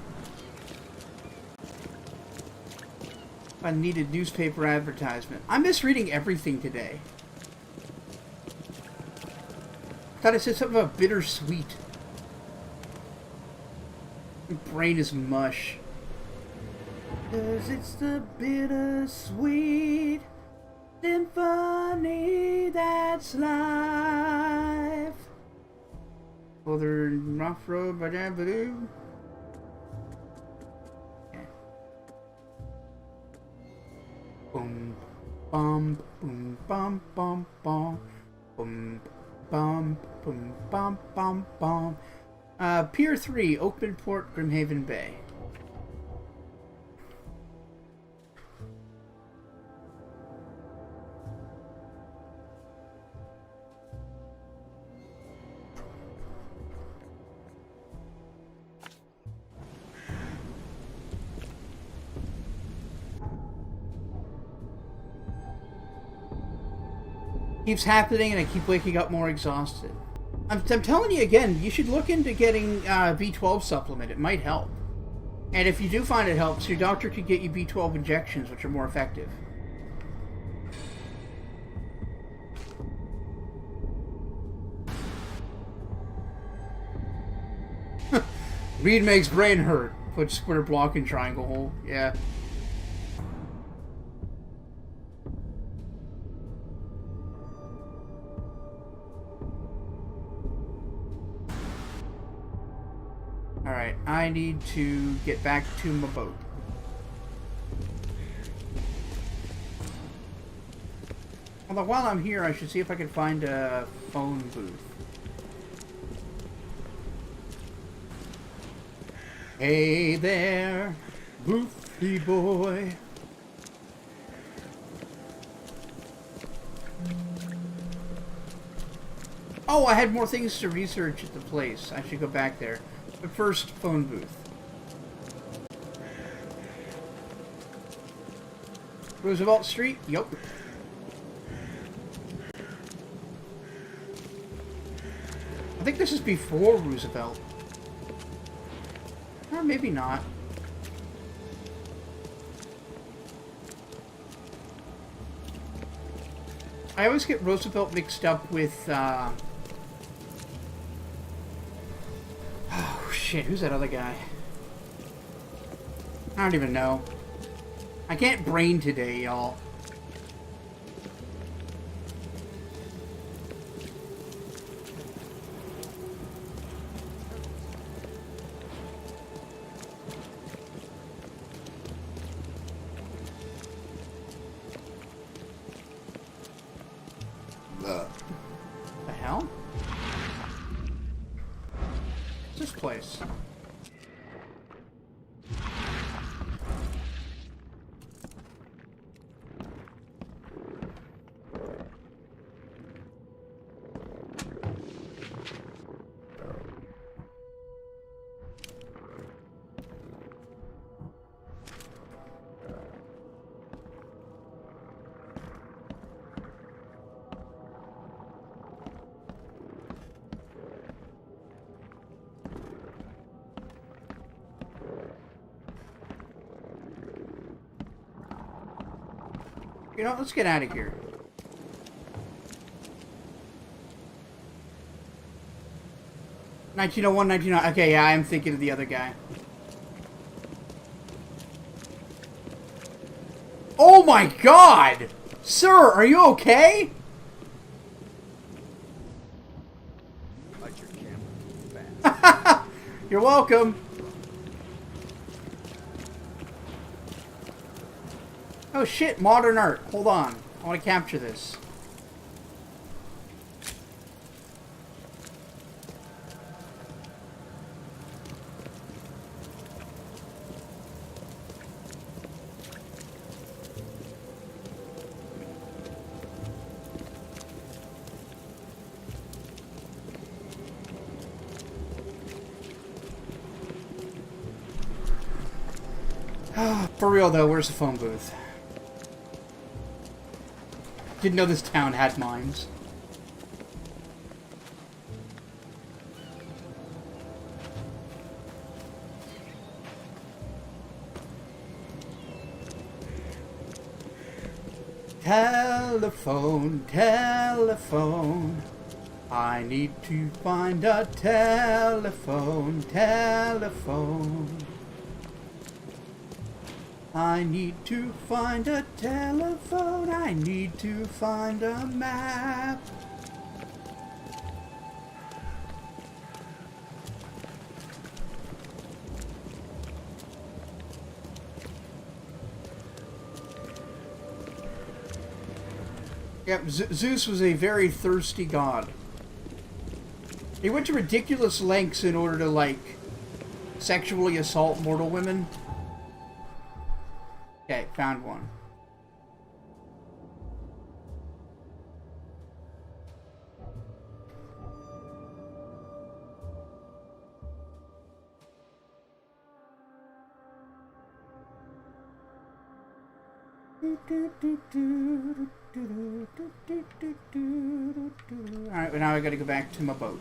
A needed newspaper advertisement. I'm misreading everything today. I thought it said something about bittersweet. My brain is mush. 'Cause it's the bittersweet symphony that's life. Other rough road, ba-da-ba-doo. Boom, bum, boom, bum, bum, bum, boom, bum, boom, bum, bum, bum. Pier 3, Oakman Port, Grimhaven Bay. Keeps happening, and I keep waking up more exhausted. I'm telling you again, you should look into getting B12 supplement. It might help. And if you do find it helps, your doctor could get you B12 injections, which are more effective. Reed makes brain hurt. Put square block in triangle hole. Yeah. Alright, I need to get back to my boat. Although while I'm here, I should see if I can find a phone booth. Hey there, boofy boy. Oh, I had more things to research at the place. I should go back there. But first, phone booth. Roosevelt Street? Yup. I think this is before Roosevelt. Or maybe not. I always get Roosevelt mixed up with, oh, shit, who's that other guy? I don't even know. I can't brain today, y'all. The hell? What's this place? You know, let's get out of here. $1901, okay, yeah, I'm thinking of the other guy. Oh my god! Sir, are you okay? Light your camera. You're welcome. Oh shit, modern art. Hold on. I want to capture this. For real though, where's the phone booth? Didn't know this town had mines. Telephone, telephone. I need to find a telephone, telephone. I need to find a telephone. I need to find a map. Yep, Zeus was a very thirsty god. He went to ridiculous lengths in order to, like, sexually assault mortal women. Okay, found one. Alright, well now I gotta go back to my boat.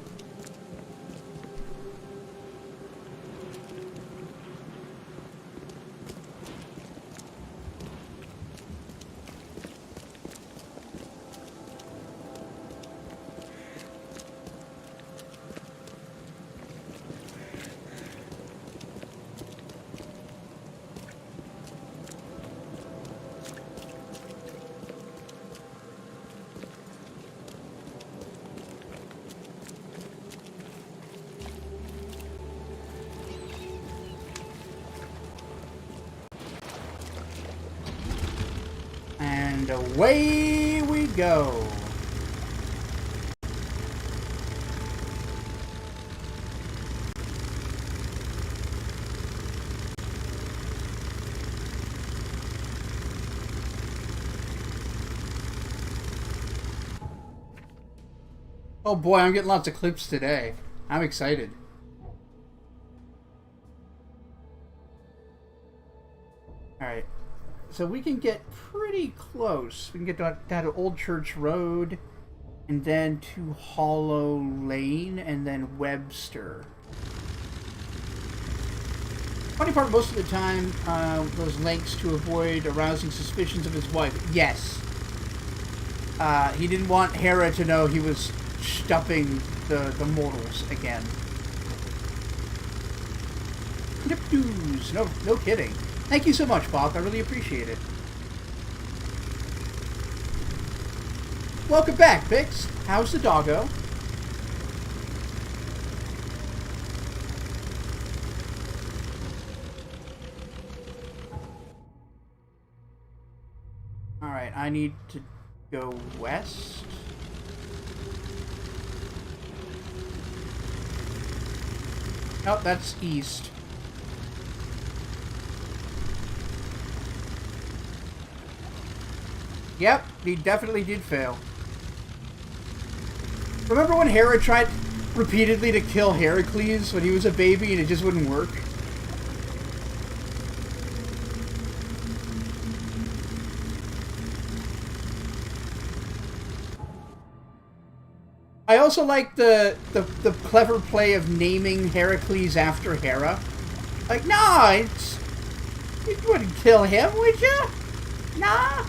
And away we go. Oh boy, I'm getting lots of clips today. I'm excited. Alright. So we can get pretty close. We can get to Old Church Road, and then to Hollow Lane, and then Webster. Funny part, most of the time, those lengths to avoid arousing suspicions of his wife. Yes. He didn't want Hera to know he was stuffing the mortals again. Nipdoos. No kidding. Thank you so much, Bob. I really appreciate it. Welcome back, Bix. How's the doggo? Alright, I need to go west. Oh, that's east. Yep, he definitely did fail. Remember when Hera tried repeatedly to kill Heracles when he was a baby and it just wouldn't work? I also like the clever play of naming Heracles after Hera. Like, nah, you wouldn't kill him, would you? Nah.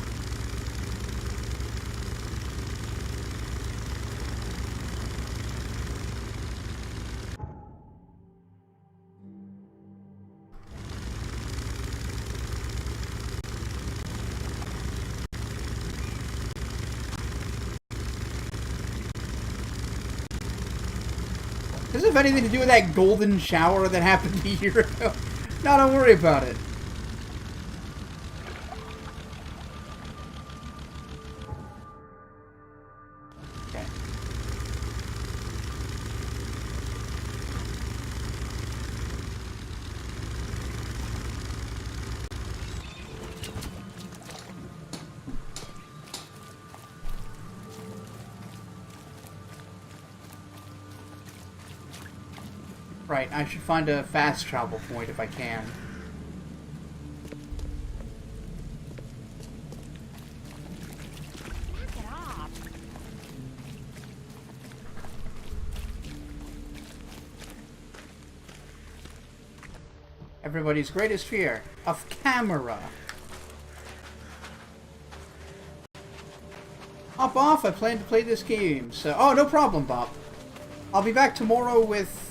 Does it have anything to do with that golden shower that happened a year ago? No, don't worry about it. Okay. Right, I should find a fast travel point if I can. Everybody's greatest fear of camera. Hop off, I plan to play this game, so... Oh, no problem, Bob. I'll be back tomorrow with...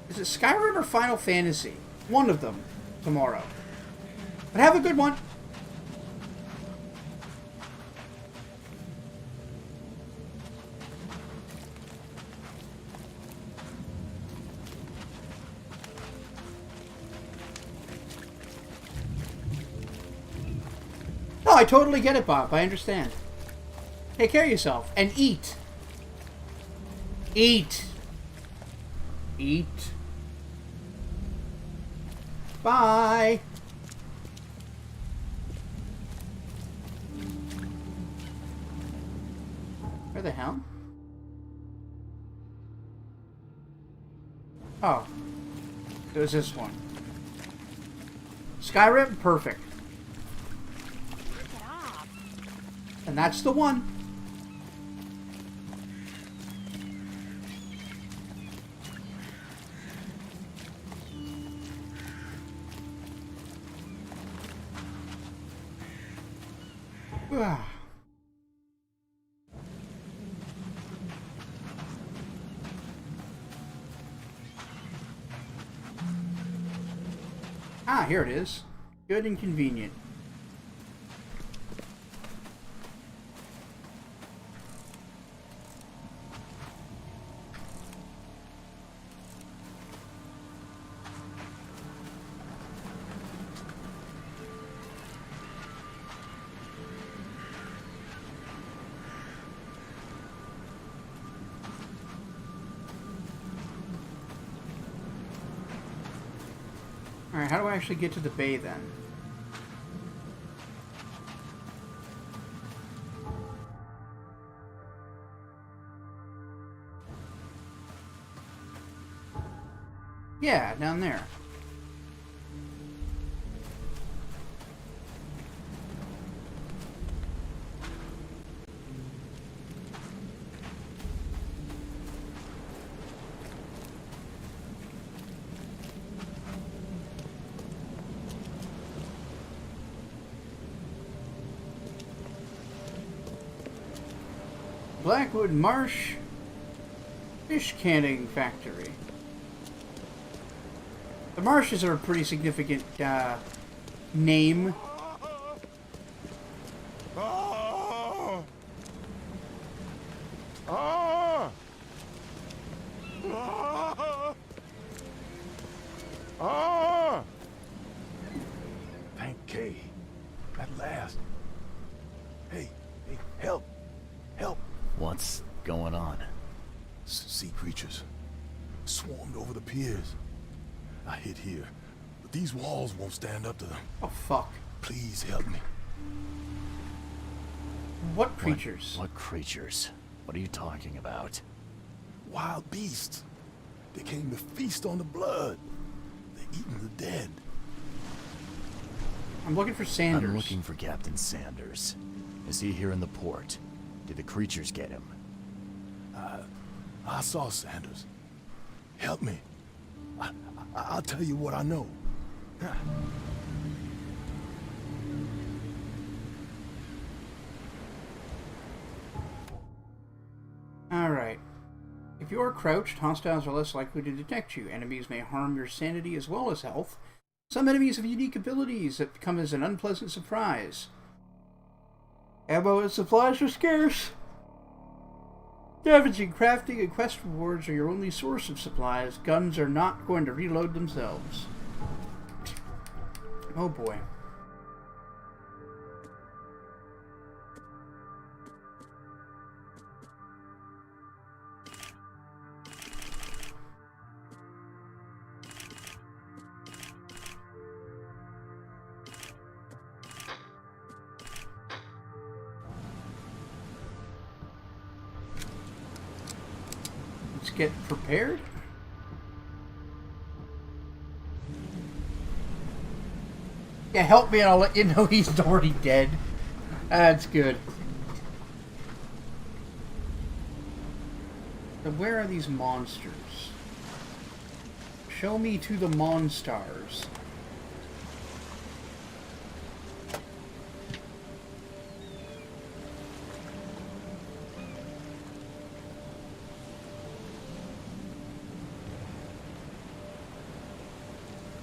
Is it Skyrim or Final Fantasy? One of them tomorrow. But have a good one. No, I totally get it, Bob. I understand. Take care of yourself and eat. Eat. Eat. Bye. Where the hell? Oh. It was this one. Skyrim? Perfect. And that's the one. Ah, here it is. Good and convenient. Alright, how do I actually get to the bay then? Yeah, down there. Blackwood Marsh Fish Canning Factory. The marshes are a pretty significant name. Thank Kay. At last. Hey, help. Help. What's going on? Sea creatures. Swarmed over the piers. I hid here, but these walls won't stand up to them. Oh, fuck. Please help me. What creatures? What creatures? What are you talking about? Wild beasts. They came to feast on the blood. They're eating the dead. I'm looking for Sanders. I'm looking for Captain Sanders. Is he here in the port? Did the creatures get him? I saw Sanders. Help me. I'll tell you what I know. Alright. If you are crouched, hostiles are less likely to detect you. Enemies may harm your sanity as well as health. Some enemies have unique abilities that come as an unpleasant surprise. Ammo and supplies are scarce. Scavenging, crafting, and quest rewards are your only source of supplies. Guns are not going to reload themselves. Oh boy. Get prepared. Yeah, help me and I'll let you know he's already dead. That's good. So where are these monsters? Show me to the monsters.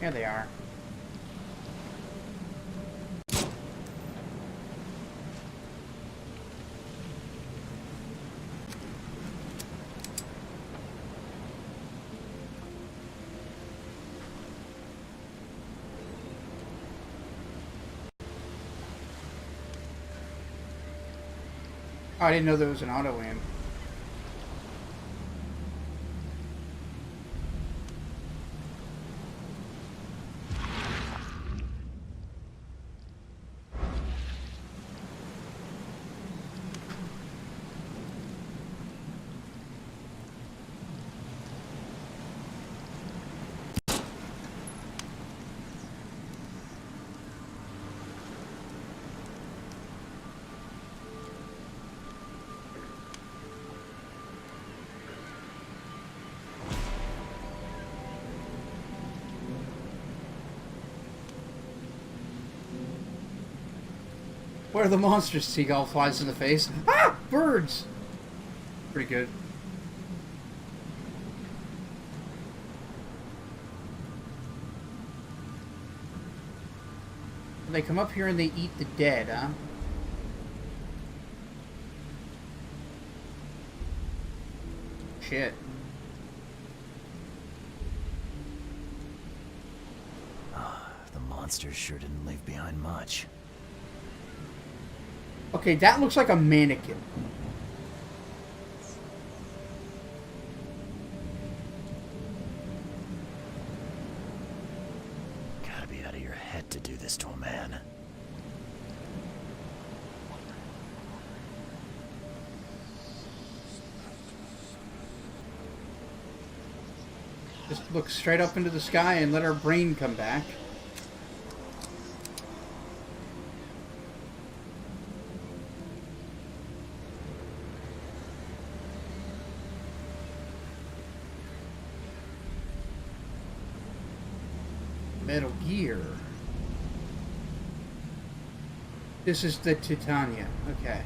Here they are. Oh, I didn't know there was an auto aim. Where are the monsters? Seagull flies in the face. Ah! Birds! Pretty good. They come up here and they eat the dead, huh? Shit. The monsters sure didn't leave behind much. Okay, that looks like a mannequin. Gotta be out of your head to do this to a man. Just look straight up into the sky and let our brain come back. Metal Gear. This is the Titania. Okay.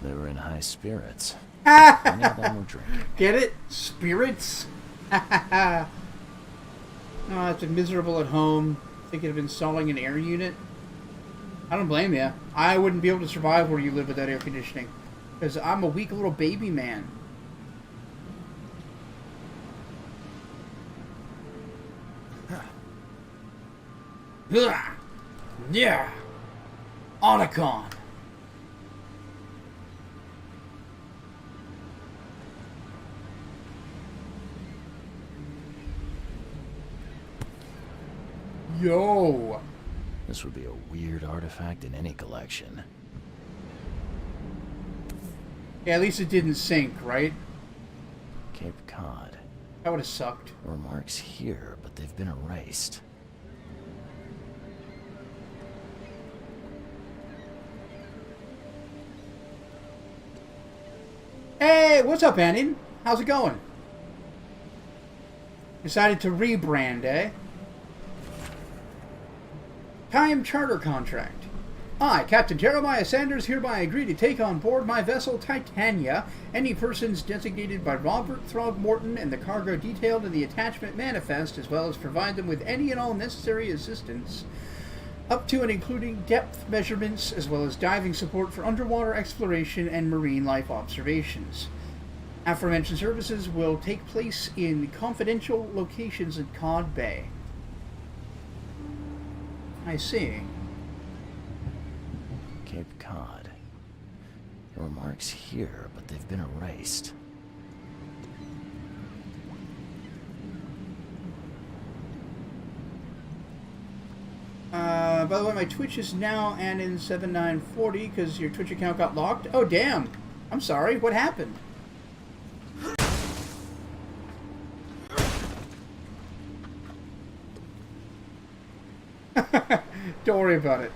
They were in high spirits. Many of them were drinking. Get it? Spirits? Oh, I've been miserable at home, thinking of installing an air unit. I don't blame you. I wouldn't be able to survive where you live without air conditioning. Because I'm a weak little baby man. Yeah. Otacon. Yo! This would be a weird artifact in any collection. Yeah, at least it didn't sink, right? Cape Cod. That would have sucked. There were marks here, but they've been erased. Hey, what's up, Annie? How's it going? Decided to rebrand, eh? Time charter contract. I, Captain Jeremiah Sanders, hereby agree to take on board my vessel Titania any persons designated by Robert Throgmorton and the cargo detailed in the attachment manifest, as well as provide them with any and all necessary assistance, up to and including depth measurements, as well as diving support for underwater exploration and marine life observations. Aforementioned services will take place in confidential locations in Cod Bay. I see. Cape Cod. There were marks here, but they've been erased. By the way, my Twitch is now Anin7940 because your Twitch account got locked. Oh, damn. I'm sorry. What happened? Don't worry about it.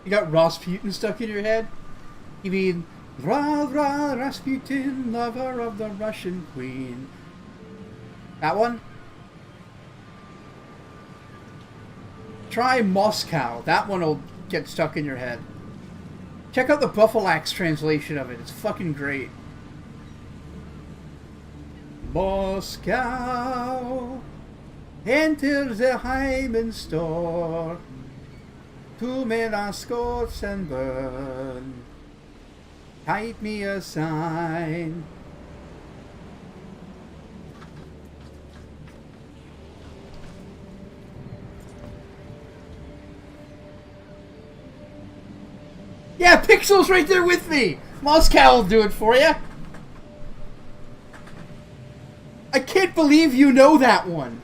You got Rasputin stuck in your head? You mean, Rasputin, lover of the Russian queen. That one? Try Moscow. That one will get stuck in your head. Check out the Buffalax translation of it. It's fucking great. Moscow, enter the Hyman store. Too many scorch and burn. Type me a sign. Yeah, Pixel's right there with me. Moscow will do it for you. I can't believe you know that one.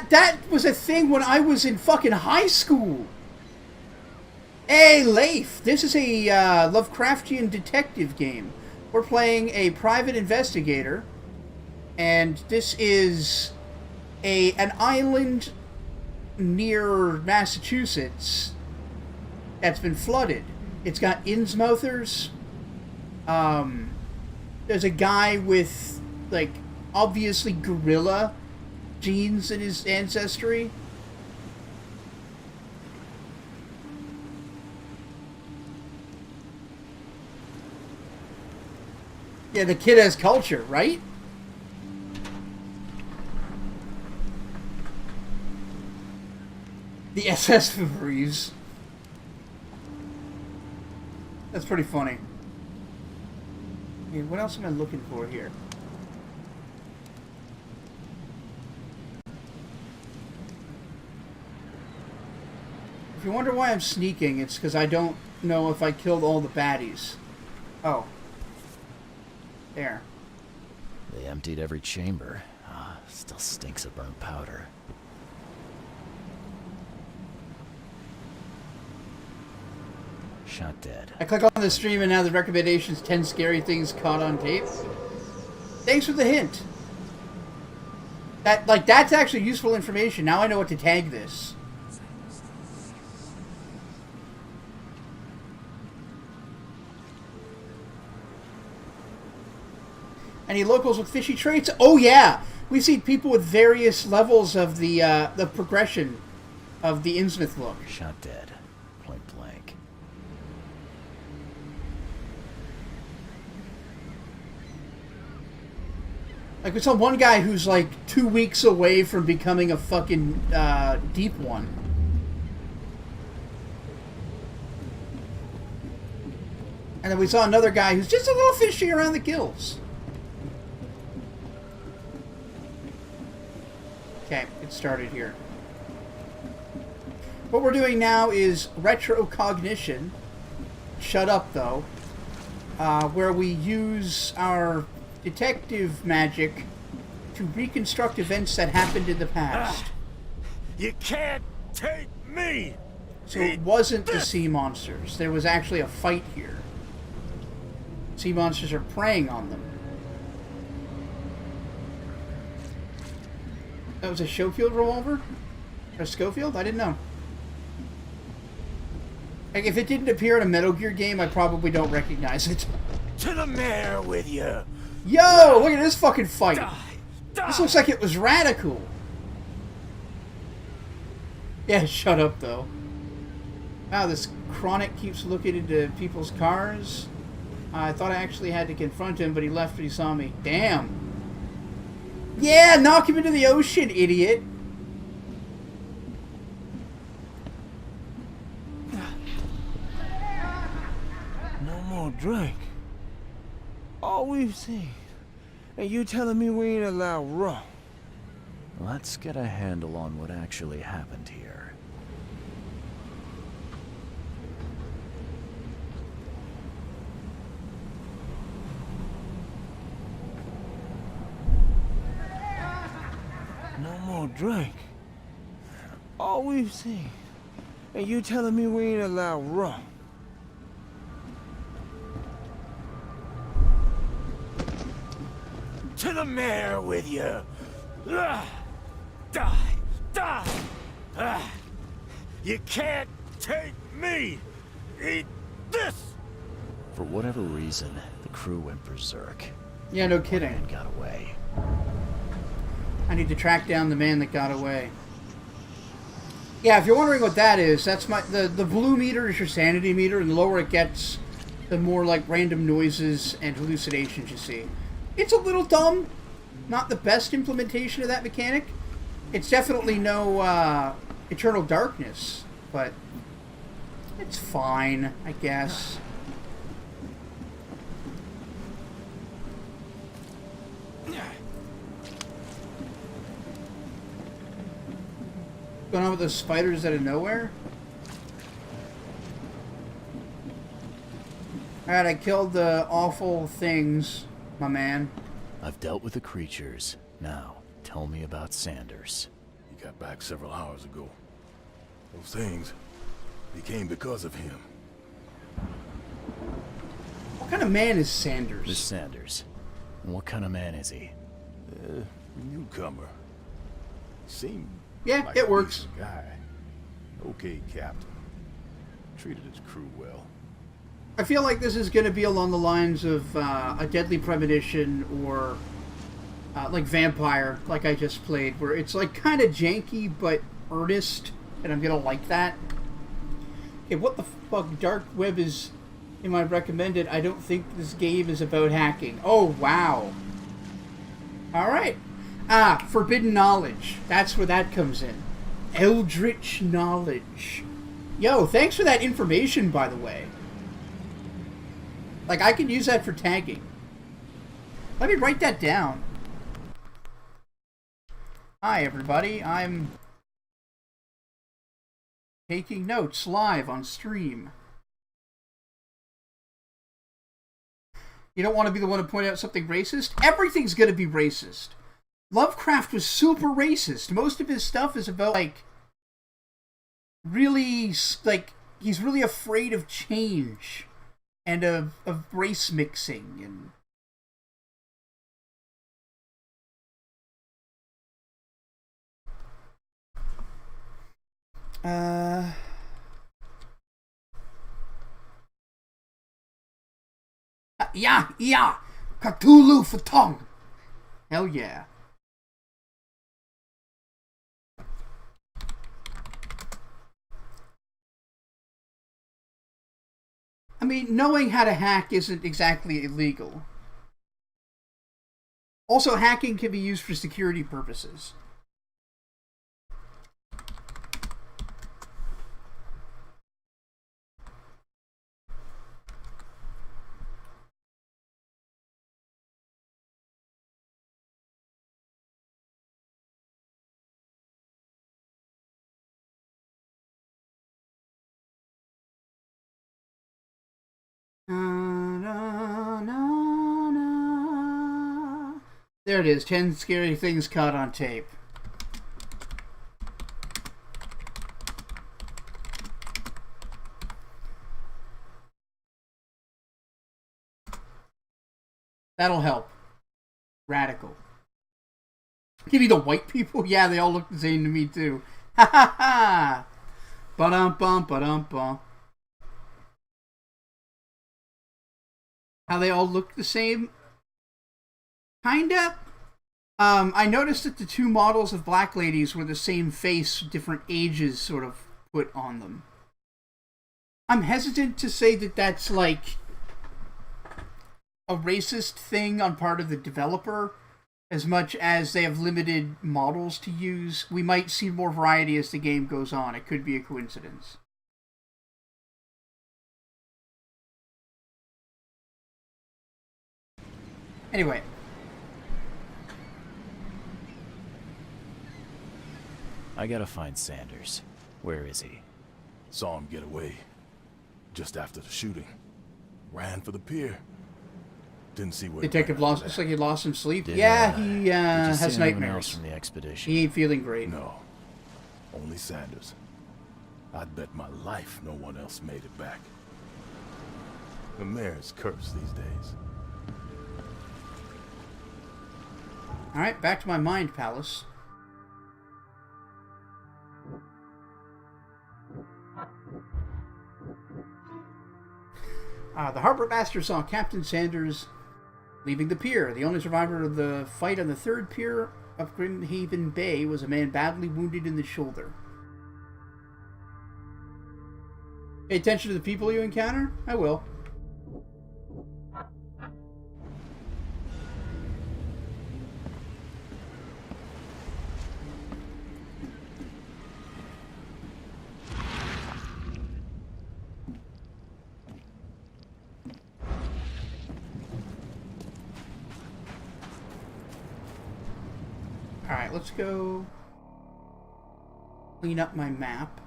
That was a thing when I was in fucking high school. Hey, Leif, this is a Lovecraftian detective game. We're playing a private investigator, and this is an island near Massachusetts that's been flooded. It's got Innsmouthers. There's a guy with, like, obviously gorilla genes in his ancestry. Yeah, the kid has culture, right? The SS Freeze. That's pretty funny. Okay, what else am I looking for here? If you wonder why I'm sneaking, it's because I don't know if I killed all the baddies. Oh. There. They emptied every chamber. Still stinks of burnt powder. Shot dead. I click on the stream and now the recommendations 10 scary things caught on tape. Thanks for the hint. That's actually useful information. Now I know what to tag this. Any locals with fishy traits? Oh yeah, we see people with various levels of the progression of the Innsmouth look. Shot dead, point blank. Like we saw one guy who's like 2 weeks away from becoming a fucking deep one. And then we saw another guy who's just a little fishy around the gills. Okay, it started here. What we're doing now is retrocognition. Shut up, though. Where we use our detective magic to reconstruct events that happened in the past. You can't take me! So it wasn't the sea monsters. There was actually a fight here. Sea monsters are preying on them. That was a Schofield revolver? Or a Schofield? I didn't know. Like, if it didn't appear in a Metal Gear game, I probably don't recognize it. To the mayor with you! Yo! Look at this fucking fight! This looks like it was radical! Yeah, shut up, though. Wow, this Chronic keeps looking into people's cars. I thought I actually had to confront him, but he left when he saw me. Damn! Yeah, knock him into the ocean, idiot! No more drink. All we've seen. And you telling me we ain't allowed rum? Let's get a handle on what actually happened here. No more drink. All we've seen. And you telling me we ain't allowed rum? To the mayor with you! Die! Die! You can't take me! Eat this! For whatever reason, the crew went berserk. Yeah, no kidding. And got away. I need to track down the man that got away. Yeah, if you're wondering what that is, that's the blue meter is your sanity meter, and the lower it gets, the more like random noises and hallucinations you see. It's a little dumb. Not the best implementation of that mechanic. It's definitely no eternal darkness, but it's fine, I guess. What's going on with those spiders out of nowhere? Alright, I killed the awful things, my man. I've dealt with the creatures. Now, tell me about Sanders. He got back several hours ago. Those things, they came because of him. What kind of man is Sanders? This Sanders. What kind of man is he? Newcomer. Seemed yeah, like it a works. decent guy. Okay, Captain. Treated his crew well. I feel like this is going to be along the lines of a Deadly Premonition or like Vampire, like I just played, where it's like kind of janky but earnest, and I'm going to like that. Okay, what the fuck? Dark Web is in my recommended. I don't think this game is about hacking. Oh, wow. Alright. Forbidden Knowledge. That's where that comes in. Eldritch Knowledge. Yo, thanks for that information, by the way. Like, I can use that for tagging. Let me write that down. Hi, everybody. I'm taking notes live on stream. You don't want to be the one to point out something racist? Everything's going to be racist. Lovecraft was super racist. Most of his stuff is about, like, really, like, he's really afraid of change and of race mixing and... Yeah! Cthulhu for tongue! Hell yeah. I mean, knowing how to hack isn't exactly illegal. Also, hacking can be used for security purposes. There it is. 10 scary things caught on tape. That'll help. Radical. Give me the white people? Yeah, they all look the same to me too. Ha ha ha! Ba-dum-bum, ba-dum-bum. How they all look the same? Kinda. I noticed that the two models of black ladies were the same face, different ages sort of put on them. I'm hesitant to say that that's like a racist thing on part of the developer, as much as they have limited models to use. We might see more variety as the game goes on. It could be a coincidence. Anyway. I gotta find Sanders. Where is he? Saw him get away. Just after the shooting. Ran for the pier. Didn't see where Detective lost. Looks like he lost some sleep. Did, yeah, he has see anyone nightmares. else from the expedition? He ain't feeling great. No. Only Sanders. I'd bet my life no one else made it back. The mayor's cursed these days. Alright, back to my mind palace. The harbor master saw Captain Sanders leaving the pier. The only survivor of the fight on the third pier of Grimhaven Bay was a man badly wounded in the shoulder. Pay attention to the people you encounter? I will. Alright, let's go clean up my map.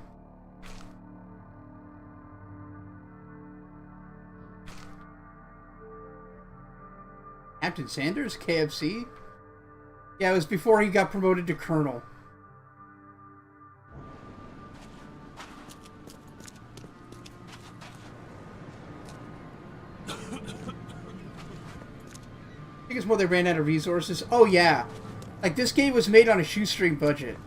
Captain Sanders? KFC? Yeah, it was before he got promoted to Colonel. I think it's more they ran out of resources. Oh yeah. Like, this game was made on a shoestring budget.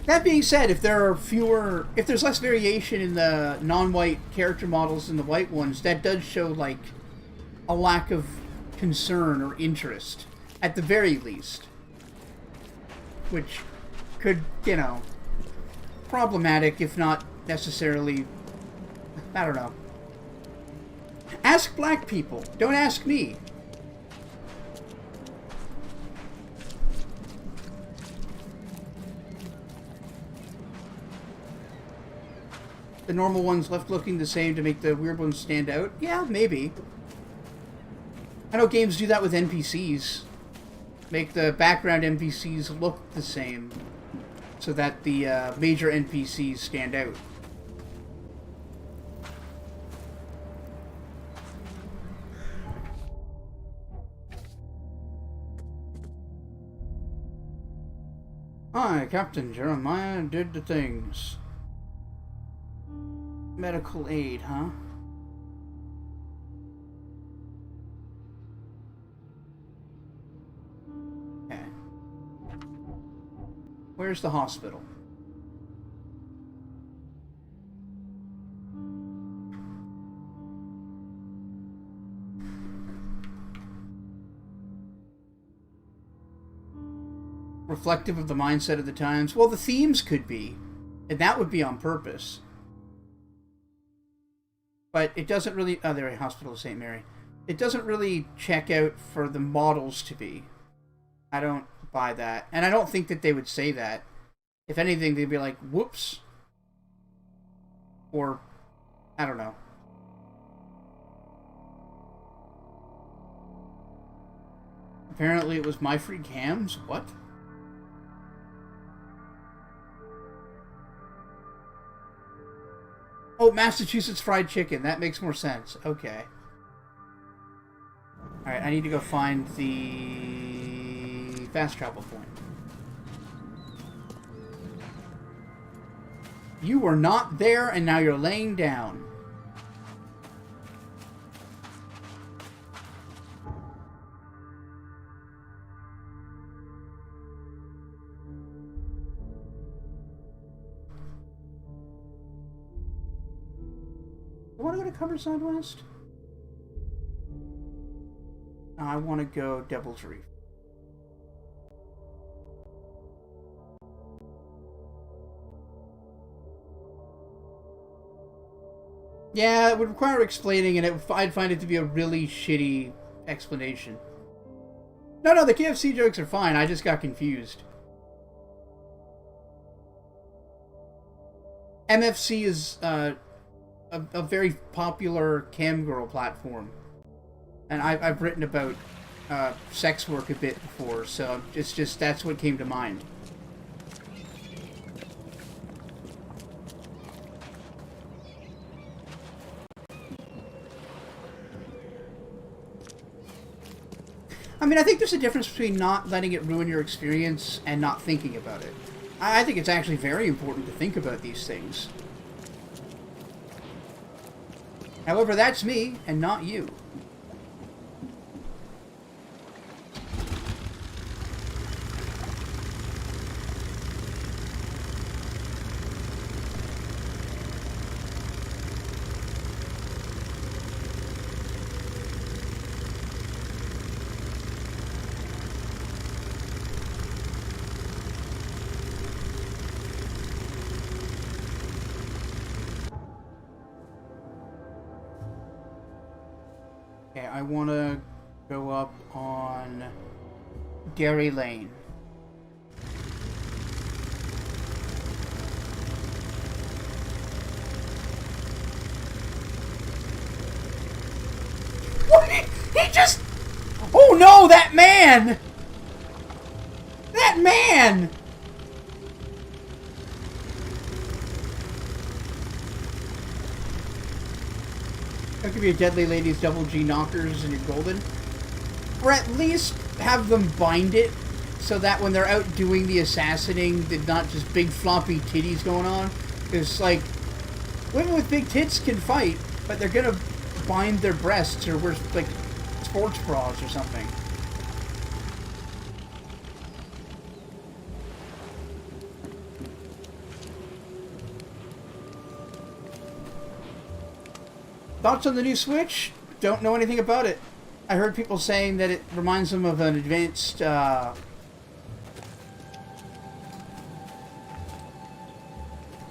That being said, if there's less variation in the non-white character models than the white ones, that does show, like, a lack of concern or interest, at the very least. Which could, you know, problematic, if not necessarily, I don't know. Ask black people. Don't ask me. The normal ones left looking the same to make the weird ones stand out? Yeah, maybe. I know games do that with NPCs. Make the background NPCs look the same so that the major NPCs stand out. Hi, Captain Jeremiah did the things. Medical aid, huh? Okay. Where's the hospital? Reflective of the mindset of the times. Well, the themes could be, and that would be on purpose. But it doesn't really... Oh, there, Hospital of St. Mary. It doesn't really check out for the models to be. I don't buy that. And I don't think that they would say that. If anything, they'd be like, whoops. Or, I don't know. Apparently it was My Free Cams? What? Oh, Massachusetts fried chicken. That makes more sense. Okay. Alright, I need to go find the fast travel point. You were not there, and now you're laying down. I want to go to Coverside West? No, I want to go Devil's Reef. Yeah, it would require explaining, and I'd find it to be a really shitty explanation. No, the KFC jokes are fine. I just got confused. MFC is a very popular camgirl platform, and I've written about sex work a bit before, so it's just that's what came to mind. I mean, I think there's a difference between not letting it ruin your experience and not thinking about it. I think it's actually very important to think about these things. However, that's me, and not you. I want to go up on Gary Lane. What? He just... Oh no, that man! That man! I'll give you a Deadly Lady's double G knockers and you're golden. Or at least have them bind it so that when they're out doing the assassinating, they're not just big floppy titties going on. Because, like, women with big tits can fight, but they're gonna bind their breasts or wear, like, sports bras or something. Thoughts on the new Switch? Don't know anything about it. I heard people saying that it reminds them of an advanced, like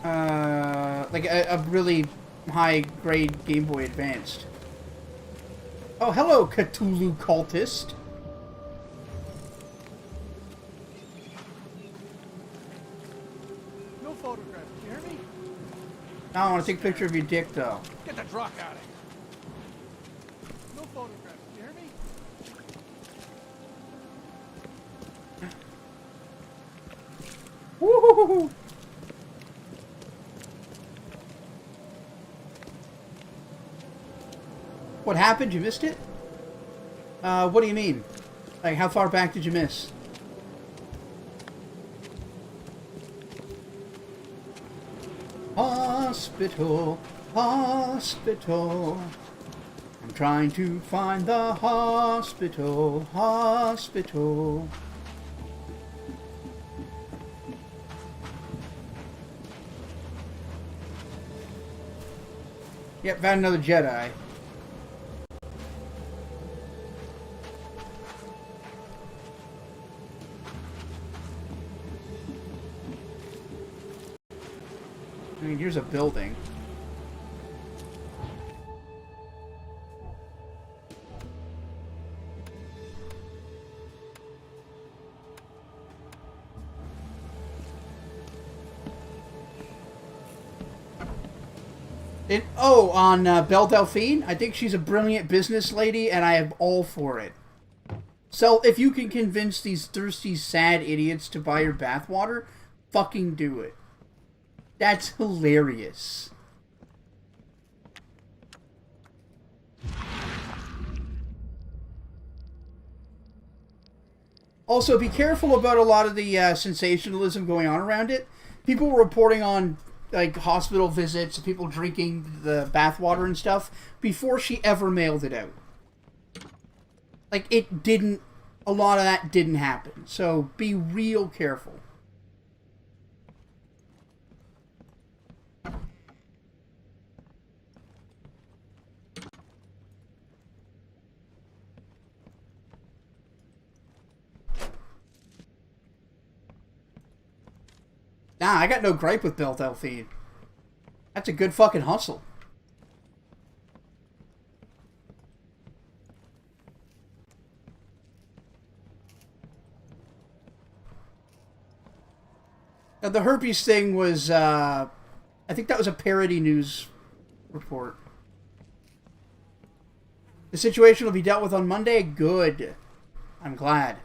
a really high-grade Game Boy Advanced. Oh, hello, Cthulhu cultist. No photograph, you hear me? I want to take a picture of your dick, though. Get the rock out of here. No photograph, you hear me? Woohoo! What happened? You missed it? What do you mean? Like, how far back did you miss? Hospital, hospital. I'm trying to find the hospital, hospital. Yep, found another Jedi. I mean, here's a building. On Belle Delphine, I think she's a brilliant business lady, and I am all for it. So, if you can convince these thirsty, sad idiots to buy your bathwater, fucking do it. That's hilarious. Also, be careful about a lot of the sensationalism going on around it. People were reporting on like hospital visits, people drinking the bathwater and stuff before she ever mailed it out. Like, it didn't, a lot of that didn't happen. So be real careful. Nah, I got no gripe with Belle Delphine. That's a good fucking hustle. Now, the herpes thing was, I think that was a parody news report. The situation will be dealt with on Monday? Good. I'm glad.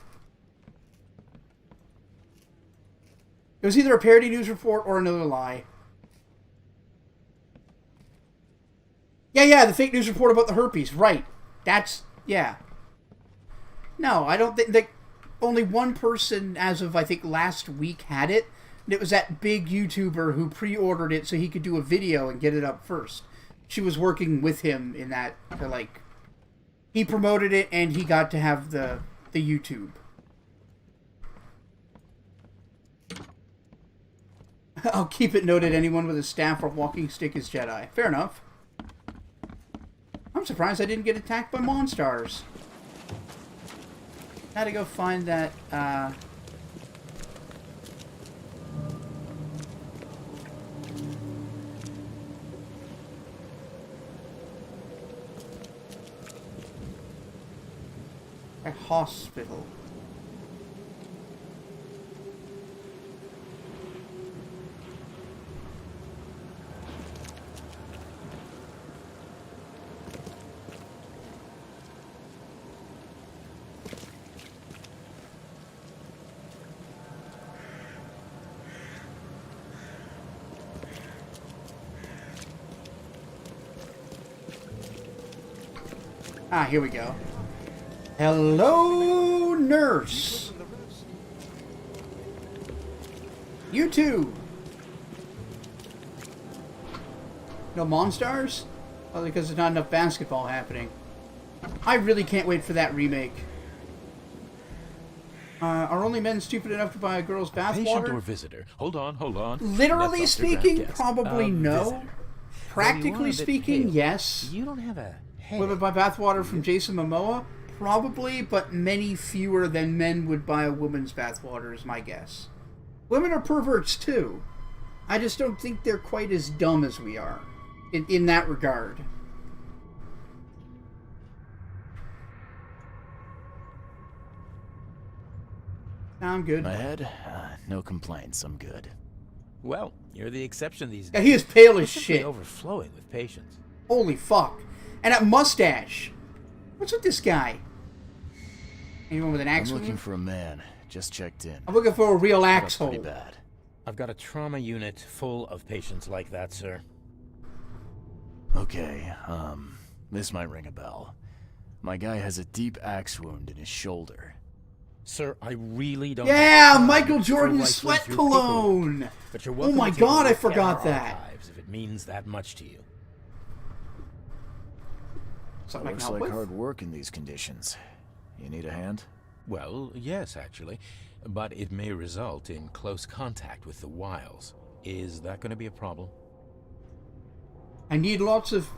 It was either a parody news report or another lie. Yeah, the fake news report about the herpes. Right. That's, yeah. No, I don't think that only one person as of, I think, last week had it. And it was that big YouTuber who pre-ordered it so he could do a video and get it up first. She was working with him in that, like, he promoted it and he got to have the YouTube. I'll keep it noted, anyone with a staff or walking stick is Jedi. Fair enough. I'm surprised I didn't get attacked by Monstars. Had to go find that, A hospital. Ah, here we go. Hello, nurse. You too. No Monstars? Well, because there's not enough basketball happening. I really can't wait for that remake. Are only men stupid enough to buy a girl's bathwater? Patient or visitor? Hold on. Literally speaking, probably no. Visitor. Practically speaking, yes. You don't have a head. Would I buy bathwater from Jason Momoa? Probably, but many fewer than men would buy a woman's bathwater is my guess. Women are perverts too. I just don't think they're quite as dumb as we are in that regard. I'm good. My head? No complaints. I'm good. Well, you're the exception these days. Yeah, he is pale as Simply shit. overflowing with patience. Holy fuck. And that mustache. What's with this guy? Anyone with an axe? I'm looking for a man. Just checked in. I'm looking for a real axe Pretty hole. bad. I've got a trauma unit full of patients like that, sir. Okay, this might ring a bell. My guy has a deep axe wound in his shoulder. Sir, I really don't. Yeah, have Michael time Jordan's for rifling sweat through cologne. paperwork. But you're Oh welcome my to take a god, I look at forgot our that. archives if it means that much to you. Something I can Looks help like with? hard work in these conditions. You need a hand? Well, yes, actually. But it may result in close contact with the wiles. Is that going to be a problem? I need lots of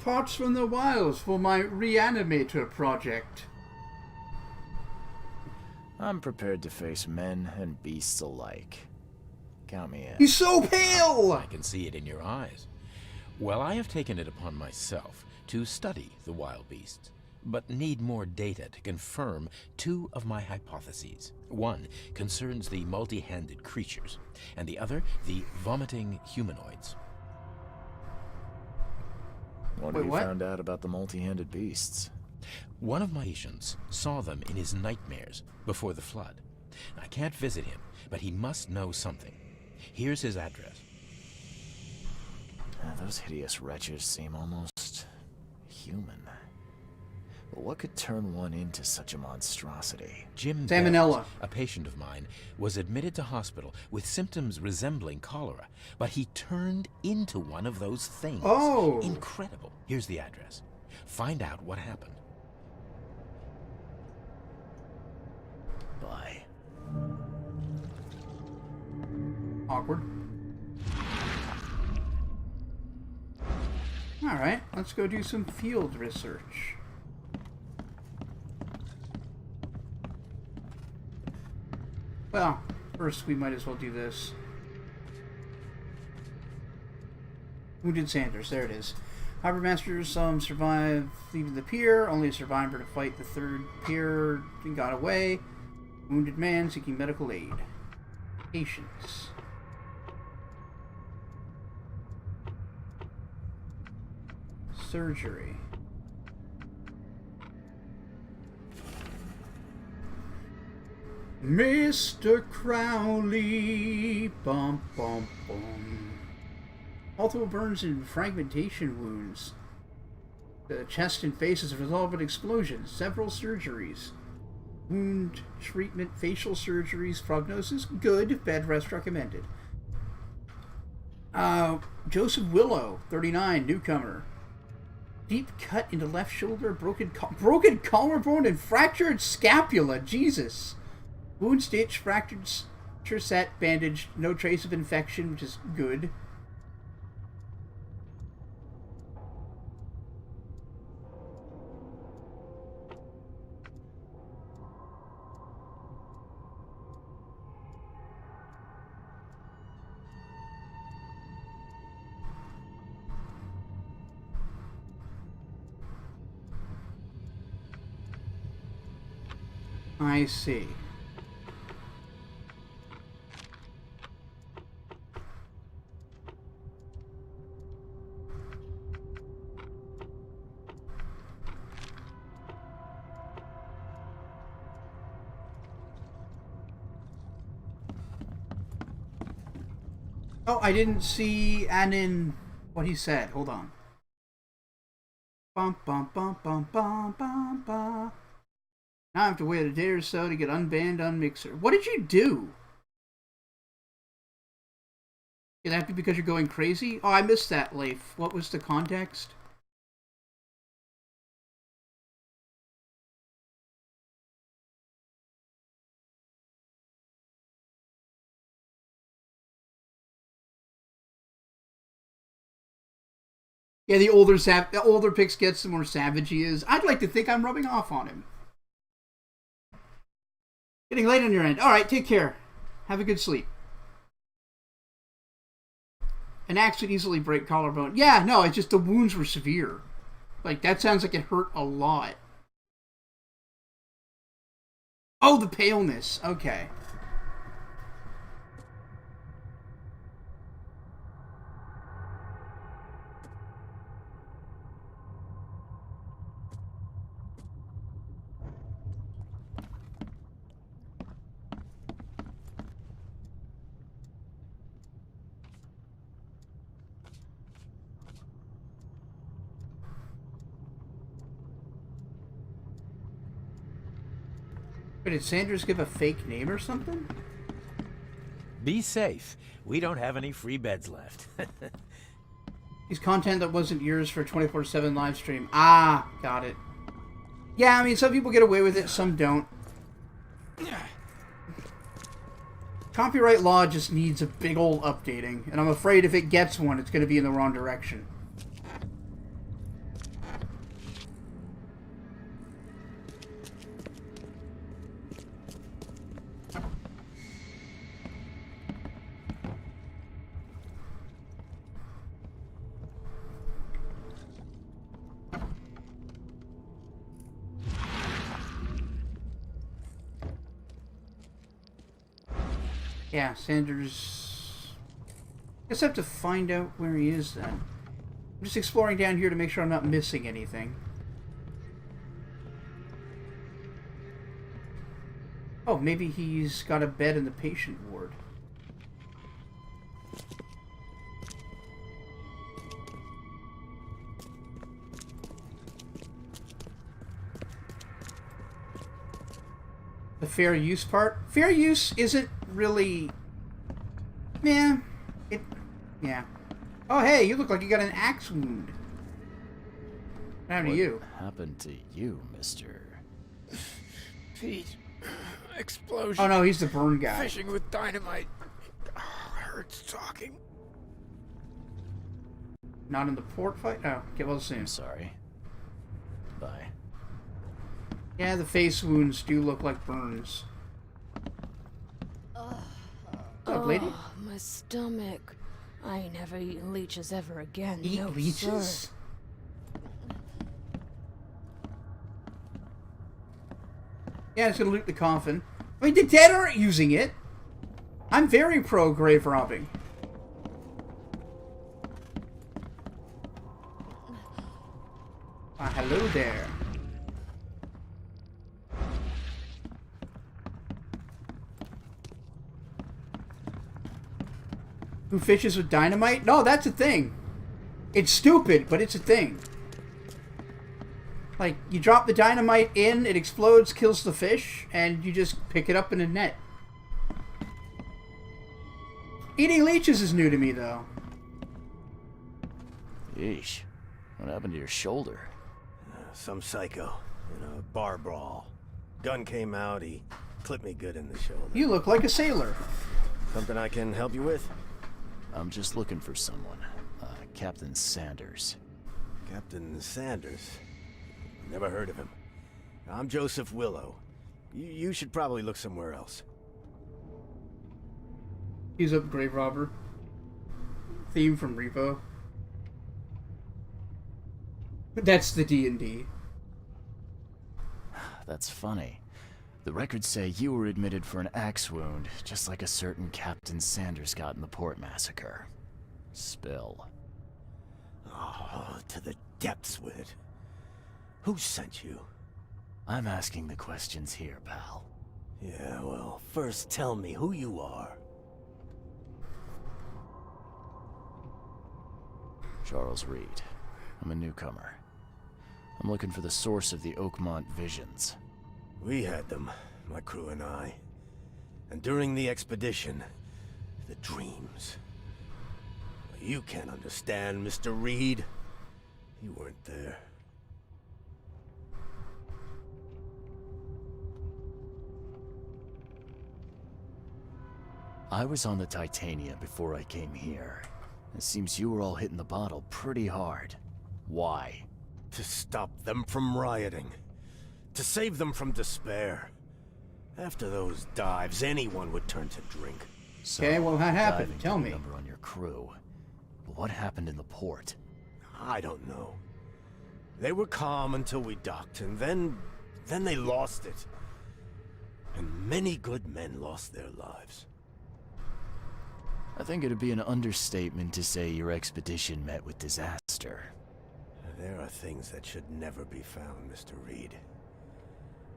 parts from the wilds for my reanimator project. I'm prepared to face men and beasts alike. Count me in. He's so pale! I can see it in your eyes. Well, I have taken it upon myself to study the wild beasts, but need more data to confirm two of my hypotheses. One concerns the multi-handed creatures, and the other the vomiting humanoids. What have you found out about the multi-handed beasts? One of my patients saw them in his nightmares before the flood. I can't visit him, but he must know something. Here's his address. Those hideous wretches seem almost human. But what could turn one into such a monstrosity? Jim Salmonella. Bells, a patient of mine, was admitted to hospital with symptoms resembling cholera, but he turned into one of those things. Oh! Incredible. Here's the address. Find out what happened. Bye. Awkward. Alright, let's go do some field research. Well, first we might as well do this. Wounded Sanders, there it is. Harbor Masters survived leaving the pier, only a survivor to fight the third pier and got away. Wounded man seeking medical aid. Patience. Surgery. Mr. Crowley, bum bum bum. Multiple burns and fragmentation wounds. The chest and face as a result of an explosion. Several surgeries. Wound treatment, facial surgeries, prognosis good, bed rest recommended. Joseph Willow, 39, newcomer. Deep cut into left shoulder, broken collarbone, and fractured scapula. Jesus. Wound stitch, fractured set, bandaged, no trace of infection, which is good. I see. Oh, I didn't see Anin what he said. Hold on. Bum bum bum bum bum bum bum. Now I have to wait a day or so to get unbanned on Mixer. What did you do? Could that be because you're going crazy? Oh, I missed that, Leif. What was the context? Yeah, the older Pix gets, the more savage he is. I'd like to think I'm rubbing off on him. Getting late on your end. All right, take care. Have a good sleep. An axe would easily break collarbone. Yeah, no, it's just the wounds were severe. Like, that sounds like it hurt a lot. Oh, the paleness. Okay. Wait, did Sanders give a fake name or something? Be safe. We don't have any free beds left. He's content that wasn't yours for a 24/7 live stream. Ah, got it. Yeah, I mean, some people get away with it, some don't. Copyright law just needs a big old updating, and I'm afraid if it gets one, it's going to be in the wrong direction. Yeah, Sanders... I guess I have to find out where he is then. I'm just exploring down here to make sure I'm not missing anything. Oh, maybe he's got a bed in the patient ward. The fair use part? Fair use isn't really... Yeah. Yeah. Oh, hey, you look like you got an axe wound. What happened to you? What happened to you, mister? Pete. Explosion. Oh, no, he's the burn guy. Fishing with dynamite. Hurts talking. Not in the port fight? Oh, get well soon. I'm sorry. Bye. Yeah, the face wounds do look like burns. What's up, lady? My stomach. I ain't never eaten leeches ever again. Eat no, leeches? Sir. Yeah, it's gonna loot the coffin. I mean, the dead aren't using it. I'm very pro grave robbing. Hello there. Who fishes with dynamite? No, that's a thing. It's stupid, but it's a thing. Like, you drop the dynamite in, it explodes, kills the fish, and you just pick it up in a net. Eating leeches is new to me, though. Yeesh. What happened to your shoulder? Some psycho in a bar brawl. Gun came out, he clipped me good in the shoulder. You look like a sailor. Something I can help you with? I'm just looking for someone. Captain Sanders. Captain Sanders? Never heard of him. I'm Joseph Willow. You should probably look somewhere else. He's up grave robber. Theme from Repo. That's the D&D. That's funny. The records say you were admitted for an axe wound, just like a certain Captain Sanders got in the port massacre. Spill. Oh, to the depths with it. Who sent you? I'm asking the questions here, pal. Yeah, well, first tell me who you are. Charles Reed. I'm a newcomer. I'm looking for the source of the Oakmont visions. We had them, my crew and I. And during the expedition, the dreams. You can't understand, Mr. Reed. You weren't there. I was on the Titania before I came here. It seems you were all hitting the bottle pretty hard. Why? To stop them from rioting. To save them from despair. After those dives, anyone would turn to drink. So, okay, well, that happened. diving Tell took a me. number on your crew. But what happened in the port? I don't know. They were calm until we docked, and then they lost it. And many good men lost their lives. I think it'd be an understatement to say your expedition met with disaster. There are things that should never be found, Mr. Reed.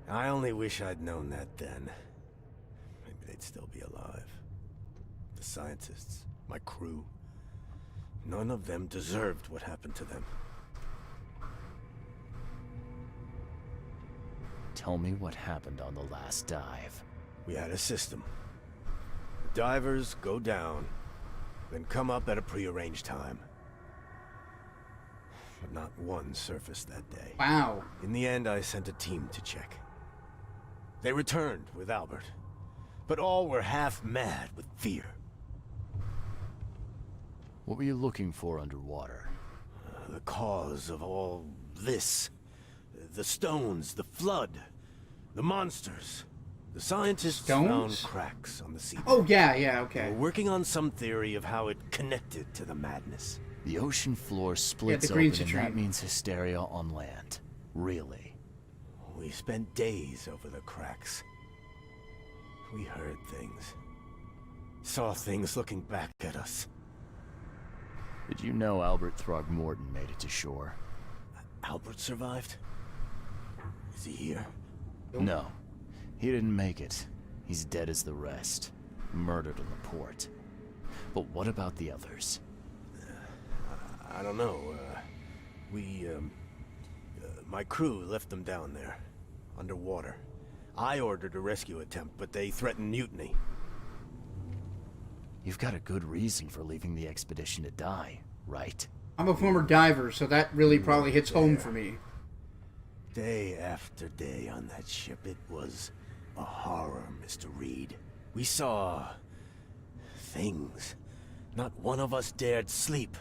I only wish I'd known that then. Maybe they'd still be alive. The scientists, my crew, none of them deserved what happened to them. Tell me what happened on the last dive. We had a system. The divers go down, then come up at a prearranged time. But not one surfaced that day. Wow. In the end, I sent a team to check. They returned with Albert, but all were half mad with fear. What were you looking for underwater? The cause of all this. The stones, the flood, the monsters. The scientists found cracks on the sea. Oh, yeah, okay. We're working on some theory of how it connected to the madness. The ocean floor splits green open, and citrine. that means hysteria on land. Really? We spent days over the cracks. We heard things. Saw things looking back at us. Did you know Albert Throgmorton made it to shore? Albert survived? Is he here? No. He didn't make it. He's dead as the rest. Murdered in the port. But what about the others? I don't know. My crew left them down there, underwater. I ordered a rescue attempt, but they threatened mutiny. You've got a good reason for leaving the expedition to die, right? I'm a former diver, so that really probably hits home for me. Day after day on that ship, it was a horror, Mr. Reed. We saw things. Not one of us dared sleep.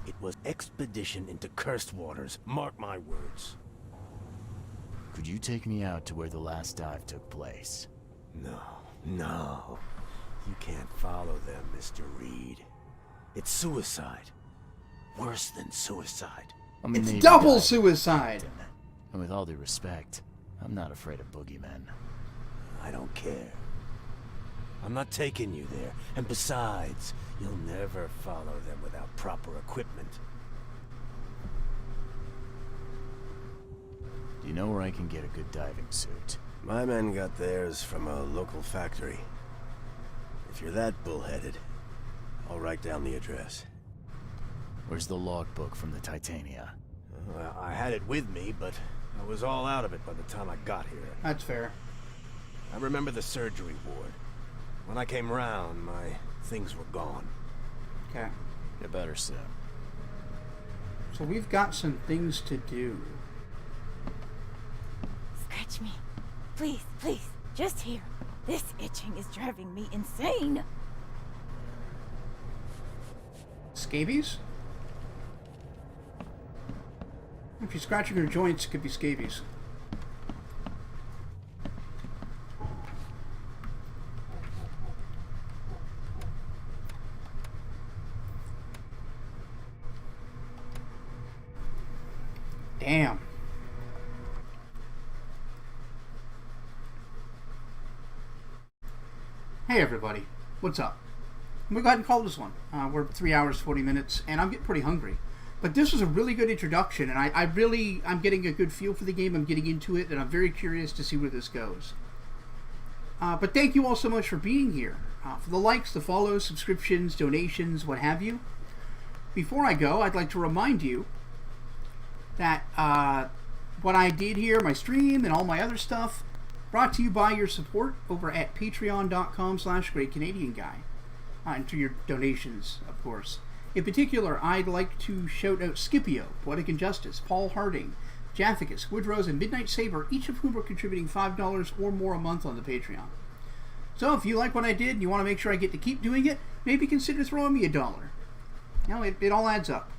It was expedition into cursed waters, mark my words. Could you take me out to where the last dive took place? No. You can't follow them, Mr. Reed. It's suicide. Worse than suicide. I'm a It's Navy double diver, suicide! Captain. And with all due respect, I'm not afraid of boogeymen. I don't care. I'm not taking you there. And besides, you'll never follow them without proper equipment. Do you know where I can get a good diving suit? My men got theirs from a local factory. If you're that bullheaded, I'll write down the address. Where's the logbook from the Titania? Well, I had it with me, but I was all out of it by the time I got here. That's fair. I remember the surgery ward. When I came round, my things were gone. Okay. You better soon. So we've got some things to do. Scratch me. Please, please. Just here. This itching is driving me insane. Scabies? If you're scratching your joints, it could be scabies. Damn. Hey everybody, what's up? We'll go ahead and call this one. We're 3 hours, 40 minutes, and I'm getting pretty hungry. But this was a really good introduction, and I'm getting a good feel for the game. I'm getting into it, and I'm very curious to see where this goes. But thank you all so much for being here. For the likes, the follows, subscriptions, donations, what have you. Before I go, I'd like to remind you that what I did here, my stream, and all my other stuff, brought to you by your support over at patreon.com/GreatCanadianGuy. And through your donations, of course. In particular, I'd like to shout out Scipio, Poetic Injustice, Paul Harding, Japhicus, Woodrose, and Midnight Saber, each of whom are contributing $5 or more a month on the Patreon. So if you like what I did and you want to make sure I get to keep doing it, maybe consider throwing me $1. You know, it all adds up.